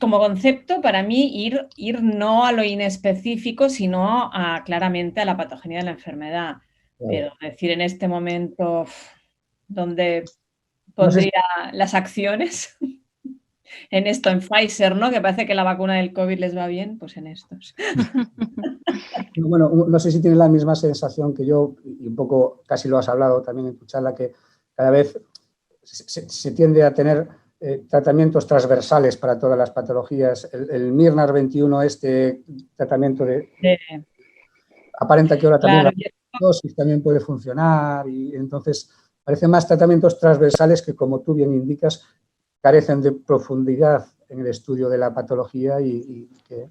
Como concepto, para mí, ir no a lo inespecífico, sino claramente a la patogenia de la enfermedad. Pero decir en este momento dónde pondría las acciones en esto, en Pfizer, ¿no? Que parece que la vacuna del COVID les va bien, pues en estos. Bueno, no sé si tienes la misma sensación que yo, y un poco casi lo has hablado también en tu charla, que cada vez se tiende a tener tratamientos transversales para todas las patologías. El Mirnar 21, este tratamiento aparenta que ahora también la dosis también puede funcionar, y entonces parecen más tratamientos transversales que, como tú bien indicas, carecen de profundidad en el estudio de la patología y que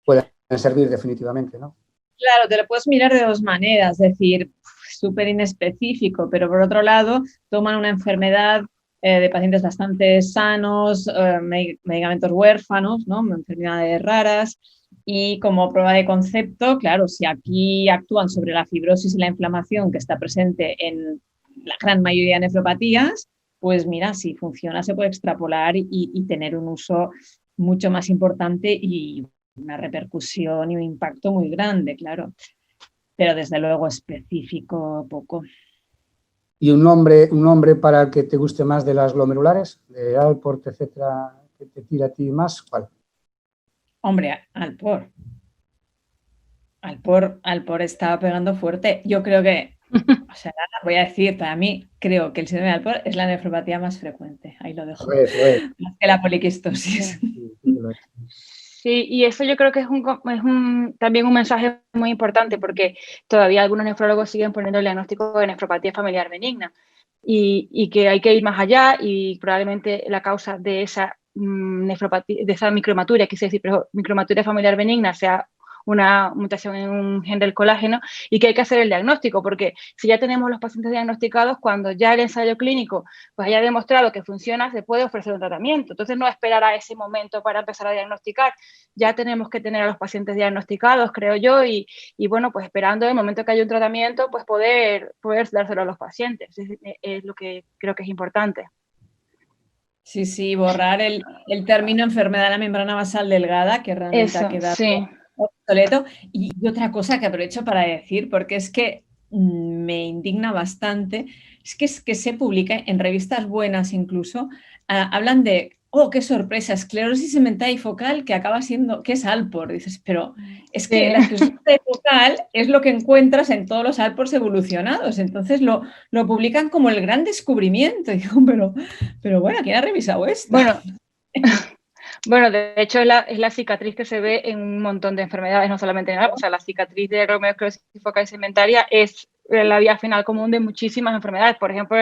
pueden servir definitivamente, ¿no? Claro, te lo puedes mirar de 2 maneras, es decir, súper inespecífico, pero por otro lado, toman una enfermedad de pacientes bastante sanos, medicamentos huérfanos, ¿no? Enfermedades raras, y como prueba de concepto, claro, si aquí actúan sobre la fibrosis y la inflamación que está presente en la gran mayoría de nefropatías, pues mira, si funciona se puede extrapolar y tener un uso mucho más importante y una repercusión y un impacto muy grande, claro. Pero desde luego específico poco. ¿Y un nombre para el que te guste más de las glomerulares, de Alport, etcétera, que te tira a ti más? ¿Cuál? Hombre, Alpor. Alpor estaba pegando fuerte. Yo creo que, o sea, voy a decir, para mí, creo que el síndrome de Alpor es la nefropatía más frecuente. Ahí lo dejo. Más que la poliquistosis. Sí, y eso yo creo que es también un mensaje muy importante, porque todavía algunos nefrólogos siguen poniendo el diagnóstico de nefropatía familiar benigna y que hay que ir más allá, y probablemente la causa de esa nefropatía, de esa microhematuria, quise decir, pero microhematuria familiar benigna, sea una mutación en un gen del colágeno, y que hay que hacer el diagnóstico, porque si ya tenemos los pacientes diagnosticados, cuando ya el ensayo clínico pues haya demostrado que funciona, se puede ofrecer un tratamiento. Entonces, no esperar a ese momento para empezar a diagnosticar. Ya tenemos que tener a los pacientes diagnosticados, creo yo, y bueno, pues esperando el momento que haya un tratamiento, pues poder dárselo a los pacientes. Es lo que creo que es importante. Sí, borrar el término enfermedad de la membrana basal delgada, que realmente ha quedado obsoleto. Y otra cosa que aprovecho para decir, porque es que me indigna bastante, es que se publica en revistas buenas incluso, hablan de, oh, qué sorpresa, esclerosis segmental y focal que acaba siendo, que es Alpor. Dices, pero es que la esclerosis focal es lo que encuentras en todos los Alpors evolucionados, entonces lo publican como el gran descubrimiento. Y digo, pero bueno, ¿quién ha revisado esto? Bueno, de hecho es la cicatriz que se ve en un montón de enfermedades, no solamente en Alpor. O sea, la cicatriz de glomerulosclerosis focal segmentaria es la vía final común de muchísimas enfermedades. Por ejemplo,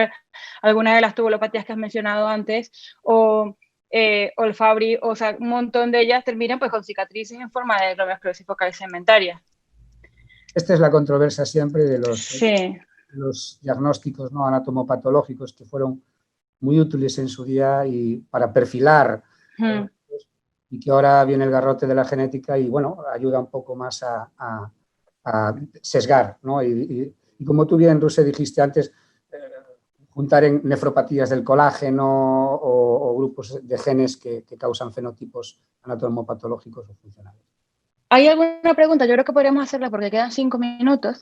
algunas de las tubulopatías que has mencionado antes, o el Fabry, o sea, un montón de ellas terminan pues con cicatrices en forma de glomerulosclerosis focal segmentaria. Esta es la controversia siempre de los diagnósticos, ¿no?, anatomopatológicos, que fueron muy útiles en su día y para perfilar, y que ahora viene el garrote de la genética y, bueno, ayuda un poco más a sesgar, ¿no? Y como tú bien, Roser, dijiste antes, juntar en nefropatías del colágeno o grupos de genes que causan fenotipos anatomopatológicos o funcionales. ¿Hay alguna pregunta? Yo creo que podríamos hacerla porque quedan 5 minutos.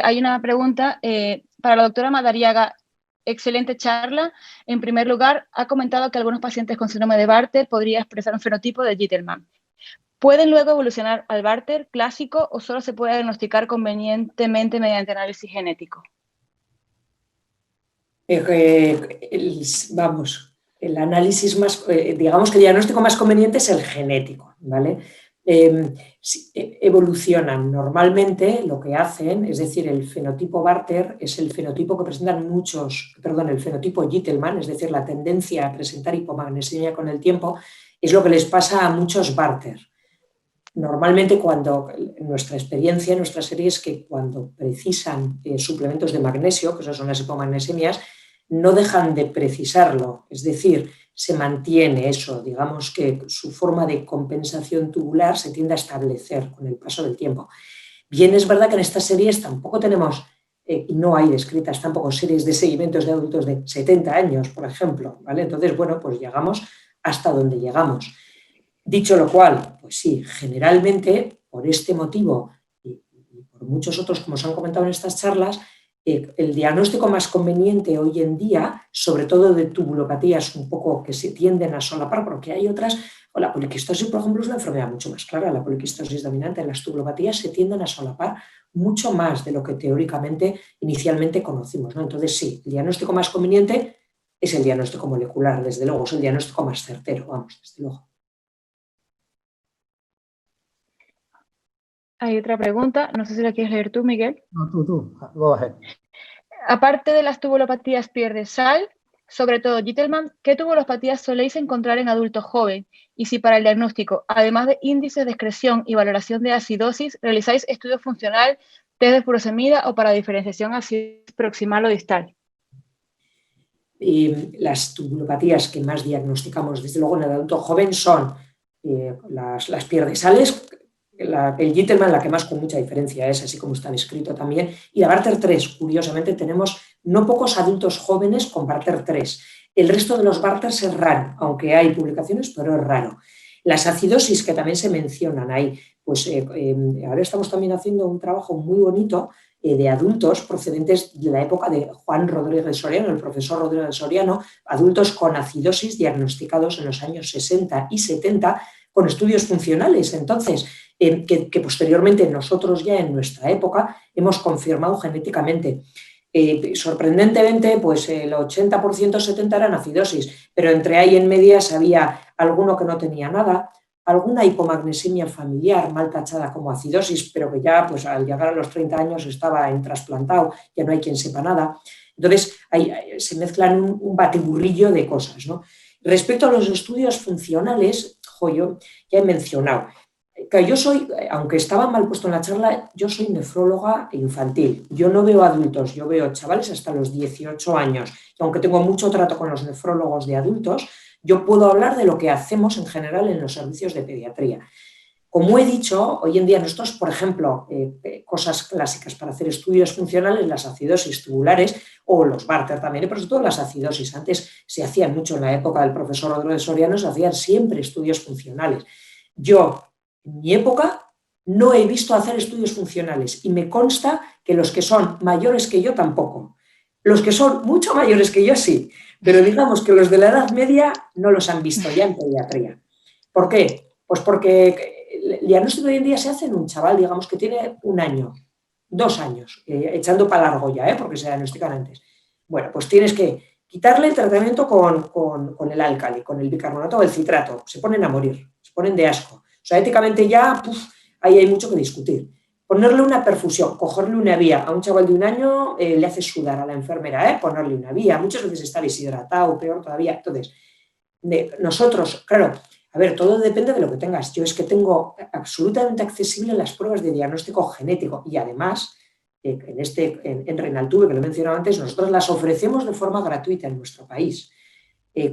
Hay una pregunta para la doctora Madariaga. Excelente charla. En primer lugar, ha comentado que algunos pacientes con síndrome de Bartter podrían expresar un fenotipo de Gitelman. ¿Pueden luego evolucionar al Barter clásico o solo se puede diagnosticar convenientemente mediante análisis genético? El análisis más, digamos que el diagnóstico más conveniente es el genético, ¿vale? Evolucionan normalmente, lo que hacen, es decir, el fenotipo Barter es el fenotipo que presentan el fenotipo Gitelman, es decir, la tendencia a presentar hipomagnesemia con el tiempo, es lo que les pasa a muchos Barter. Normalmente nuestra experiencia, nuestra serie es que cuando precisan suplementos de magnesio, que esas son las hipomagnesemias, no dejan de precisarlo, es decir, se mantiene eso, digamos que su forma de compensación tubular se tiende a establecer con el paso del tiempo. Bien, es verdad que en estas series tampoco tenemos, y no hay descritas tampoco series de seguimientos de adultos de 70 años, por ejemplo, ¿vale? Entonces, bueno, pues llegamos hasta donde llegamos. Dicho lo cual, pues sí, generalmente por este motivo y por muchos otros como se han comentado en estas charlas, el diagnóstico más conveniente hoy en día, sobre todo de tubulopatías un poco que se tienden a solapar, porque hay otras, o la poliquistosis, por ejemplo, es una enfermedad mucho más clara, la poliquistosis dominante, las tubulopatías se tienden a solapar mucho más de lo que teóricamente inicialmente conocimos, ¿no? Entonces sí, el diagnóstico más conveniente es el diagnóstico molecular, desde luego, es el diagnóstico más certero, vamos, desde luego. Hay otra pregunta, no sé si la quieres leer tú, Miguel. No, tú, go ahead. Aparte de las tubulopatías pierde sal, sobre todo Gitelman, ¿qué tubulopatías soléis encontrar en adultos jóvenes? Y si para el diagnóstico, además de índices de excreción y valoración de acidosis, realizáis estudio funcional, test de furosemida o para diferenciación acidosis proximal o distal. Las tubulopatías que más diagnosticamos, desde luego en el adulto joven, son las pierdesales. El Gitelman, la que más con mucha diferencia es, así como está descrito también, y la Barter 3. Curiosamente tenemos no pocos adultos jóvenes con Barter 3. El resto de los Barters es raro, aunque hay publicaciones, pero es raro. Las acidosis que también se mencionan ahí, pues ahora estamos también haciendo un trabajo muy bonito de adultos procedentes de la época de Juan Rodríguez Soriano, el profesor Rodríguez Soriano, adultos con acidosis diagnosticados en los años 60 y 70 con estudios funcionales. Entonces, que posteriormente nosotros ya en nuestra época hemos confirmado genéticamente. Sorprendentemente, pues el 80%, 70% eran acidosis, pero entre ahí en medias había alguno que no tenía nada, alguna hipomagnesemia familiar mal tachada como acidosis, pero que ya pues al llegar a los 30 años estaba en trasplantado, ya no hay quien sepa nada. Entonces se mezclan un batiburrillo de cosas, ¿no? Respecto a los estudios funcionales, yo ya he mencionado que yo soy, aunque estaba mal puesto en la charla, yo soy nefróloga infantil. Yo no veo adultos, yo veo chavales hasta los 18 años. Y aunque tengo mucho trato con los nefrólogos de adultos, yo puedo hablar de lo que hacemos en general en los servicios de pediatría. Como he dicho, hoy en día nosotros, por ejemplo, cosas clásicas para hacer estudios funcionales, las acidosis tubulares o los Barter también, pero sobre todo las acidosis. Antes se hacían mucho en la época del profesor Rodríguez Soriano, se hacían siempre estudios funcionales. Yo, en mi época, no he visto hacer estudios funcionales y me consta que los que son mayores que yo tampoco. Los que son mucho mayores que yo sí, pero digamos que los de la edad media no los han visto ya en pediatría. ¿Por qué? Pues porque el diagnóstico de hoy en día se hace en un chaval, digamos, que tiene 1 año, 2 años, echando para largo ya, porque se diagnostican antes. Bueno, pues tienes que quitarle el tratamiento con el álcali, con el bicarbonato o el citrato. Se ponen a morir, se ponen de asco. O sea, éticamente ya, ahí hay mucho que discutir. Ponerle una perfusión, cogerle una vía a un chaval de 1 año le hace sudar a la enfermera, ponerle una vía. Muchas veces está deshidratado, peor todavía. Entonces, nosotros, claro, a ver, todo depende de lo que tengas. Yo es que tengo absolutamente accesible las pruebas de diagnóstico genético y además, en Renaltube, que lo he mencionado antes, nosotros las ofrecemos de forma gratuita en nuestro país.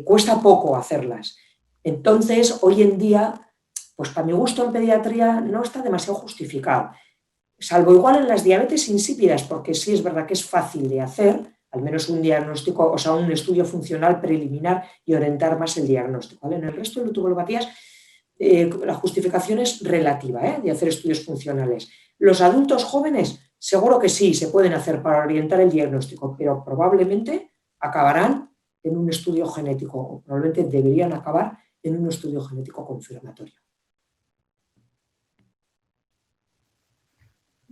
Cuesta poco hacerlas. Entonces, hoy en día, pues para mi gusto en pediatría no está demasiado justificado. Salvo igual en las diabetes insípidas, porque sí es verdad que es fácil de hacer, al menos un diagnóstico, o sea, un estudio funcional preliminar y orientar más el diagnóstico, ¿vale? En el resto de tubulopatías la justificación es relativa, de hacer estudios funcionales. Los adultos jóvenes, seguro que sí, se pueden hacer para orientar el diagnóstico, pero probablemente acabarán en un estudio genético, o probablemente deberían acabar en un estudio genético confirmatorio.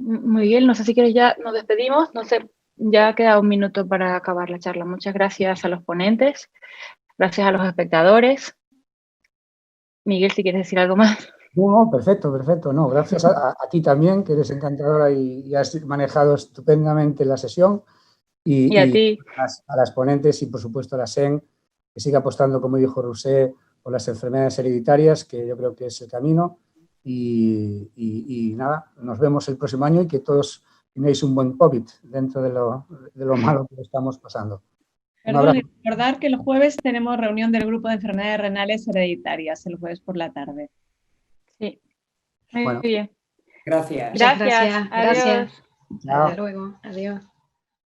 Muy bien, no sé si quieres ya nos despedimos, no sé, ya queda un minuto para acabar la charla. Muchas gracias a los ponentes, gracias a los espectadores. Miguel, si quieres decir algo más. No, perfecto, perfecto. No, gracias a ti también, que eres encantadora y has manejado estupendamente la sesión. Y a ti. A las ponentes y, por supuesto, a la SEN, que siga apostando, como dijo Rousset, por las enfermedades hereditarias, que yo creo que es el camino. Y nada, nos vemos el próximo año y que todos tengáis un buen COVID dentro de lo malo que estamos pasando. Perdón, y recordar que el jueves tenemos reunión del grupo de enfermedades renales hereditarias, el jueves por la tarde. Sí, muy bien. Gracias. Gracias. Adiós. Hasta luego. Adiós.